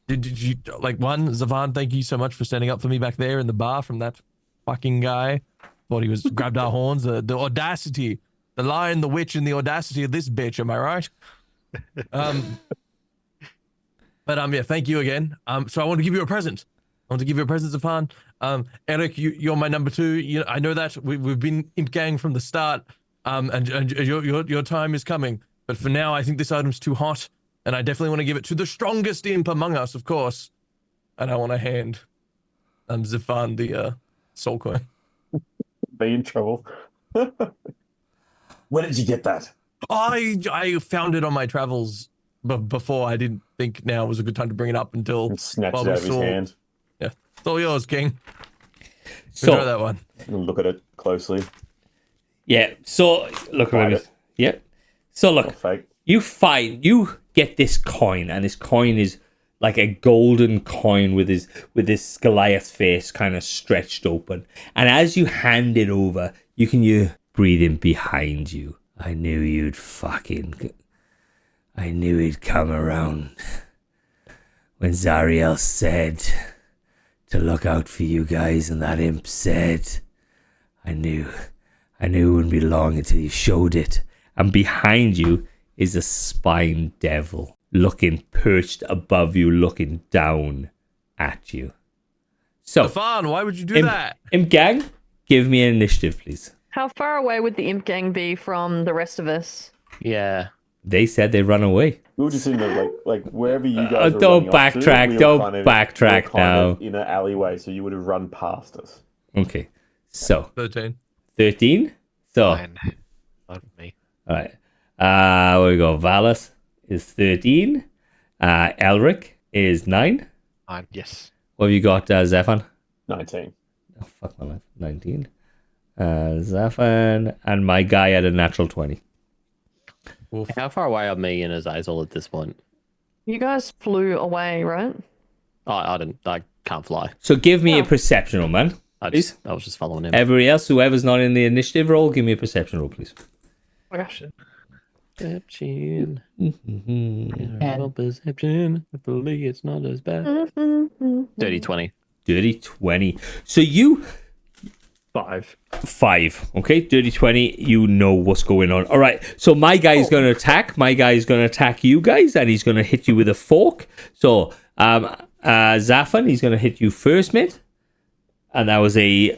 Did you like one, Zavan? Thank you so much for standing up for me back there in the bar from that fucking guy. Thought he was grabbed our horns. The audacity, the lion, the witch, and the audacity of this bitch. Am I right? But yeah, thank you again. So I want to give you a present. I want to give you a present, Zavan. Eric, you're my number 2. You know, I know that we've been Imp Gang from the start. And your time is coming. But for now, I think this item's too hot, and I definitely want to give it to the strongest imp among us, of course. And I want to hand Zafan the soul coin.
Be in trouble. Where did you get that?
I found it on my travels, but before I didn't think now was a good time to bring it up until
And snatched
while
it
we
out of his
saw-
hand.
Yeah, it's all yours, King.
So
Enjoy that one.
And look at it closely.
yeah, so look
Find
at
it.
it. Yeah. So
Not
look,
fake.
you get this coin, and this coin is like a golden coin with this Goliath face kind of stretched open. And as you hand it over, you can hear breathing behind you. I knew he'd come around when Zariel said to look out for you guys, and that imp said, I knew it wouldn't be long until you showed it. And behind you is a spine devil looking perched above you, looking down at you. So,
Stefan, why would you do that?
Imp Gang, give me an initiative, please.
How far away would the imp gang be from the rest of us?
Yeah.
They said they run away.
We were just in the like wherever you guys were
don't
running off to,
backtrack,
we were
don't
kind of-
backtrack
we were kind of
now.
in an alleyway, so you would have run past us.
Okay, so
13.
13. So,
Fine. Not for me.
all right. Where we go? Valis is 13. Elric is 9.
Fine. Yes.
What have you got, Zephan?
19.
Oh, fuck my life. 19. Zephan. And my guy had a natural 20.
How far away are me and Azazel at this point?
You guys flew away, right?
Oh, I can't fly.
So give me a
Yeah.
perception roll, man.
I was just following him.
Everybody else, whoever's not in the initiative roll, give me a perception roll, please.
Oh gosh.
Perception.
And
Perception. Hopefully it's not as bad. Dirty 20.
Dirty 20. So you...
5.
5. Okay, dirty 20. You know what's going on. All right. So my guy is going to attack. My guy is going to attack you guys, and he's going to hit you with a fork. So, Zafan, he's going to hit you first, mate. And that was a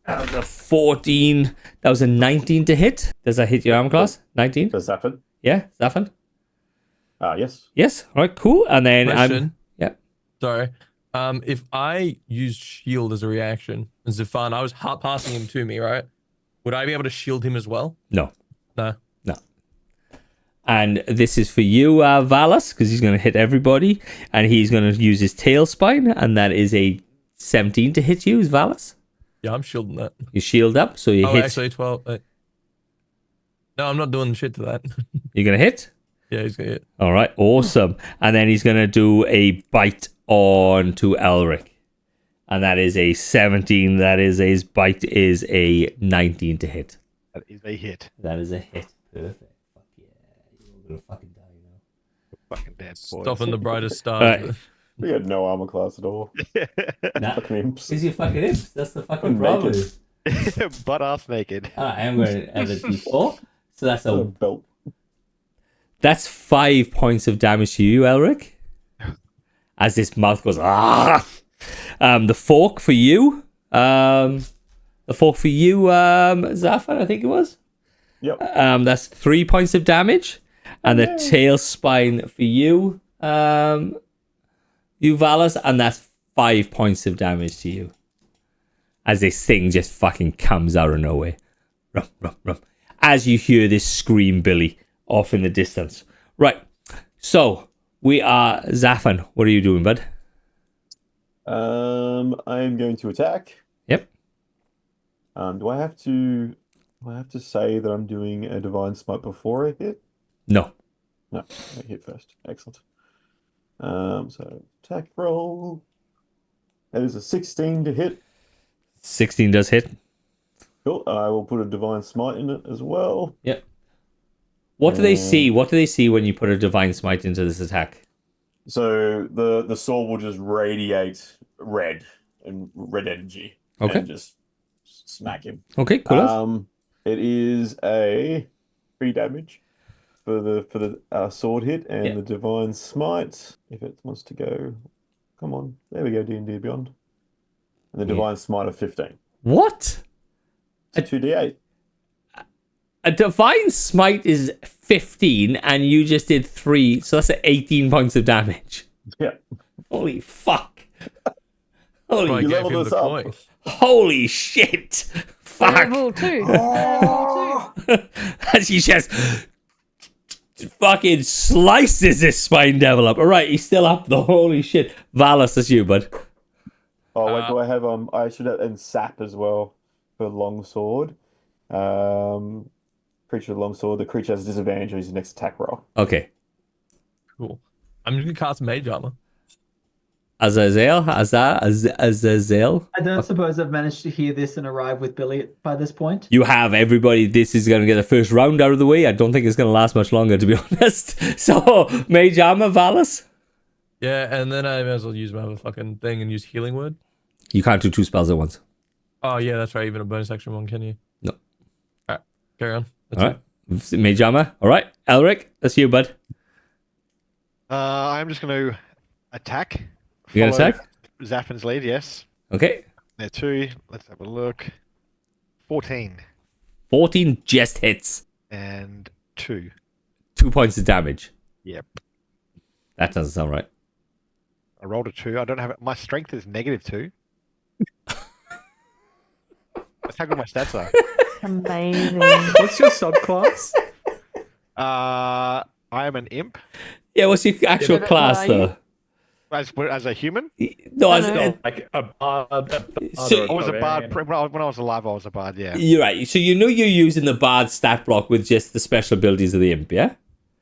14. That was a 19 to hit. Does that hit your arm class? 19?
Does that fit?
Yeah, Zafan?
Yes.
Yes. All right, cool. And then
Question.
yeah.
Sorry. If I used shield as a reaction, Zafan, I was passing him to me, right? Would I be able to shield him as well?
No.
No.
No. And this is for you, Valas, because he's going to hit everybody. And he's going to use his tail spine. And that is a 17 to hit you, Valas.
Yeah, I'm shielding that.
You shield up, so you
Oh,
hit.
actually, 12. No, I'm not doing shit to that.
You're going to hit?
Yeah, he's gonna hit.
All right, awesome. And then he's going to do a bite on to Elric. And that is a 17. That is his bite is a 19 to hit.
That is a hit.
That is a hit. Perfect. Fuck yeah. You're going to fucking die now.
Fucking dead boys.
Stopping the brightest stars.
Right.
We had no armor class at all.
Nah.
Fucking imps.
Is you fucking imps? That's the fucking
Naked.
problem.
Butt ass naked.
I am going to add a d4. So that's
A
a
belt.
That's 5 points of damage to you, Elric. As this mouth goes, ah. The fork for you. Zafan, I think it was.
Yep.
That's 3 points of damage. And the tail spine for you, you Valas, and that's 5 points of damage to you. As this thing just fucking comes out of nowhere. Rum, rum, rum. As you hear this scream, Billy, off in the distance. Right. So, we are... Zafan, what are you doing, bud?
I'm going to attack.
Yep.
Do I have to say that I'm doing a divine smite before I hit?
No.
No, I hit first. Excellent. So attack roll. That is a 16 to hit.
16 does hit.
Cool. I will put a divine smite in it as well.
Yep. What do they see? What do they see when you put a divine smite into this attack?
So the sword will just radiate red and red energy.
Okay.
And just smack him.
Okay, cool.
It is a 3 damage for the sword hit and
Yeah.
the divine smite. If it wants to go, come on, there we go. D&D Beyond, and the divine smite of 15.
What?
It's 2d8.
A divine smite is 15 and you just did 3, so that's 18 points of damage.
Yeah.
Holy fuck.
I
Holy,
You
gave
leveled
him
us
the
up.
point.
holy shit. fuck.
Level 2. Level 2.
As he just fucking slices this spine devil up. All right, he's still up though. Holy shit. Valis, that's you, bud.
Oh, wait, do I have I should have and sap as well for longsword. Creature with longsword. The creature has a disadvantage on his next attack roll.
Okay.
Cool. I'm just gonna cast Mage Armor.
Azazel?
I don't suppose I've managed to hear this and arrive with Billy by this point.
You have, everybody. This is going to get the first round out of the way. I don't think it's going to last much longer, to be honest. So, Mage Armor, Valis?
Yeah, and then I may as well use my other fucking thing and use Healing Word.
You can't do 2 spells at once.
Oh yeah, that's right. Even a bonus action one, can you?
No.
All right, carry on. That's
All right. Mage Armor. All right. Elric, that's you, bud.
I'm just going to attack.
You going to
Follow
attack?
Zaffin's lead, yes.
Okay.
There 2. Let's have a look. 14
14 just hits.
and 2.
2 points of damage.
Yep.
That doesn't sound right.
I rolled a 2. I don't have it. My strength is -2. That's how good my stats are.
Amazing.
What's your subclass?
I am an imp.
Yeah, what's your actual
but
class,
what are you?
though?
As a human?
No,
No.
Like a bard.
So-
I was a bard. When I was alive, I was a bard, yeah.
You're right. So you know you're using the bard stat block with just the special abilities of the imp, yeah?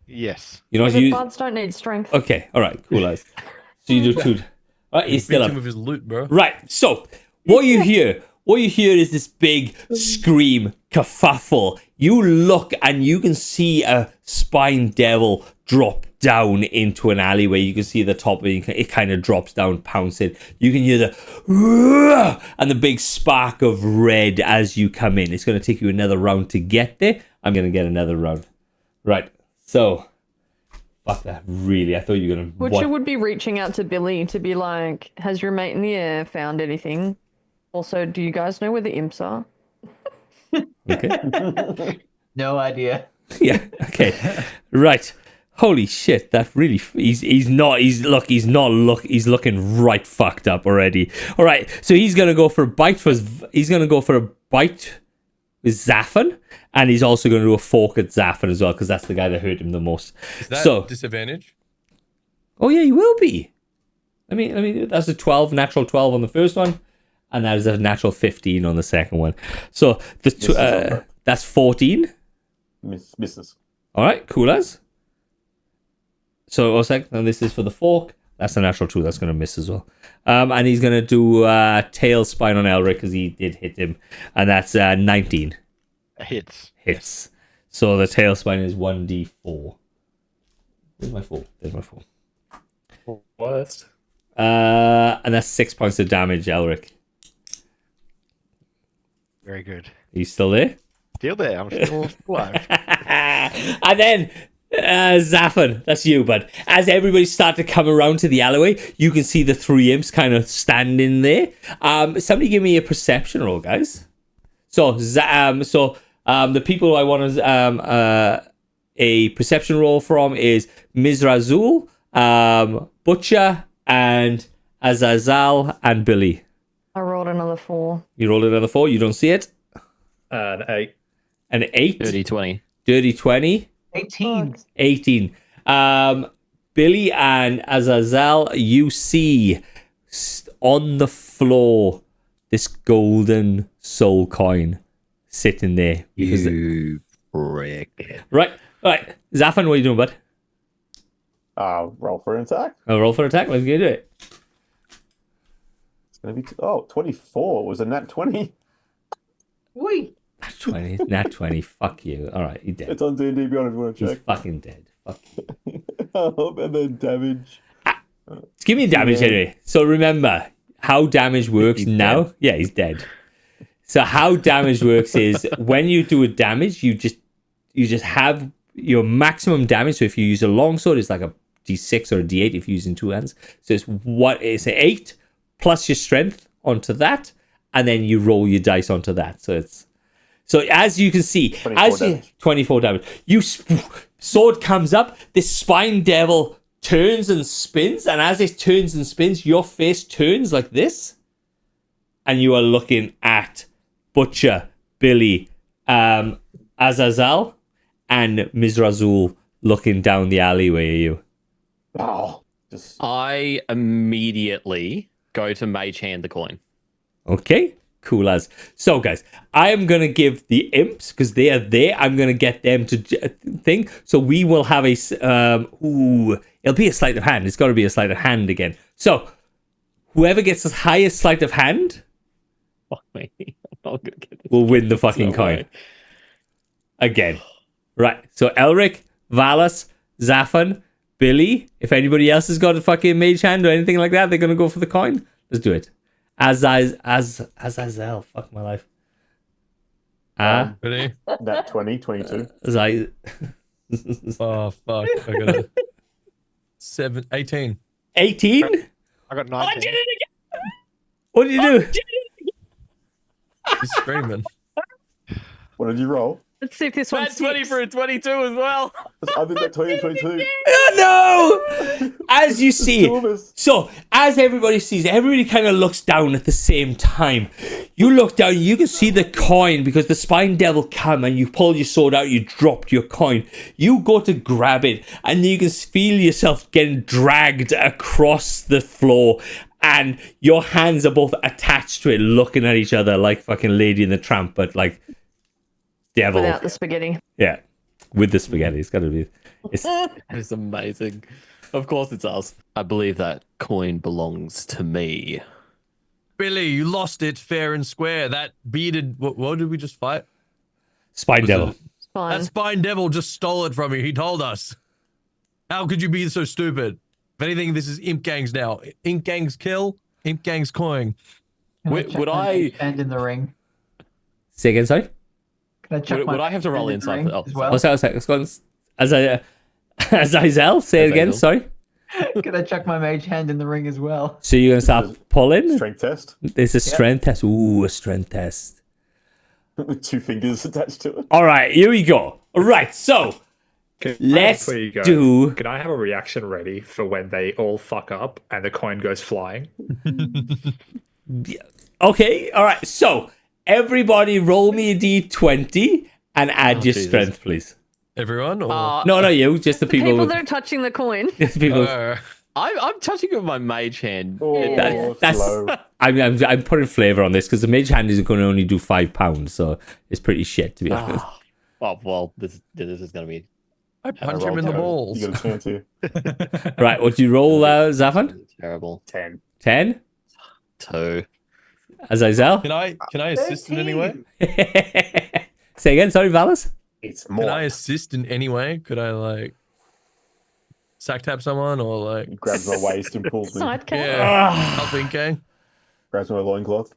Yes.
You know what
The
you...
bards don't need strength.
Okay, all right, cool as. So you do 2. All right, he's still
Beat
up.
him with his loot, bro.
Right. So what you hear is this big scream, kerfuffle. You look and you can see a spine devil drop down into an alleyway. You can see the top of it. It kind of drops down, pouncing. You can hear the "Rrrr!" and the big spark of red as you come in. It's going to take you another round to get there. I'm going to get another round. Right. So, fuck that. Really, I thought you were going to...
Butcher would be reaching out to Billy to be like, has your mate in the air found anything? Also, do you guys know where the imps are?
Okay.
No idea.
Yeah. Okay. Right. Holy shit! That really he's looking right fucked up already. All right. So he's gonna go for a bite with Zaffin, and he's also gonna do a fork at Zaffin as well because that's the guy that hurt him the most.
Is that
So
disadvantage?
oh yeah, he will be. I mean that's a 12 natural 12 on the first one, and that is a natural 15 on the second one. So that's 14.
Misses.
All right, cool as. So, and this is for the fork. That's a natural 2. That's going to miss as well. And he's going to do tail spine on Elric because he did hit him. And that's 19.
Hits.
Hits. So the tail spine is 1d4. Where's my 4? There's my 4.
Worst.
And that's 6 points of damage, Elric.
Very good.
Are you still there?
Still there. I'm still alive.
And then Zaffin, that's you, bud. As everybody starts to come around to the alleyway, you can see the 3 imps kind of standing there. Somebody give me a perception roll, guys. So the people I want a perception roll from is Mizrazul, Butcher, and Azazel, and Billy.
I rolled another 4.
You rolled another 4. You don't see it.
An 8.
An 8.
Dirty 20.
Dirty 20.
18.
18. Billy and Azazel, you see on the floor this golden soul coin sitting there.
You prick.
Right. Zaffin, what are you doing, bud?
Roll for an attack.
Roll for attack. Let's get it.
It's going to be 24. Was a nat 20.
Wait.
Nat 20. Nat 20. Fuck you. All right, he's dead.
It's on D&D Beyond if you want to
He's
check.
fucking dead. Fuck you.
And then damage.
Give me damage anyway. So remember how damage works now.
Dead.
Yeah, he's dead. So how damage works is when you do a damage, you just have your maximum damage. So if you use a longsword, it's like a D6 or a D8 if you're using 2 hands. So it's an 8 plus your strength onto that, and then you roll your dice onto that. So as you can see, 24 damage. Sword comes up, this spine devil turns and spins, and as it turns and spins, your face turns like this, and you are looking at Butcher, Billy, Azazel, and Mizrazul looking down the alleyway at you.
Oh, just
I immediately go to Mage Hand the coin.
Okay, cool as. So, guys, I am going to give the imps, because they are there, I'm going to get them to think. So we will have a, it'll be a sleight of hand. It's got to be a sleight of hand again. So, whoever gets the highest sleight of hand
Fuck me. I'm not gonna get this.
will win the fucking
No
coin.
way.
Again. Right, so Elric, Valas, Zafan, Billy, if anybody else has got a fucking mage hand or anything like that, they're going to go for the coin. Let's do it. Azazel, fuck my life.
Ready?
that 20, 22.
Oh fuck! I got a 18.
18?
I got 19.
What did you do?
He's screaming.
What did you roll?
Let's see if this one
That's 20
sticks.
for a 22 as well.
I did that 20, 22.
Oh, no! As you see,
Two of us.
so as everybody sees, everybody kind of looks down at the same time. You look down, you can see the coin because the spine devil come and you pull your sword out, you dropped your coin. You go to grab it and you can feel yourself getting dragged across the floor and your hands are both attached to it, looking at each other like fucking Lady and the Tramp, but like devil.
Without the spaghetti.
Yeah, with the spaghetti. It's got to be. It's,
It's amazing. Of course it's us. I believe that coin belongs to me.
Billy, you lost it fair and square. That bearded. What did we just fight?
spine devil.
Fine.
That spine devil just stole it from you. He told us. How could you be so stupid? If anything, this is Imp Gang's now. Imp Gang's kill. Imp Gang's coin.
Can
Would-
check
would
my
I-
mage hand in the ring?
Say again, sorry.
Can I check
Would-
my
would I have to
mage
roll
hand in the
inside
ring
for- oh,
as well?
What's that? Let's go on. Azazel, say it again.
Azazel.
Sorry.
Can I check my mage hand in the ring as well?
So you're gonna start pulling.
Strength test
There's a strength test. Ooh, a strength test.
with 2 fingers attached to it.
All right, here we go. All right, so let's
Before you go,
do.
Can I have a reaction ready for when they all fuck up and the coin goes flying?
Okay, all right. So everybody, roll me a d20 and add your
Jesus.
strength, please.
Everyone? Or...
No, not you. Just the people.
People
with,
that are touching the coin.
just the people.
I'm touching it with my mage hand.
Oh,
That's.
slow.
I'm putting flavor on this because the mage hand is going to only do £5, so it's pretty shit to be honest.
Oh well, this is gonna be
I punch him in the balls.
You got a chance here.
Right, what do you roll, Zafan?
terrible.
10.
10.
2.
Azazel.
Can I assist in any way?
Say again. Sorry, Valis.
It's
Can
more.
I assist in any way? Could I like sack tap someone or like
He grabs my waist and pulls me.
Sidekick.
yeah, help Imp Gang?
Grabs my loincloth.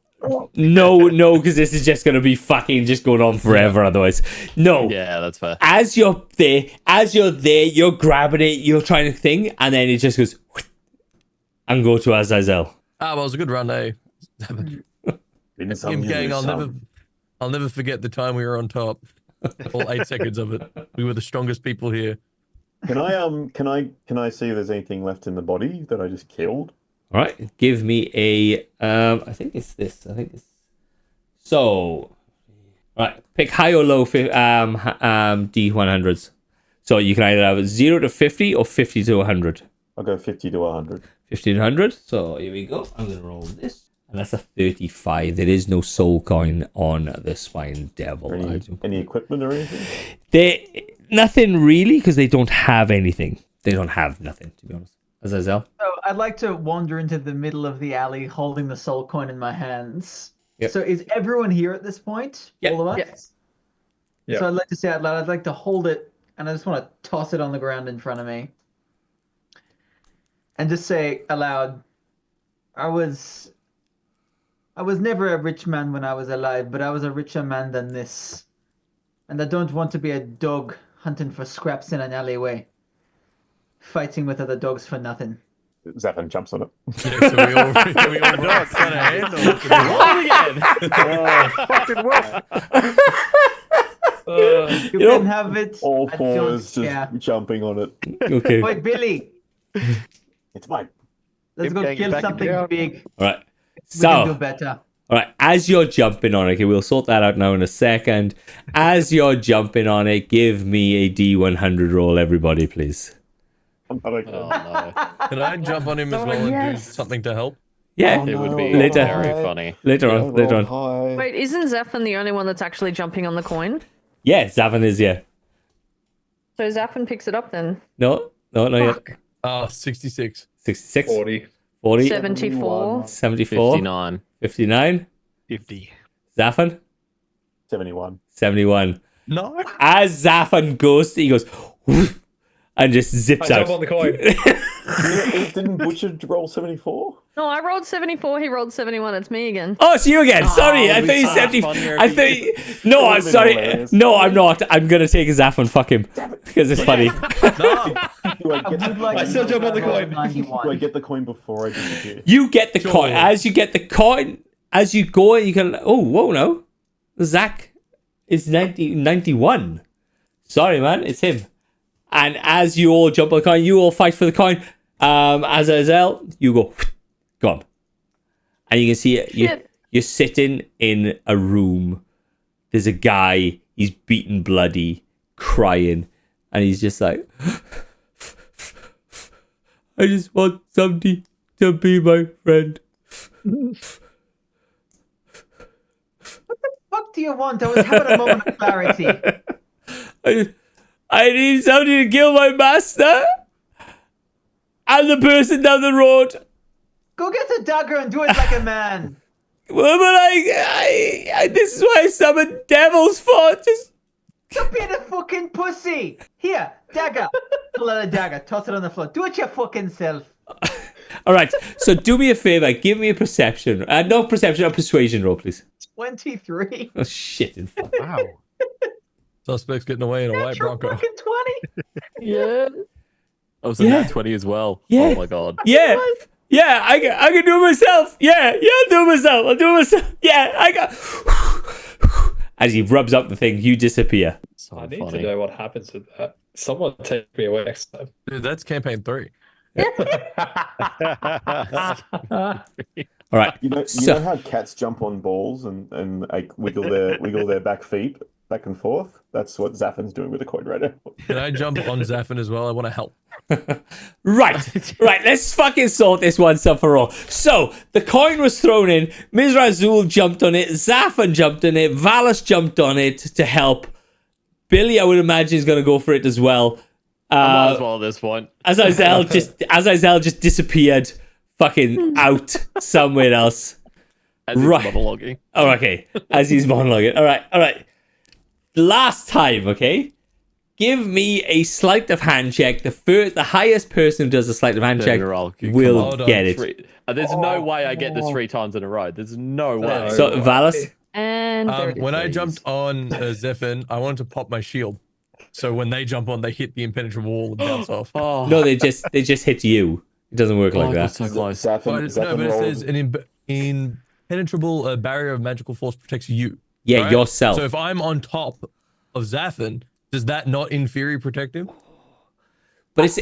No, because this is just going to be fucking just going on forever otherwise. No.
Yeah, that's fair.
As you're there, you're grabbing it, you're trying to think, and then it just goes and go to Azazel.
Ah, well, it was a good run, eh?
Win some,
Imp
you
Gang,
lose
I'll never forget the time we were on top. All 8 seconds of it. We were the strongest people here.
Can I see if there's anything left in the body that I just killed?
All right, give me a. I think it's this. So. All right, pick high or low. D100s. So you can either have 0 to 50 or 50 to 100.
I'll go 50 to 100.
50 to 100. So here we go. I'm gonna roll this, and that's a 35. There is no soul coin on the spine devil.
Any equipment or anything?
Nothing really, because they don't have anything. They don't have nothing, to be honest. Azazel.
So I'd like to wander into the middle of the alley holding the soul coin in my hands.
Yep.
So is everyone here at this point?
Yep.
All of us?
Yes.
Yeah.
So I'd like to say out loud, I'd like to hold it and I just want to toss it on the ground in front of me. And just say aloud, I was never a rich man when I was alive, but I was a richer man than this. And I don't want to be a dog hunting for scraps in an alleyway, fighting with other dogs for nothing.
Zafin jumps on it.
Yeah, so we all know it's kind of handle.
Fucking well.
You can have it.
All
I
fours
don't
just
care.
jumping on it.
Okay.
Wait, Billy,
It's mine.
let's
Imp
go
Gang,
kill
back it
something
down.
big.
All right.
We can do
So
better.
All right, as you're jumping on it, okay, we'll sort that out now in a second. As you're jumping on it, give me a D100 roll, everybody, please.
Oh no.
Can I jump on him as well and do something to help?
Yeah,
It would be
later.
very funny.
Later
I
on, later
rolled
on.
high.
Wait, isn't Zephan the only one that's actually jumping on the coin?
Yeah, Zavin is, yeah.
So Zephan picks it up then.
No, not yet.
Fuck.
66.
66,
40.
40,
74.
74,
59.
59.
50.
Zafan,
71.
71.
No.
As Zafan goes, he goes, and just zips
I
out.
jump on the coin.
Didn't Butcher roll 74?
No, I rolled 74. He rolled 71. It's me again.
Oh, it's you again. Sorry, I
it'd
thought
be
you
so
70.
much funnier
I
if
thought
you-
you... No, I'm
been
sorry.
hilarious.
No, I'm not. I'm gonna take his Zafan. Fuck him, because it's funny.
No.
Do I
I
get,
would like
I
to
still
know
jump on the
that I rolled
coin.
do I
91.
get the coin before I disappear?
You get the
Sure.
coin. As you get the coin, as you go, you can. Oh, whoa, no. Zach is 91. Sorry, man. It's him. And as you all jump on the coin, you all fight for the coin. As Azel, you go, gone. And you can see it.
Shit.
You're sitting in a room. There's a guy. He's beaten bloody, crying. And he's just like, I just want somebody to be my friend.
What do you want? I was having a moment of clarity.
I need somebody to kill my master and the person down the road.
Go get a dagger and do it like a man.
Well, but I this is why I summoned devils for. Just
Stop being a fucking pussy. Here, dagger. Pull out a dagger. Toss it on the floor. Do it your fucking self.
all right. So do me a favor. Give me a perception. No perception, a persuasion roll, please.
23.
Oh shit!
Wow.
Suspect's getting away in a white
Natural
Bronco.
fucking 20.
Yeah.
Oh, so
Yeah.
nat 20 as well.
Yeah.
Oh my god.
Yeah, yeah. I can do it myself. Yeah, I'll do it myself. I'll do it myself. Yeah, I got. As he rubs up the thing, you disappear.
So
I need
funny.
to know what happens with that. Someone take me away next time.
Dude, that's campaign 3.
All right.
You know
So-
how cats jump on balls and like wiggle their back feet back and forth? That's what Zaffin's doing with the coin right now.
Can I jump on Zafin as well? I want to help.
Right. Let's fucking sort this once and for all. So the coin was thrown in. Mizrazul jumped on it. Zafan jumped on it. Valis jumped on it to help. Billy, I would imagine, is going to go for it as well.
Might as well at this point.
Azazel just disappeared, fucking out somewhere else.
As he's
Right.
monologuing.
Oh, okay. As he's monologuing. All right. Last time, okay? Give me a sleight of hand check. The highest person who does a sleight of hand check
Come
will
on.
get it.
There's no way I get this 3 times in a row. There's no way.
So, Valis,
And
When I
30.
jumped on Zephan, I wanted to pop my shield. So when they jump on, they hit the impenetrable wall and bounce off.
Oh,
no, they just hit you. It doesn't work like
I got
that.
so close.
But, no,
Zaffin
but it
rolled-
says an impenetrable barrier of magical force protects you.
Yeah,
right?
yourself.
So if I'm on top of Zafin, does that not in theory protect him?
But it's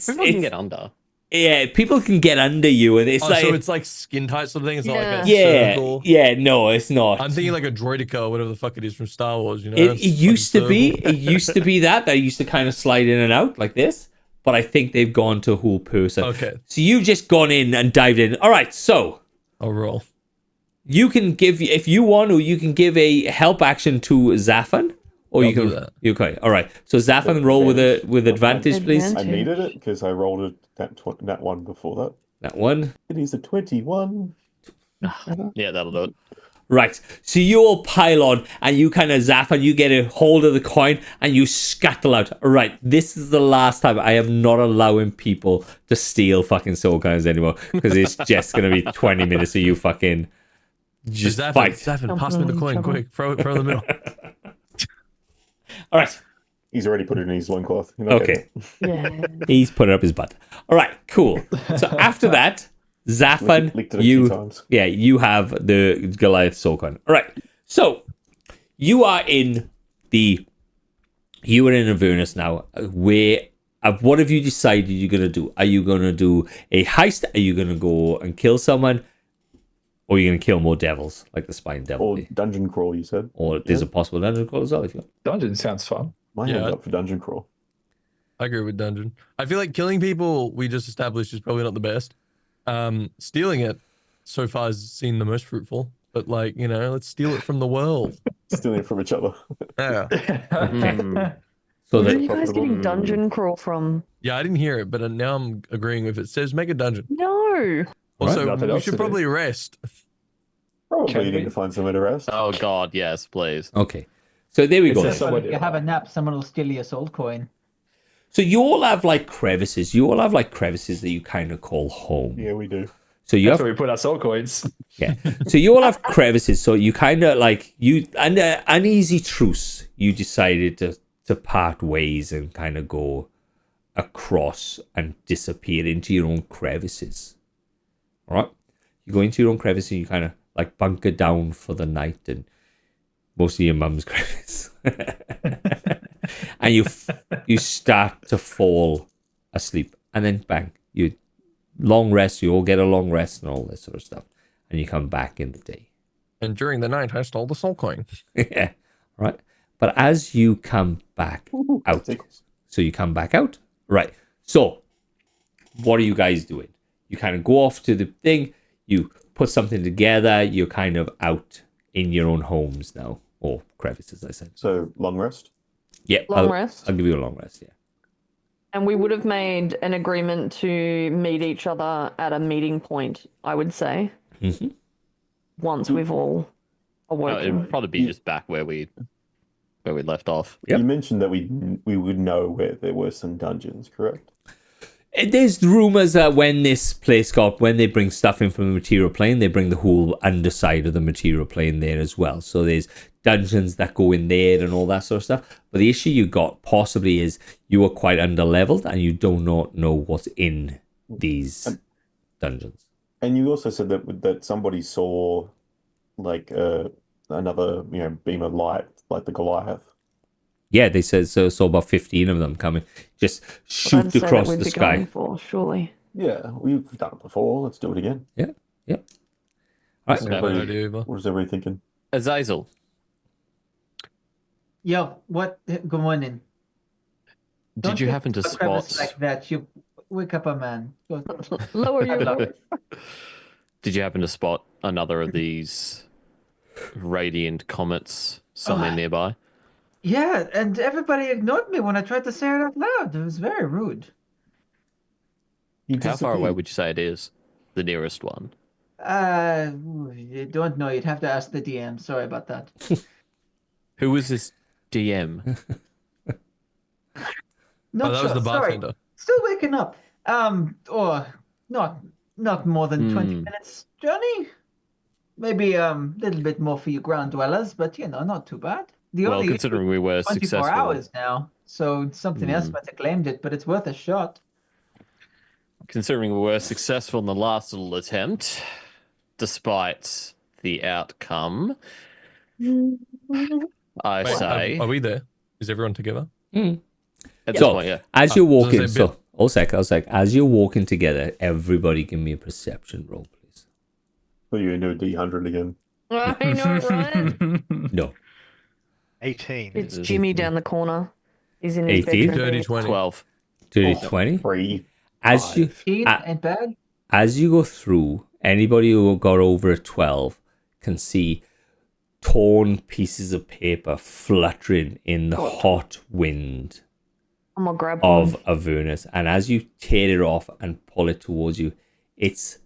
People can get under.
yeah, people can get under you, and it's
Oh,
like
so it's like skin tight sort of thing. It's not like a
yeah,
circle.
yeah. No, it's not.
I'm thinking like a droidica or whatever the fuck it is from Star Wars. You know,
it
It's
used to
fucking
be.
circle.
It used to be that used to kind of slide in and out like this. But I think they've gone to a whole person.
Okay,
So you've just gone in and dived in. All right, so
I'll roll.
you can give, if you want to, you can give a help action to Zafan, or
I'll
you can.
do that.
Okay, all right. So Zafan, roll with advantage, please.
Advantage.
I needed it because I rolled that one before that.
That one.
It is a 21.
Yeah, that'll do it.
Right. So you all pile on and you kind of zap and you get a hold of the coin and you scuttle out. All right. This is the last time I am not allowing people to steal fucking soul coins anymore because it's just going to be 20 minutes of you fucking just
Zafin,
fight.
Zafin, pass me the coin quick. Throw in the middle.
All right.
He's already put it in his loincloth. You're not
Okay.
yeah.
He's put it up his butt. All right. Cool. So after that, Zafan,
Licked it a few times.
you have the Goliath soul coin. All right. So you are in Avernus now. What have you decided you're gonna do? Are you gonna do a heist? Are you gonna go and kill someone? Or you're going to kill more devils, like the spine devil.
Or dungeon crawl, you said.
Or there's a possible dungeon crawl as well. If you want.
Dungeon sounds fun.
My
Yeah.
hand's up for dungeon crawl.
I agree with dungeon. I feel like killing people we just established is probably not the best. Stealing it so far has seemed the most fruitful. But like, you know, let's steal it from the world.
Stealing it from each other.
Yeah.
So
Where are
that
you guys getting dungeon crawl from?
Yeah, I didn't hear it, but now I'm agreeing with it. It says make a dungeon.
No.
Also,
Nothing
we
else
should
to do.
probably rest.
Probably
Can
you
we?
need to find somewhere to rest.
Oh God, yes, please.
okay. So there we
Is
go.
there
then.
some-
If you have a nap, someone will steal your soul coin.
So you all have like crevices. You all have like crevices that you kind of call home.
Yeah, we do.
So you
That's
have
where we put our soul coins.
yeah. So you all have crevices. So you kind of like you under an easy truce. You decided to part ways and kind of go across and disappear into your own crevices. All right. You go into your own crevices. And you kind of like bunker down for the night and mostly your mum's crevice. And you start to fall asleep, and then bang, you long rest. You all get a long rest and all this sort of stuff, and you come back in the day.
And during the night, I stole the soul coin.
Yeah, right. But as you come back out,
Tickles.
so you come back out, right? So, what are you guys doing? You kind of go off to the thing. You put something together. You're kind of out in your own homes now, or crevices, I said.
So long rest.
Yeah,
Long rest.
I'll give you a long rest. Yeah.
And we would have made an agreement to meet each other at a meeting point, I would say,
Mm-hmm.
once we've all awoken.
It'd probably be just back where we left off.
Yep.
You mentioned that we would know where there were some dungeons, correct?
There's rumors that when they bring stuff in from the material plane, they bring the whole underside of the material plane there as well. So there's dungeons that go in there and all that sort of stuff. But the issue you got possibly is you are quite under-leveled and you do not know what's in these dungeons.
And you also said that somebody saw like another beam of light, like the Goliath.
Yeah, they said so. Saw about 15 of them coming, just
I'd
shoot
say that
across
we'd
the
be
sky.
going for, surely.
Yeah, we've done it before. Let's do it again.
Yeah. All right.
Yeah.
Bad idea, Eva.
What is everybody thinking?
Azazel,
Yo, what? Good morning.
did you
get
happen to
a crevice
spot?
like that? You wake up a man. Go.
Lower your voice.
Did you happen to spot another of these radiant comets somewhere
Oh.
nearby?
Yeah, and everybody ignored me when I tried to say it out loud. It was very rude.
How far away would you say it is? The nearest one.
You don't know. You'd have to ask the DM. Sorry about that.
Who was this DM?
Not
Oh, that was
sure.
the
Sorry.
bartender.
Still waking up. Or not more than 20 minutes journey. Maybe little bit more for you ground dwellers, but not too bad. The
Well,
only
considering we were
24
successful.
hours now, so something else might have claimed it, but it's worth a shot.
Considering we were successful in the last little attempt, despite the outcome, I
Wait,
say
are we there? Is everyone together?
at this
So,
point, yeah.
as you're
so
walking,
say
so I'll sec, as you're walking together, everybody give me a perception roll, please.
Are you into a D100 again?
I know, right?
No.
18.
It's Jimmy down the corner. He's in his
18?
bedroom.
30, 20.
12.
Dirty
Oh.
20.
3.
As you
15
Ah.
ain't bad.
as you go through, anybody who got over a 12 can see torn pieces of paper fluttering in the hot wind
I'm gonna grab
of
one.
Avernus. And as you tear it off and pull it towards you, it's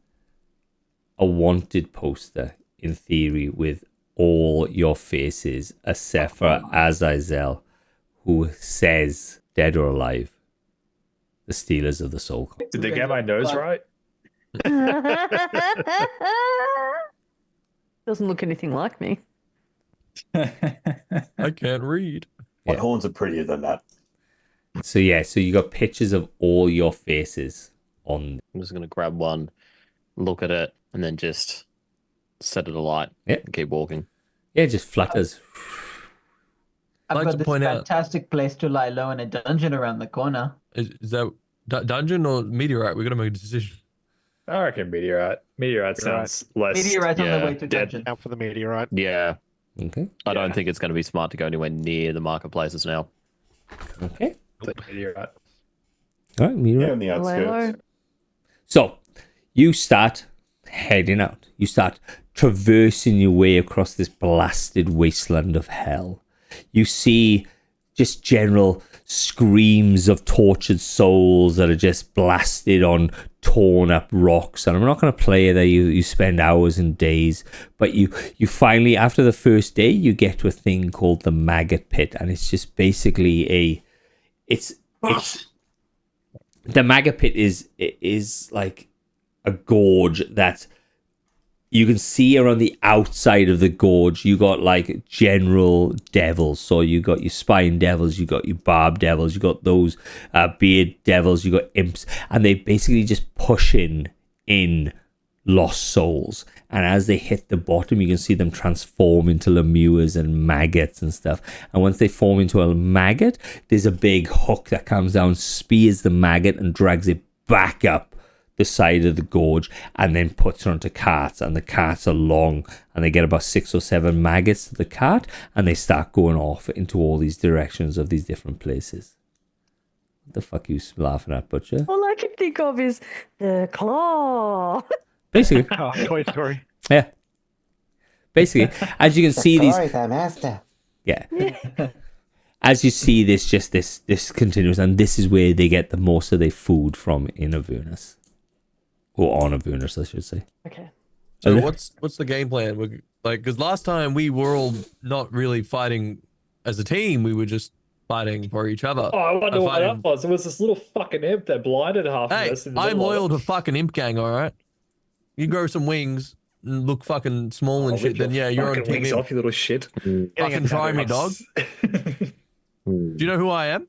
a wanted poster, in theory, with all your faces, except for Azazel, who says, dead or alive, the stealers of the soul.
Did they get my nose right?
Doesn't look anything like me.
I can't read.
My
Yeah.
horns are prettier than that.
So yeah, so you got pictures of all your faces on.
I'm just going to grab one, look at it, and then just set it alight
Yep.
and keep walking.
Yeah, it just flutters.
I've
I'd like
got
to
this
point out-
fantastic place to lie low in a dungeon around the corner.
Is that dungeon or meteorite? We got to make a decision.
I reckon meteorite. Meteorite sounds less.
Meteorite's on
yeah,
the way to
dead.
dungeon.
Out for the meteorite.
Yeah,
Okay.
I don't think it's going to be smart to go anywhere near the marketplaces now.
Okay.
Meteorite.
All right, Mira.
Yeah, on the outskirts.
So you start heading out. You start traversing your way across this blasted wasteland of hell. You see just general screams of tortured souls that are just blasted on torn up rocks. And I'm not going to play that you spend hours and days, but you finally, after the first day, you get to a thing called the maggot pit, and it's just basically it's the maggot pit is like a gorge that you can see around the outside of the gorge. You got like general devils. So you got your spine devils, you got your barb devils, you got those beard devils, you got imps, and they basically just push in lost souls. And as they hit the bottom, you can see them transform into lemures and maggots and stuff. And once they form into a maggot, there's a big hook that comes down, spears the maggot, and drags it back up the side of the gorge, and then puts her onto carts. And the carts are long, and they get about 6 or 7 maggots to the cart, and they start going off into all these directions of these different places. What the fuck are you laughing at, Butcher?
All I can think of is the claw.
Basically,
Oh, Toy Story.
yeah. Basically, as you can see these,
master.
yeah. As you see this continues, and this is where they get the most of their food from in Avernus. Or on Avernus, I should say.
Okay.
So what's the game plan? Because last time we were all not really fighting as a team. We were just fighting for each other.
Oh, I wonder what that was. It was this little fucking imp that blinded half of
Hey,
us. in the
I'm
middle of
loyal
it.
to fucking Imp Gang, all right? You grow some wings and look fucking small and
Oh,
shit,
rip
then
your
yeah, you're on
fucking
Team
wings
Imp.
off, you little shit.
Fucking try me, dog. Do you know who I am?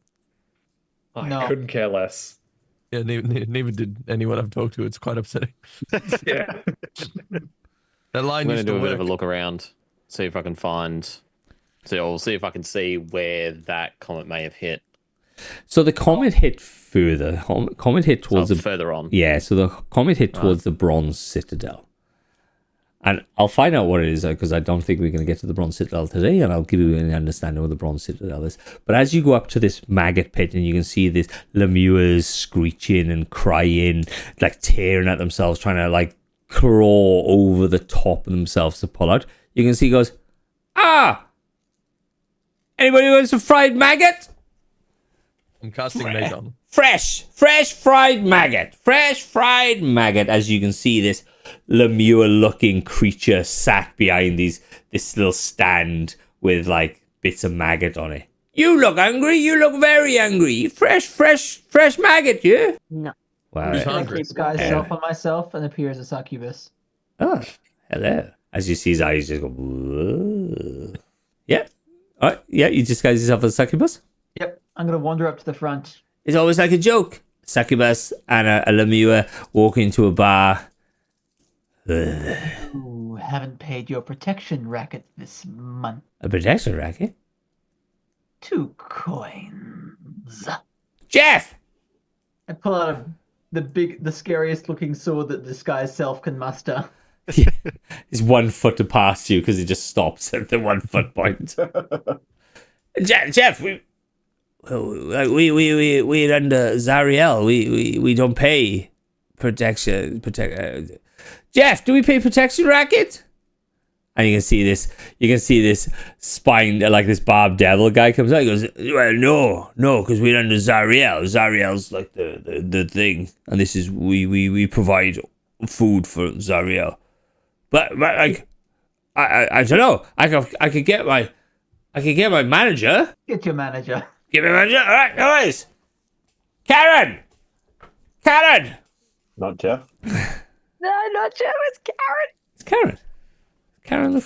I
No.
couldn't care less.
Yeah, neither did anyone I've talked to. It's quite upsetting.
Yeah.
That line
I'm going to
used
do
to
a bit of a
work.
look around, see if I can find. I'll see if I can see where that comet may have hit.
So the comet hit further. Comet hit towards
So
the
further on.
yeah. So the comet hit towards the Bronze Citadel, and I'll find out what it is because I don't think we're going to get to the Bronze Citadel today, and I'll give you an understanding of what the Bronze Citadel is. But as you go up to this maggot pit, and you can see this lemures screeching and crying, like tearing at themselves, trying to like crawl over the top of themselves to pull out. You can see he goes, anybody want some fried maggot?
I'm casting Mage on.
Fresh fried maggot. As you can see, this lemure-looking creature sat behind this little stand with like bits of maggot on it. You look hungry. You look very hungry. Fresh maggot, yeah?
No.
Wow.
Who's
I
hungry?
keep guys self on myself and appear as a succubus.
Oh, hello. As you see his eyes just go, whoa. Yeah. All right. Yeah, you disguise yourself as a succubus?
Yep, I'm gonna wander up to the front.
It's always like a joke. Succubus and a lemure walk into a bar.
Ooh, haven't paid your protection racket this month.
A protection racket?
2 coins.
Jeff!
I pull out the scariest looking sword that disguised self can muster.
He's 1 foot to pass you because he just stops at the 1 foot point. Jeff, we're under Zariel. We don't pay protection. Jeff, do we pay protection racket? And you can see this spine, like this Bob Devil guy comes out. He goes, well, no, because we're under Zariel. Zariel's like the thing, and this is we provide food for Zariel. But like, I don't know. I could get my manager.
Get your manager.
Get my manager. All right, guys. Karen.
Not Jeff.
No, not Joe. It's Karen.
It's Karen. Karen the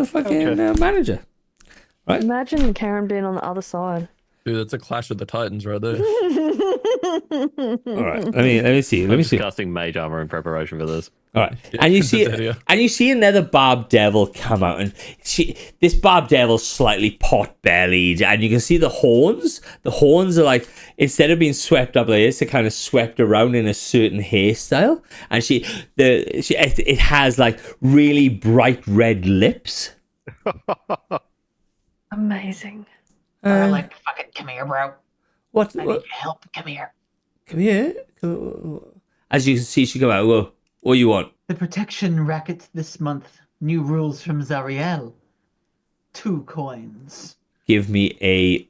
fucking manager. Right.
Imagine Karen being on the other side.
Dude, that's a clash of the titans right there.
All right, let me see. Let me see.
Discussing mage armor in preparation for this.
All right,
Yeah,
and you
that's
see,
it, yeah.
and you see another Barb Devil come out, and this Barb Devil's slightly pot-bellied, and you can see the horns. The horns are like, instead of being swept up like this, they're kind of swept around in a certain hairstyle, and it has like really bright red lips.
Amazing.
Or like, fucking come here, bro.
What?
I need your help. Come here.
Come here. As you can see, she come out. Whoa, what do you want?
The protection racket this month. New rules from Zariel. 2 coins.
Give me a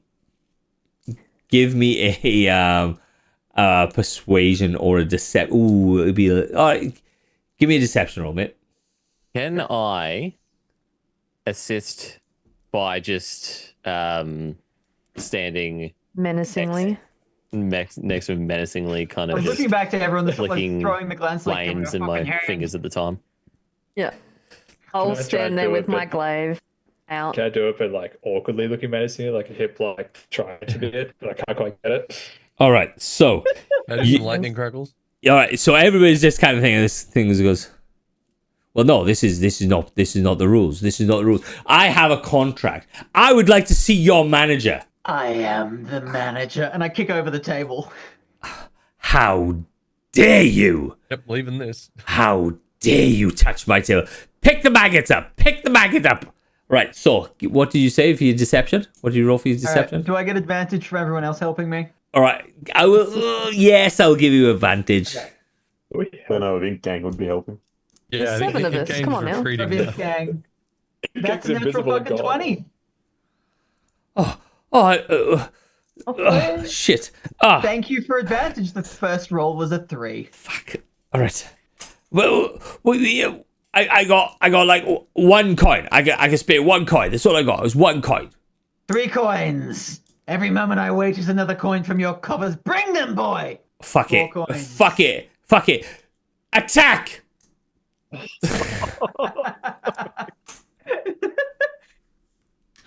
persuasion or a deception. Ooh, it'd be all right. Give me a deception roll, mate.
Can I assist by just standing
Menacingly.
next to him menacingly, kind
I
of
was
just
looking back to everyone that's like
flicking
throwing the glance like,
flames in my fingers at the time?
Yeah. I'll
I try
stand
and
there
do
with
it,
my
but-
glaive out.
Can I do it, but like awkwardly looking menacing, like a hip, like trying to be it, but I can't quite get it.
All right, so
I do some lightning crackles.
all right, so everybody's just kind of thinking this thing goes. Well, no, this is not the rules. This is not the rules. I have a contract. I would like to see your manager.
I am the manager. And I kick over the table.
How dare you?
Yep, leaving this.
How dare you touch my tail? Pick the maggots up. Pick the maggots up. Right, so what did you say for your deception? What did you roll for your
All right,
deception?
do I get advantage for everyone else helping me?
All right, I will. Yes, I'll give you advantage.
Then I think Gang would be helping.
Yeah,
There's
I think
7 of
it
us,
gains
come on now.
retreating
This
now.
gang. That's
Gang's
a natural
invisible and
fucking
gone.
20.
Shit.
Thank you for advantage. The first roll was a 3.
Fuck. All right. Well, yeah, I got like 1 coin. I can spare 1 coin. That's all I got. It was 1 coin.
3 coins. Every moment I wait is another coin from your coffers. Bring them, boy.
Fuck
4
it.
coins.
Fuck it. Fuck it. Attack.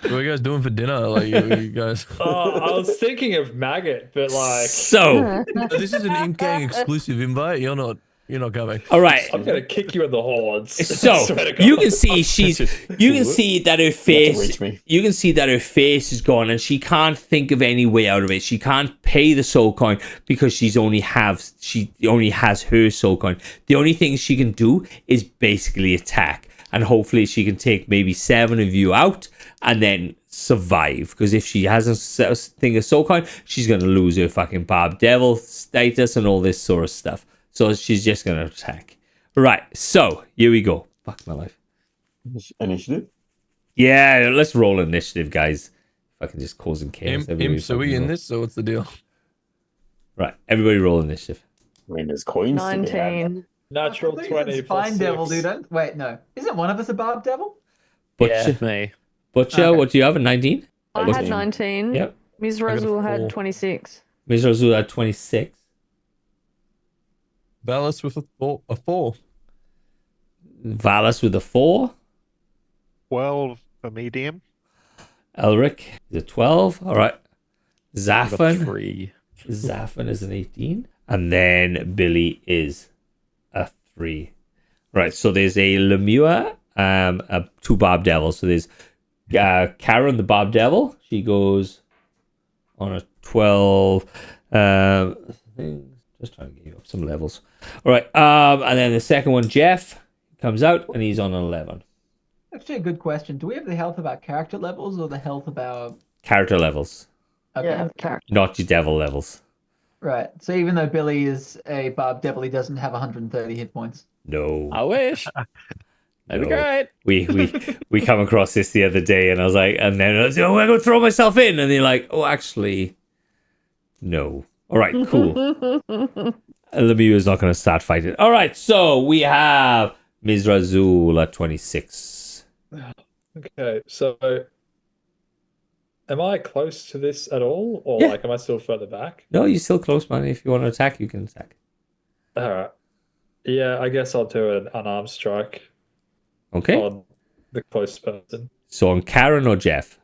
What are you guys doing for dinner? Like, you guys.
Oh, I was thinking of maggot, but like,
So,
This is an in-gang exclusive invite. You're not coming.
all right.
I'm gonna kick you in the horns.
So
I swear to God.
you can see you can see that her face
reach me.
you can see that her face is gone and she can't think of any way out of it. She can't pay the soul coin because she only has her soul coin. The only thing she can do is basically attack, and hopefully she can take maybe 7 of you out and then survive, because if she hasn't think of soul coin, she's gonna lose her fucking Barb Devil status and all this sort of stuff. So she's just gonna attack. Right, so here we go. Fuck my life.
Initiative?
Yeah, let's roll initiative, guys. Fucking just causing chaos.
So we in this? So what's the deal?
Right, everybody roll initiative.
I mean, there's coins to be had.
19.
natural
I think
20
it's
plus
Fine
6.
devil, dude. Wait, no. Isn't one of us a Barb Devil?
Butcher,
Me.
Butcher,
Okay.
what do you have? A 19?
I had 19.
Yep.
Ms.
I got a
Razul
4.
had 26.
Ms. Razul had 26.
Valis with a 4.
Valis with a 4.
12 for medium.
Elric is a 12. All right.
I got
Zaffin.
3.
Zaffin is an 18. And then Billy is a 3. Right, so there's a Lemure, 2 Barb Devils. So there's Karen, the Barb Devil. She goes on a 12. Just trying to give you up some levels. All right, and then the second one, Jeff, comes out, and he's on an 11.
Actually, a good question. Do we have the health about character levels or the health about...
Character levels,
Okay.
Yeah, character.
not your devil levels.
Right. So even though Billy is a Barb Devil, he doesn't have 130 hit points.
No.
I wish. That'd be
No.
great.
We come across this the other day, and I was like, and then I was, oh, I'm gonna throw myself in, and they're like, oh, actually, no. All right, cool. Lemieux is not gonna start fighting. All right, so we have Ms. Razul at 26.
Okay, so am I close to this at all, or
Yeah.
like am I still further back?
No, you're still close, man. If you want to attack, you can attack.
All right. Yeah, I guess I'll do an unarmed strike
Okay.
on the close person.
So on Karen or Jeff?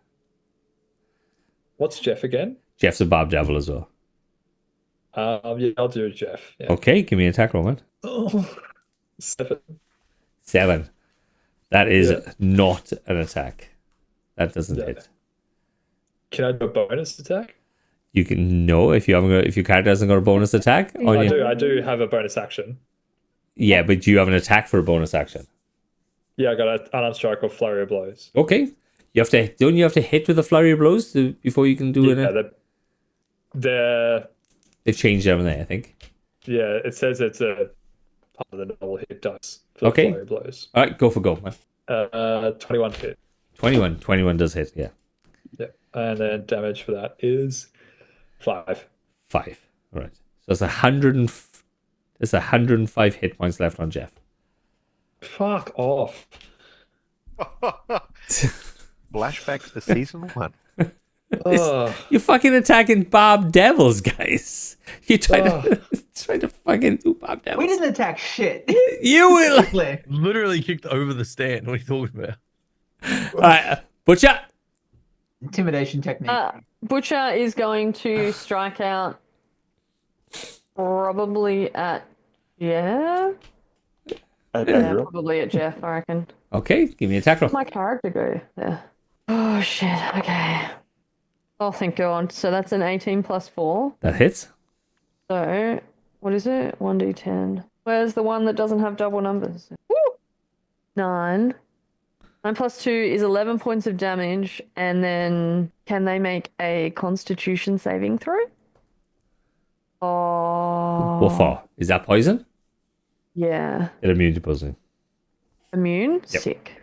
What's Jeff again?
Jeff's a Bob Devil as well.
Yeah, I'll do Jeff. Yeah.
Okay, give me an attack roll, man.
Oh, 7.
7. That is
Yeah.
not an attack. That doesn't
Yeah.
hit.
Can I do a bonus attack?
You can know if you haven't got, if your character hasn't got a bonus attack on you.
I do have a bonus action.
Yeah, but do you have an attack for a bonus action?
Yeah, I got an unarmed strike or flurry of blows.
Okay. You have to. Don't you have to hit with a flurry of blows before you can do
Yeah,
it? They've changed everything, I think.
Yeah, it says it's a part of the normal hit dice for
Okay.
flurry of blows.
All right, go for gold, man.
21 to hit.
21. 21 does hit. Yeah.
Yeah, and then damage for that is 5.
5. All right. So it's 100. There's 105 hit points left on Jeff.
Fuck off.
Flashbacks to season 1.
You're fucking attacking Bob Devils, guys. You're trying to fucking do Bob Devils.
We didn't attack shit.
You will.
Clear.
Literally kicked over the stand. What are you talking about?
All right, Butcher.
Intimidation technique.
Butcher is going to strike out probably at Jeff. Yeah, probably at Jeff, I reckon.
Okay, give me an attack roll.
My character go there. Oh shit, okay. Oh, thank God. So that's an 18 plus 4.
That hits.
So, what is it? 1d10. Where's the one that doesn't have double numbers? Woo! 9. 9 plus 2 is 11 points of damage, and then can they make a Constitution saving throw? Oh.
What for? Is that poison?
Yeah.
They're immune to poison.
Immune?
Yep.
Sick.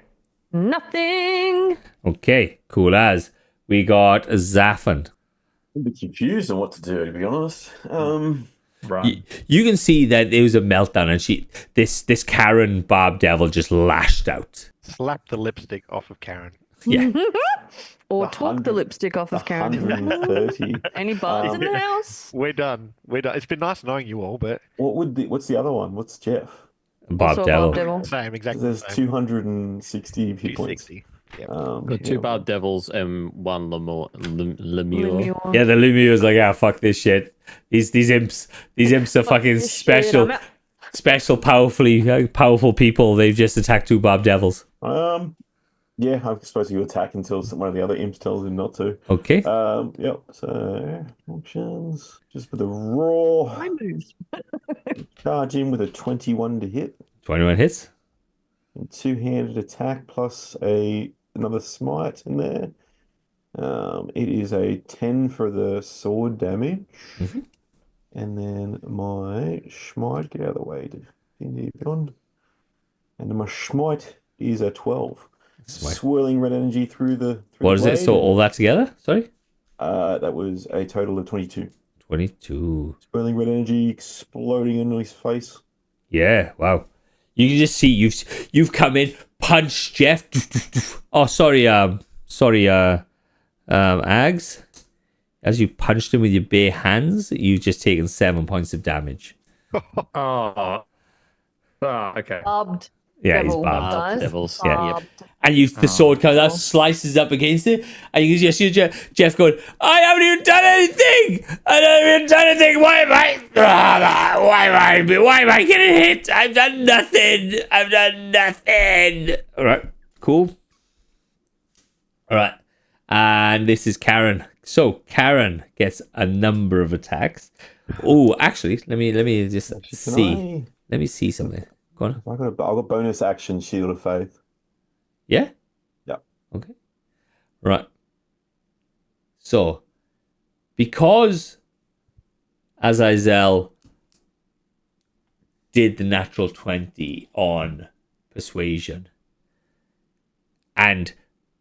Nothing!
Okay, cool as. We got Zaffin.
I'm a bit confused on what to do, to be honest.
Right.
You can see that it was a meltdown, and this Karen Bob Devil just lashed out.
Slap the lipstick off of Karen.
Yeah.
Or took the lipstick off of Karen.
130.
Any bugs in the house?
We're done. It's been nice knowing you all, but
What's the other one? What's Jeff?
Bob
Also
Devil.
Bob Devil.
same, exactly.
There's
the same.
260 hit points.
260. Yep.
Got 2 Bob Devils and 1 Lemure.
Lemure.
Yeah, the Lumia was like, fuck this shit. These imps are fucking
this
special,
shit,
special, powerful people. They've just attacked 2 Bob Devils.
Yeah, I'm supposed to attack until one of the other imps tells him not to.
Okay.
Yep. So options, just with a raw.
My moves.
Charge in with a 21 to hit.
21 hits.
And 2-handed attack plus another smite in there. It is a 10 for the sword damage.
Mm-hmm.
And then my smite, get out of the way to beyond. And then my smite is a 12.
Smite.
Swirling red energy through the
What is it? So all that together? Sorry?
that was a total of 22.
22.
Swirling red energy exploding into his face.
Yeah, wow. You can just see you've come in, punched Jeff. Oh, sorry, Ags. As you punched him with your bare hands, you've just taken 7 points of damage.
Okay.
Barbed.
Yeah,
Devil.
he's barbed.
Guys.
Devils.
Yeah.
Yep.
And the sword comes out, slices up against it, and you can just see Jeff going, I haven't even done anything! Why am I getting hit? I've done nothing! Alright, cool. Alright. And this is Karen. So Karen gets a number of attacks. Oh, actually, let me just see. Let me see something. Go on.
I've got bonus action Shield of Faith.
Yeah?
Yeah.
Okay. Right. So, because Azazel did the natural 20 on persuasion, and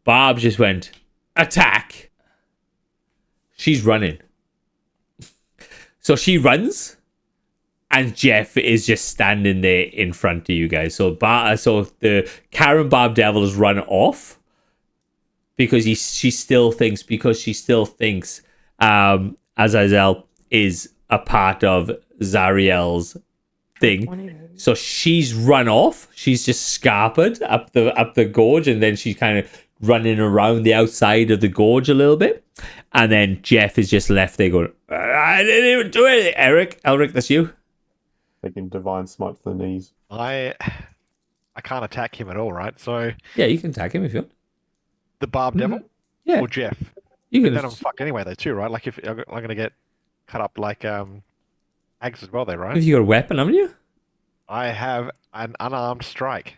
Barb just went, attack, she's running. So she runs, and Jeff is just standing there in front of you guys. So the Karen Bob Devil has run off because she still thinks Azazel is a part of Zariel's thing. So she's run off. She's just scarpered up the gorge, and then she kind of running around the outside of the gorge a little bit. And then Jeff is just left there going, I didn't even do it. Elric, that's you.
Taking divine smite to the knees.
I can't attack him at all, right? So
Yeah, you can attack him if you want.
the Barb Devil
Yeah,
or Jeff?
you can.
Then I'm fucked anyway, though, too, right? Like, if I'm going to get cut up like Ags as well, there, right?
Have you got a weapon, haven't you?
I have an unarmed strike.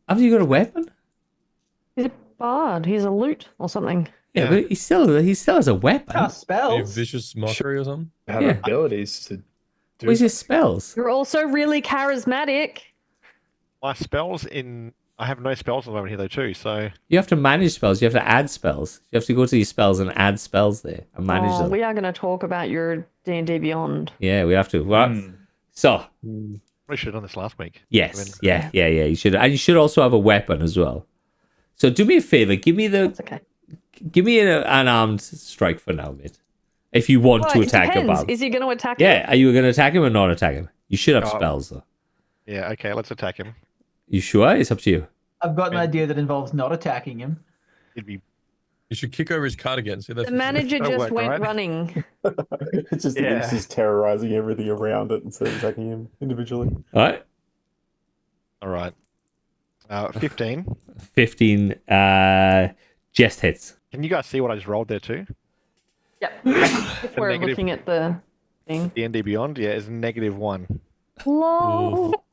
Have you got a weapon?
He's a bard. He's a loot or something.
Yeah,
Yeah.
but he still has a weapon.
Ah,
A
spells.
vicious mockery or something.
Have
Yeah.
abilities to do.
Where's his spells?
You're also really charismatic.
My spells I have no spells at the moment here, though, too, so...
You have to manage spells. You have to add spells. You have to go to your spells and add spells there and manage them.
We are going to talk about your D&D Beyond.
Yeah, we have to. Well, so
We should have done this last week.
yes, yeah. You should, and you should also have a weapon as well. So do me a favor. Give me
It's okay.
an unarmed strike for now, mate. If you want
Well,
to
it
attack
depends.
above.
Is he going to attack him?
Yeah, are you going to attack him or not attack him? You should have
Oh.
spells though.
Yeah, okay, let's attack him.
You sure? It's up to you.
I've got an idea that involves not attacking him.
It'd be...
You should kick over his cardigan. See, that's
The manager
That'll
just
work,
went
right?
running.
It's just
Yeah.
Imps is terrorizing everything around it instead of attacking him individually.
All right.
All right. 15.
15 just hits.
Can you guys see what I just rolled there, too?
Yep. If we're
negative-
looking at the thing.
D&D Beyond, yeah, is -1.
Lol.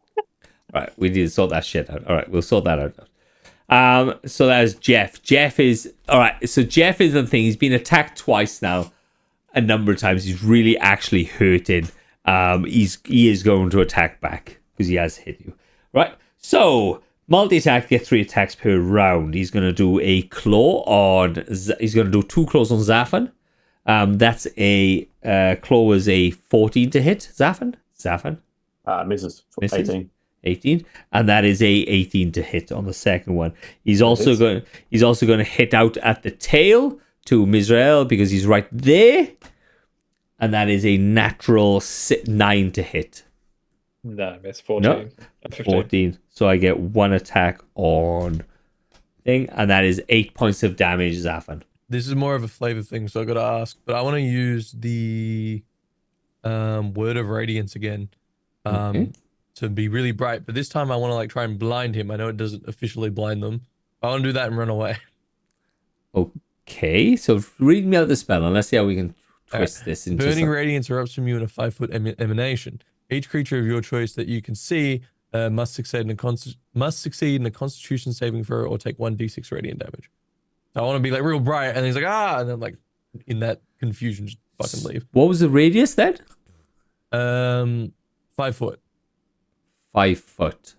Right, we need to sort that shit out. All right, we'll sort that out. So that is Jeff. Jeff is all right. So Jeff is the thing. He's been attacked twice now, a number of times. He's really actually hurting. He is going to attack back because he has hit you. Right. So multi-attack, get 3 attacks per round. He's going to do a claw on. He's going to do 2 claws on Zafan. That's a claw was a 14 to hit. Zafan.
Misses.
Misses.
18.
18, and that is a 18 to hit on the second one. He's also going to hit out at the tail to Mizrael because he's right there, and that is a natural 9 to hit.
No, miss 14.
No,
15.
14. So I get 1 attack on thing, and that is 8 points of damage, Zafan.
This is more of a flavor thing, so I got to ask. But I want to use the Word of Radiance again.
Okay.
To be really bright, but this time I want to like try and blind him. I know it doesn't officially blind them. I want to do that and run away.
Okay, so read me out the spell, and let's see how we can twist this into
Burning
something.
radiance erupts from you in a 5-foot emanation. Each creature of your choice that you can see must succeed in a Constitution saving throw or take 1d6 radiant damage. So I want to be like real bright, and he's like and then like in that confusion, just fucking leave.
What was the radius then?
5 foot.
5 foot.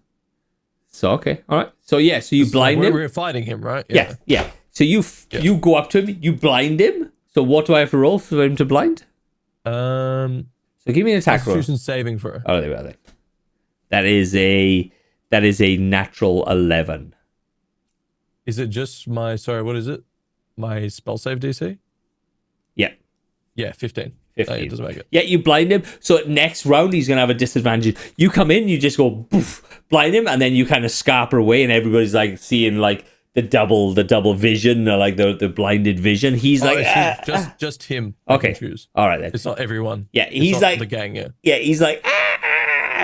So okay, all right. So yeah, so you blind him.
We're fighting him, right?
Yeah. So you go up to him, you blind him. So what do I have to roll for him to blind?
So
give me an attack roll.
Constitution saving throw.
Oh, there we are. That is a natural 11.
Is it just my what is it? My spell save DC?
Yeah.
Yeah, 15.
15.
It doesn't make it.
Yeah, you blind him. So next round he's gonna have a disadvantage. You come in, you just go poof, blind him, and then you kind of scarper away, and everybody's like seeing like the double vision, or like the blinded vision. He's like
just him. I
okay.
can choose.
All right then.
It's not everyone.
Yeah,
It's
he's
not
like
the gang. Yeah.
Yeah, he's like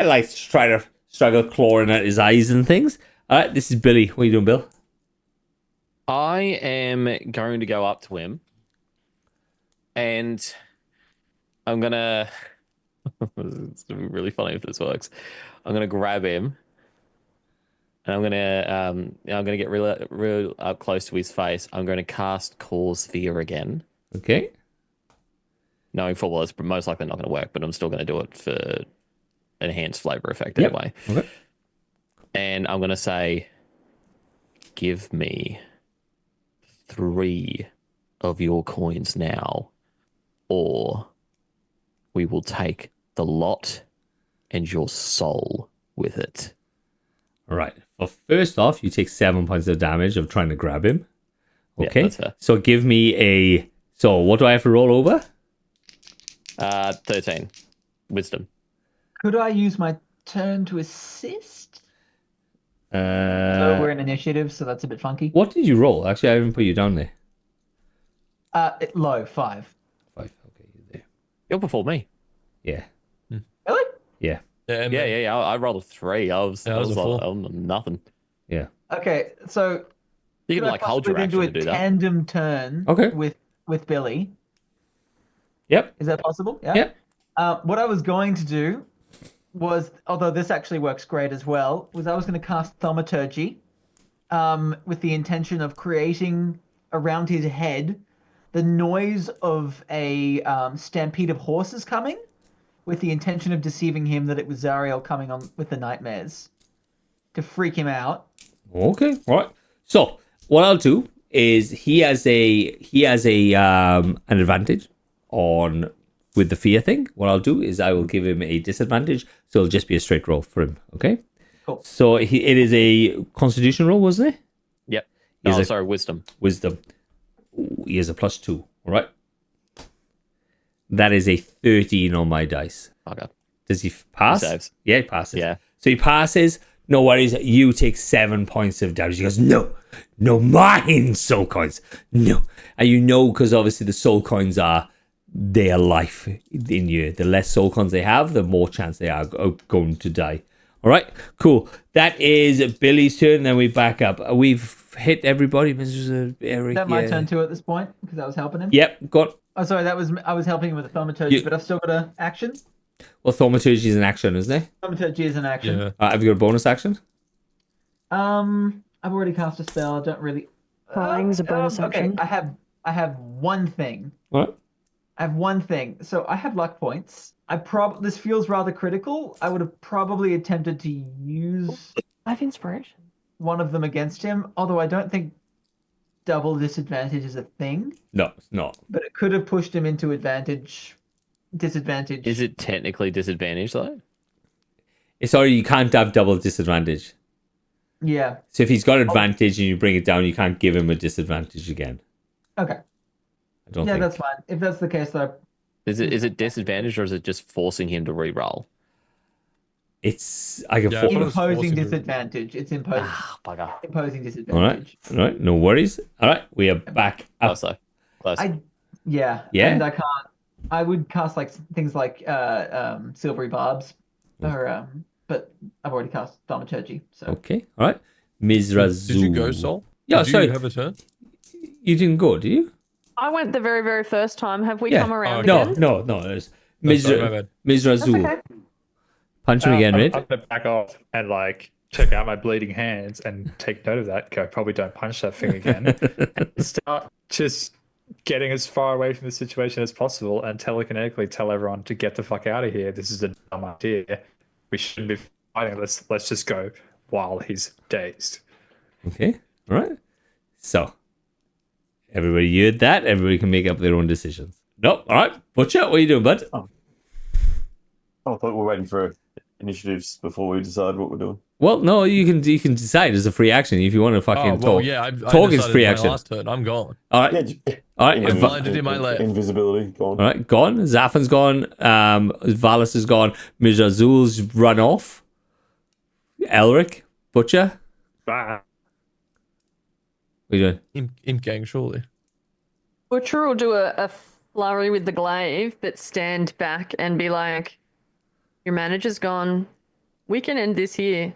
like trying to struggle clawing at his eyes and things. All right, this is Billy. What are you doing, Bill?
I am going to go up to him, and I'm gonna. It's gonna be really funny if this works. I'm gonna grab him, and I'm gonna get real up close to his face. I'm going to cast Core Sphere again,
Okay.
knowing full well it's most likely not going to work, but I'm still going to do it for enhanced flavor effect
Yep.
anyway.
Okay.
And I'm going to say, give me 3 of your coins now, or we will take the lot and your soul with it.
All right. Well, first off, you take 7 points of damage of trying to grab him.
Yeah,
Okay.
that's fair.
So give me a. So what do I have to roll over?
13. Wisdom.
Could I use my turn to assist? So we're in initiative, so that's a bit funky.
What did you roll? Actually, I haven't put you down there.
Low 5.
5. Okay, you're there.
You're before me.
Yeah.
Really?
Yeah.
Yeah. I rolled a 3. I was
a 4.
nothing.
Yeah.
Okay, so
You
could
can
I
like hold your
possibly
action to do that.
tandem turn
Okay.
with Billy?
Yep.
Is that possible? Yeah.
Yep.
What I was going to do was, although this actually works great as well, was I was going to cast Thaumaturgy with the intention of creating around his head the noise of a stampede of horses coming, with the intention of deceiving him that it was Zariel coming on with the nightmares to freak him out.
Okay. All right. So what I'll do is he has a an advantage on with the fear thing. What I'll do is I will give him a disadvantage, so it'll just be a straight roll for him. Okay.
Cool.
So it is a Constitution roll, wasn't it?
Yep.
Is
Oh,
it-
sorry, wisdom.
Wisdom. Ooh, he has a +2. All right. That is a 13 on my dice.
Okay.
Does he pass?
He saves.
Yeah, he passes.
Yeah.
So he passes. No worries. You take 7 points of damage. He goes, no, mine soul coins. No. And you know, because obviously the soul coins are their life in you. The less soul coins they have, the more chance they are going to die. All right, cool. That is Billy's turn. Then we back up. We've hit everybody. Mr. Eric.
Is that my turn too at this point? Because I was helping him?
Yep, got.
Oh, sorry, I was helping him with the Thaumaturgy, but I've still got an action.
Well, Thaumaturgy is an action, isn't it?
Thaumaturgy is an action.
Yeah.
Have you got a bonus action?
I've already cast a spell. I don't really.
Flying's a bonus
okay,
action.
I have one thing.
What?
I have one thing. So I have luck points. This feels rather critical. I would have probably attempted to use
I have inspiration.
one of them against him, although I don't think double disadvantage is a thing.
No, it's not.
But it could have pushed him into disadvantage.
Is it technically disadvantaged though?
Sorry, you can't have double disadvantage.
Yeah.
So if he's got advantage and you bring it down, you can't give him a disadvantage again.
Okay.
I don't
Yeah,
think.
that's fine. If that's the case, though.
Is it disadvantaged or is it just forcing him to re-roll?
It's I can.
Yeah,
for-
I thought it was
Imposing
forcing to-
disadvantage. It's imposing.
Ah, bugger.
Imposing
All right,
disadvantage.
all right, no worries. All right, we are back up.
Close though. Close.
Yeah.
Yeah?
And I can't. I would cast like things like silvery barbs, or but I've already cast Thaumaturgy. So
Okay, all right. Mizrazu.
Did you go, Sol?
Yeah,
Did
sorry.
you have a turn?
You didn't go, did you?
I went the very, very first time. Have we
Yeah.
come around
Oh,
again?
No. It's
No, sorry, my bad.
Mizrazu.
okay.
Punch him again,
I'm
Red.
gonna back off and like check out my bleeding hands and take note of that. Go, probably don't punch that thing again. And start just getting as far away from the situation as possible and telekinetically tell everyone to get the fuck out of here. This is a dumb idea. We shouldn't be fighting. Let's just go while he's dazed.
Okay, all right. So, everybody heard that. Everybody can make up their own decisions. Nope. All right, Butcher, what are you doing, bud?
I thought we were waiting for initiatives before we decide what we're doing.
Well, no, you can decide as a free action if you want to fucking
Oh, well,
talk.
yeah. I
Talk is
decided
free
my
action.
last turn. I'm gone.
All right,
Yeah,
all right.
I'm blinded in my left.
Invisibility gone.
All right, gone. Zafan's gone. Valis is gone. Mizrazul's run off. Elric, Butcher,
Ah,
what are you doing?
Imp gang, surely.
Butcher will do a flurry with the glaive, but stand back and be like, your manager's gone. We can end this here.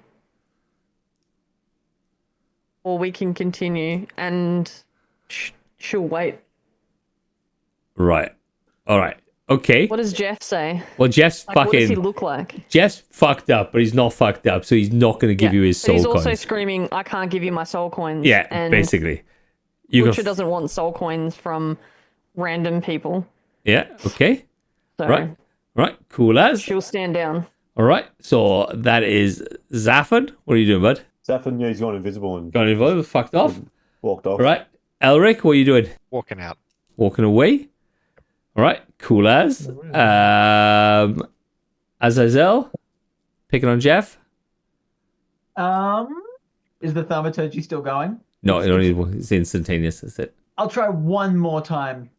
Or we can continue. And she'll wait.
Right. All right. Okay.
What does Jeff say?
Well, Jeff's
Like, what does he
fucking.
look like?
Jeff's fucked up, but he's not fucked up, so he's not going to give you his
But
soul
he's also
coins.
screaming, I can't give you my soul coins.
Yeah,
and
basically. You
Butcher
can.
doesn't want soul coins from random people.
Yeah. Okay.
So
Right. Right. Cool as.
she'll stand down.
All right. So that is Zafan. What are you doing, bud?
Zafin, yeah, he's gone invisible and
Got involved? Fucked off.
walked off.
All right. Elric, what are you doing?
Walking out.
Walking away. All right. Cool as. Azazel. Picking on Jeff.
Is the Thaumaturgy still going?
No, it's instantaneous. That's it.
I'll try one more time.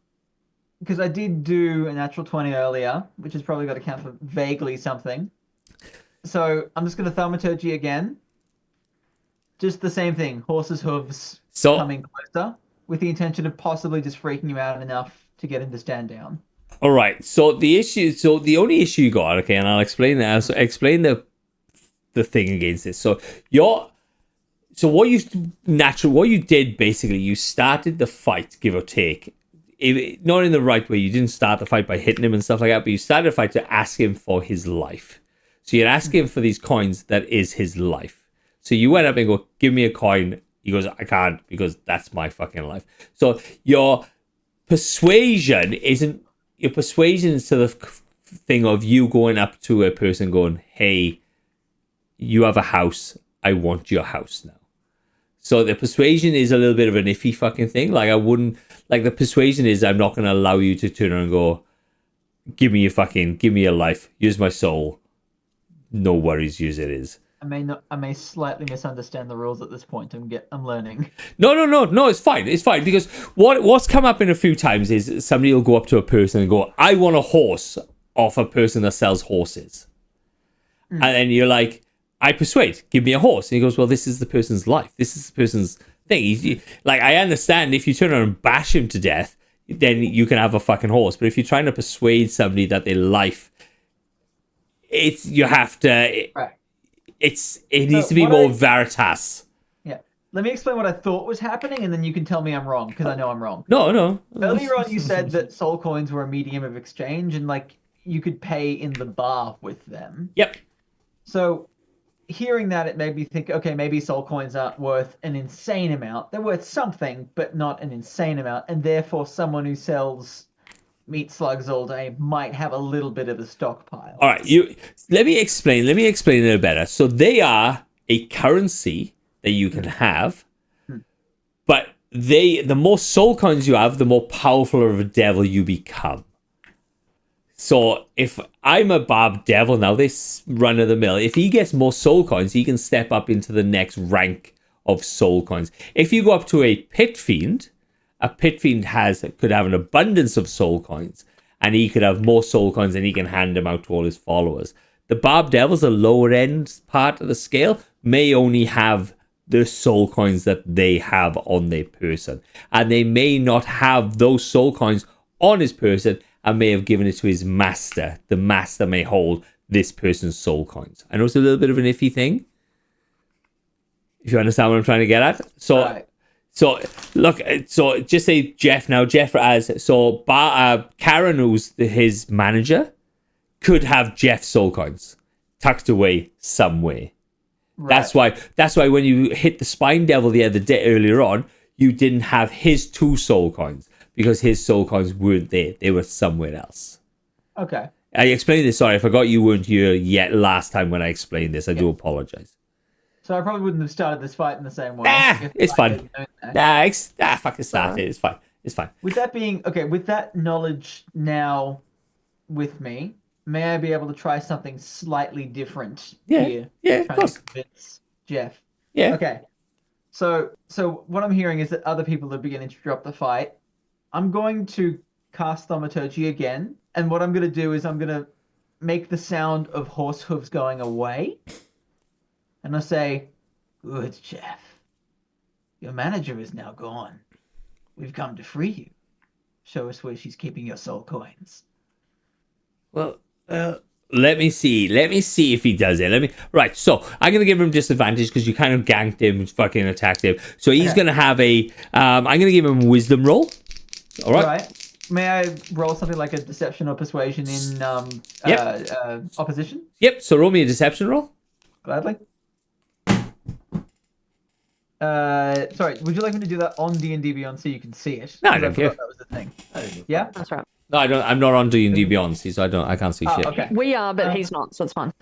Because I did do a natural 20 earlier, which has probably got to count for vaguely something. So I'm just going to Thaumaturgy again. just the same thing. Horse's hooves
So-
coming closer with the intention of possibly just freaking him out enough to get him to stand down.
All right. So the only issue you got, okay, and I'll explain that. So explain the thing against this. So what you did basically, you started the fight, give or take. Not in the right way. You didn't start the fight by hitting him and stuff like that, but you started the fight to ask him for his life. So you'd ask him for these coins that is his life. So you went up and go, give me a coin. He goes, I can't because that's my fucking life. So your persuasion is to the thing of you going up to a person going, hey, you have a house. I want your house now. So the persuasion is a little bit of an iffy fucking thing. Like the persuasion is I'm not going to allow you to turn around and go, give me your life. Use my soul. No worries, use it is.
I may slightly misunderstand the rules at this point. I'm learning.
No, it's fine. It's fine because what's come up in a few times is somebody will go up to a person and go, I want a horse off a person that sells horses. And then you're like, I persuade, give me a horse. And he goes, well, this is the person's life. This is the person's thing. Like, I understand if you turn around and bash him to death, then you can have a fucking horse. But if you're trying to persuade somebody that their life, you have to...
Right.
It needs to be more veritas.
Yeah. Let me explain what I thought was happening, and then you can tell me I'm wrong, because I know I'm wrong.
No.
Earlier on, you said that soul coins were a medium of exchange, and like you could pay in the bar with them.
Yep.
So, hearing that, it made me think, okay, maybe soul coins aren't worth an insane amount. They're worth something, but not an insane amount, and therefore someone who sells meat slugs all day might have a little bit of a stockpile.
All right, let me explain a little better. So they are a currency that you can have, but the more soul coins you have, the more powerful of a devil you become. So if I'm a Barb Devil now, this run of the mill, if he gets more soul coins, he can step up into the next rank of soul coins. If you go up to a pit fiend, could have an abundance of soul coins, and he could have more soul coins and he can hand them out to all his followers. The Barb Devils, the lower end part of the scale, may only have the soul coins that they have on their person, and they may not have those soul coins on his person and may have given it to his master. The master may hold this person's soul coins. I know it's a little bit of an iffy thing, if you understand what I'm trying to get at. So
Right.
So look, so just say Jeff now. Jeff Karen, who's his manager, could have Jeff's soul coins tucked away somewhere.
Right.
That's why when you hit the Spine Devil the other day earlier on, you didn't have his 2 soul coins because his soul coins weren't there; they were somewhere else.
Okay.
I explained this. Sorry, I forgot you weren't here yet last time when I explained this. I do apologize.
So I probably wouldn't have started this fight in the same way.
It's fine. Fucking start it. It's fine. It's fine.
With that knowledge now with me, may I be able to try something slightly different here?
Yeah, of
Trying
course.
to convince Jeff.
Yeah.
Okay. So what I'm hearing is that other people are beginning to drop the fight. I'm going to cast Thaumaturgy again, and what I'm going to do is I'm going to make the sound of horse hooves going away. And I say, good, Jeff. Your manager is now gone. We've come to free you. Show us where she's keeping your soul coins.
Well, let me see. Let me see if he does it. Right, so I'm going to give him disadvantage because you kind of ganked him, fucking attacked him. So he's going to have I'm going to give him a wisdom roll. All right.
All right. May I roll something like a deception or persuasion in opposition?
Yep, so roll me a deception roll.
Gladly. Sorry, would you like me to do that on D&D Beyond so you can see it?
No, I don't care.
That was the thing. Yeah?
That's right.
No, I don't. I'm not on D&D Beyond, so I can't see shit.
Okay.
We are, but he's not, so it's fine.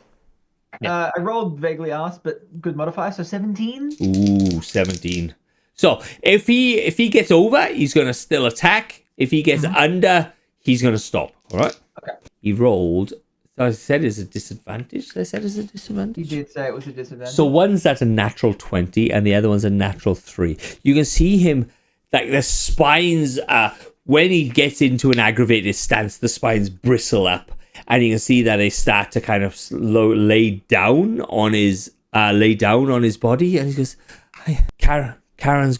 I rolled vaguely asked, but good modifier, so 17.
Ooh, 17. So if he gets over, he's gonna still attack. If he gets under, he's gonna stop. All right.
Okay.
He rolled. So I said it's a disadvantage. I said it's a
You
disadvantage.
did say it was a disadvantage.
So one's at a natural 20 and the other one's a natural 3. You can see him, like the spines, when he gets into an aggravated stance, the spines bristle up. And you can see that they start to kind of lay down on his body. And he goes, Karen's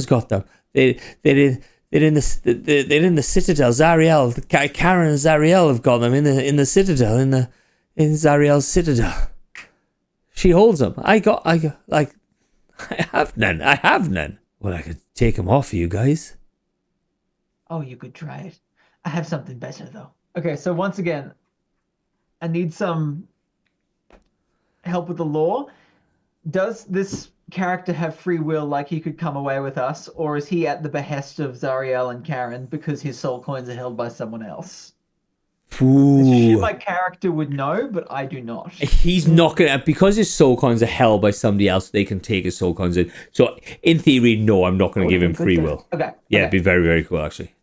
got them. They're in the Citadel. Zariel, Karen and Zariel have got them in the Citadel, in Zariel's Citadel. She holds them. I have none. Well, I could take them off for you guys.
Oh, you could try it. I have something better though. Okay, so once again, I need some help with the law. Does this character have free will, like he could come away with us, or is he at the behest of Zariel and Karen because his soul coins are held by someone else?
Ooh.
My character would know, but I do not.
He's not gonna, because his soul coins are held by somebody else. They can take his soul coins in. So in theory, no, I'm not going to give him free will.
Okay.
Yeah, it'd be very, very cool actually.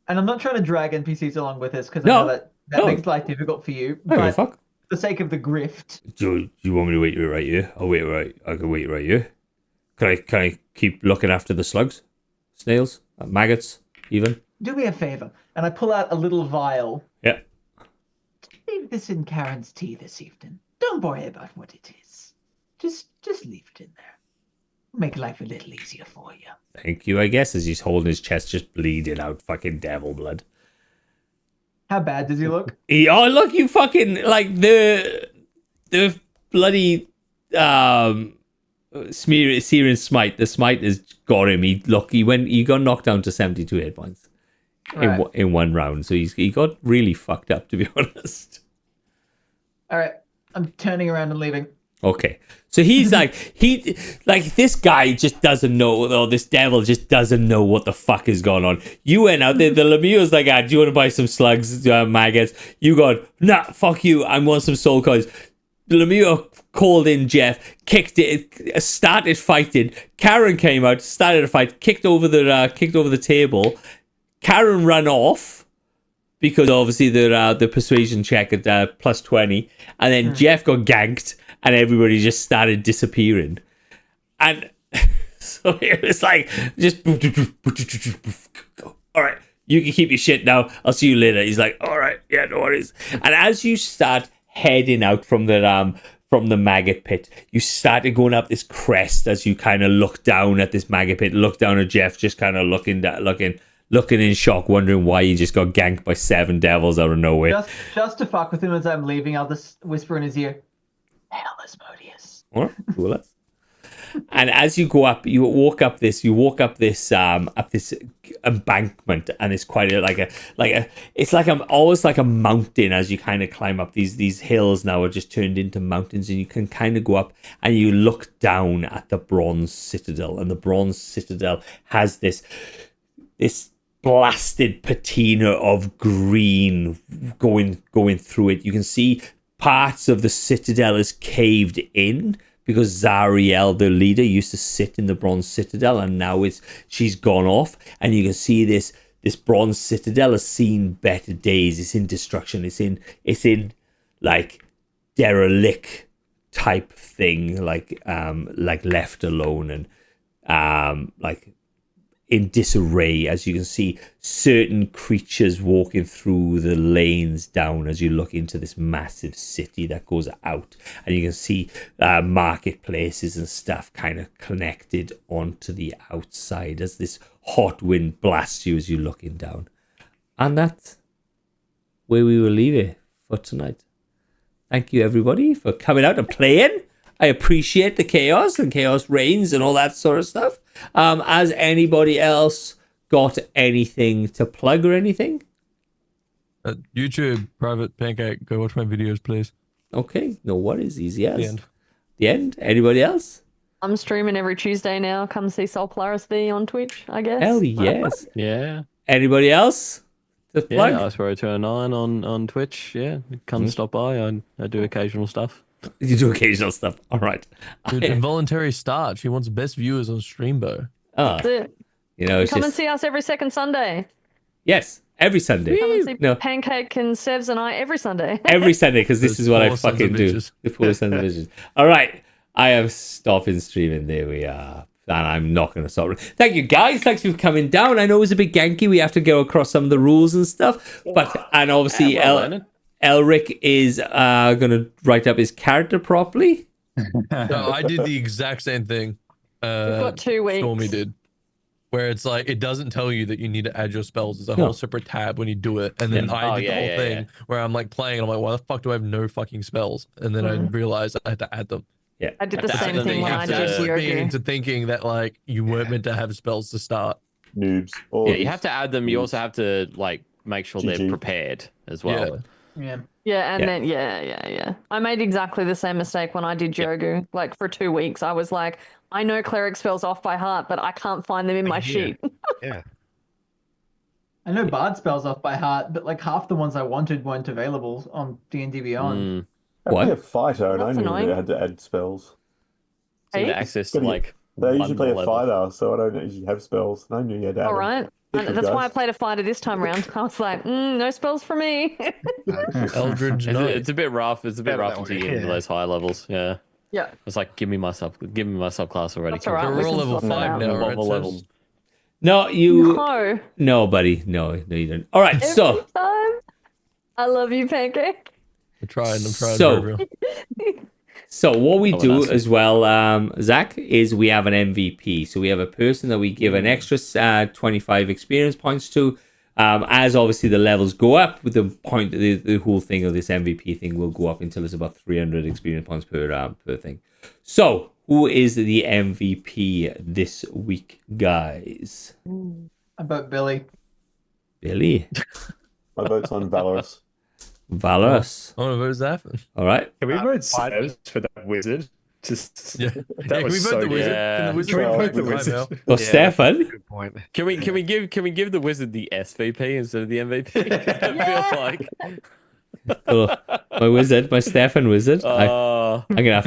And I'm not trying to drag NPCs along with this because I know that makes life difficult for you. But
fuck.
for the sake of the grift.
Do you want me to wait right here? I can wait right here. Can I keep looking after the slugs, snails, maggots, even?
Do me a favor, and I pull out a little vial.
Yeah.
Leave this in Karen's tea this evening. Don't worry about what it is. Just leave it in there. Make life a little easier for you.
Thank you, I guess, as he's holding his chest, just bleeding out fucking devil blood.
How bad does he look?
Oh, look, you fucking, like, the bloody, Searing Smite. The Smite has got him. He got knocked down to 72 hit points in one round. So he got really fucked up, to be honest.
All right, I'm turning around and leaving.
Okay, so he's this guy just doesn't know, or this devil just doesn't know what the fuck is going on. You went out there, the Lemieux's like, do you want to buy some slugs, maggots? You got, nah, fuck you, I want some soul coins. The Lemieux called in Jeff, kicked it, started fighting. Karen came out, started a fight, kicked over the table. Karen ran off, because obviously the persuasion check at plus 20, and then Jeff got ganked, and everybody just started disappearing. And so it was like, just, all right, you can keep your shit now. I'll see you later. He's like, all right, yeah, no worries. And as you start heading out from the maggot pit, you started going up this crest as you kind of look down at this maggot pit, look down at Jeff, just kind of looking in shock, wondering why he just got ganked by 7 devils out of nowhere.
Just to fuck with him as I'm leaving, I'll just whisper in his ear, "Hail Asmodeus."
All right, cool. And as you go up, you walk up this embankment, and it's quite almost like a mountain. As you kind of climb up, these hills now are just turned into mountains, and you can kind of go up and you look down at the Bronze Citadel, and the Bronze Citadel has this blasted patina of green going through it. You can see parts of the Citadel is caved in, because Zariel, the leader, used to sit in the Bronze Citadel, and now she's gone off, and you can see this Bronze Citadel has seen better days. It's in destruction. It's in like derelict type thing, like left alone, and like in disarray. As you can see, certain creatures walking through the lanes down as you look into this massive city that goes out, and you can see marketplaces and stuff kind of connected onto the outside as this hot wind blasts you as you're looking down. And that's where we will leave it for tonight. Thank you, everybody, for coming out and playing. I appreciate the chaos, and chaos reigns and all that sort of stuff. Has anybody else got anything to plug or anything?
YouTube, Private Pancake, go watch my videos, please.
Okay, no worries, easy as.
The end.
The end? Anybody else?
I'm streaming every Tuesday now. Come see Soul Polaris V on Twitch, I guess.
Hell yes.
Yeah.
Anybody else to plug?
Yeah, Iceroad29 on Twitch. Yeah, come stop by. I do occasional stuff.
You do occasional stuff. All right.
Dude, involuntary start. She wants best viewers on Streambo.
That's it.
You know,
Come and see us every second Sunday.
Yes, every Sunday.
Come and see Pancake and Sevs and I every Sunday.
Every Sunday, because this is what I fucking do. The poor sons of bitches. All right. I am stopping streaming. There we are. And I'm not going to stop. Thank you, guys. Thanks for coming down. I know it was a bit ganky. We have to go across some of the rules and stuff. And obviously, Elric is going to write up his character properly.
No, I did the exact same thing.
got 2 weeks.
Stormy did. Where it's like it doesn't tell you that you need to add your spells. There's a
No.
whole separate tab when you do it, and then
Yeah.
I
Oh,
did the
yeah,
whole
yeah,
thing
yeah.
where I'm like playing, and I'm like, why the fuck do I have no fucking spells? And then I realized I had to add them.
I did the
to add
same
them,
thing
you
when
have
I
to-
did
Tricked me
Yogu.
into thinking that like you weren't meant to have spells to start.
Noobs. All
Yeah,
of
you
these
have to add them. You also
noobs.
have to like make sure they're
GG.
prepared as well.
Yeah.
Yeah.
Yeah, and
Yeah.
then I made exactly the same mistake when I did Yogu. Like for 2 weeks, I was like, I know cleric spells off by heart, but I can't find them in my sheet.
Yeah.
I know Bard spells off by heart, but like half the ones I wanted weren't available on D&D Beyond.
I
What?
play a fighter, and I
That's
knew
annoying.
they had to add spells.
So you
Hey?
have access to
Gotta get-
like
They usually
one
play a
level.
fighter, so I don't usually have spells. And I knew you had to add
All
them.
right.
Hit them,
That's why I
guys.
played a fighter this time round. I was like, no spells for me.
Eldridge
It's,
Knight.
it's a bit rough. It's a bit
Better
rough
that
until
way,
you get into
yeah.
those higher levels. Yeah.
Yeah.
It's like give me my subclass already.
That's all right.
We're
We
all
can
level
sort that
5
out.
now, right?
Level
Sis?
levels.
No, you.
No.
No, buddy. No, you don't. All right,
Every
so
time. I love you, Pancake.
I'm trying
So-
for everyone.
So what we
Oh,
do
nice.
as well, Zach, is we have an MVP. So we have a person that we give an extra 25 experience points to. As obviously the levels go up, with the whole thing of this MVP thing will go up until it's about 300 experience points per thing. So who is the MVP this week, guys?
About Billy.
Billy,
My vote's on Valorous.
Valorous.
I want to vote Zaffin.
All right.
Can we vote
fine.
Sebs for that wizard? Just
Yeah.
that
Can we
was
vote
so
the wizard?
good.
Yeah.
Can the wizard
Can we
Well,
vote the
we-
wizard?
Well,
Yeah.
Stefan.
Good point.
Can we give the wizard the SVP instead of the MVP? I feel like
Oh, my wizard, my Stefan wizard. I'm gonna have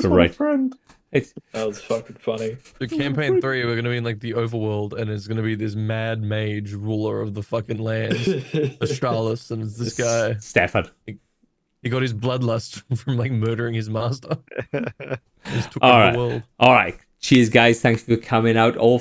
to write.
Friend.
It's
That was fucking funny.
The campaign 3, we're gonna be in like the overworld, and it's gonna be this mad mage ruler of the fucking lands, Australis, and it's this guy.
Stefan.
He got his bloodlust from like murdering his master. Just took
All
over
right.
the world.
All right. Cheers, guys. Thanks for coming out. All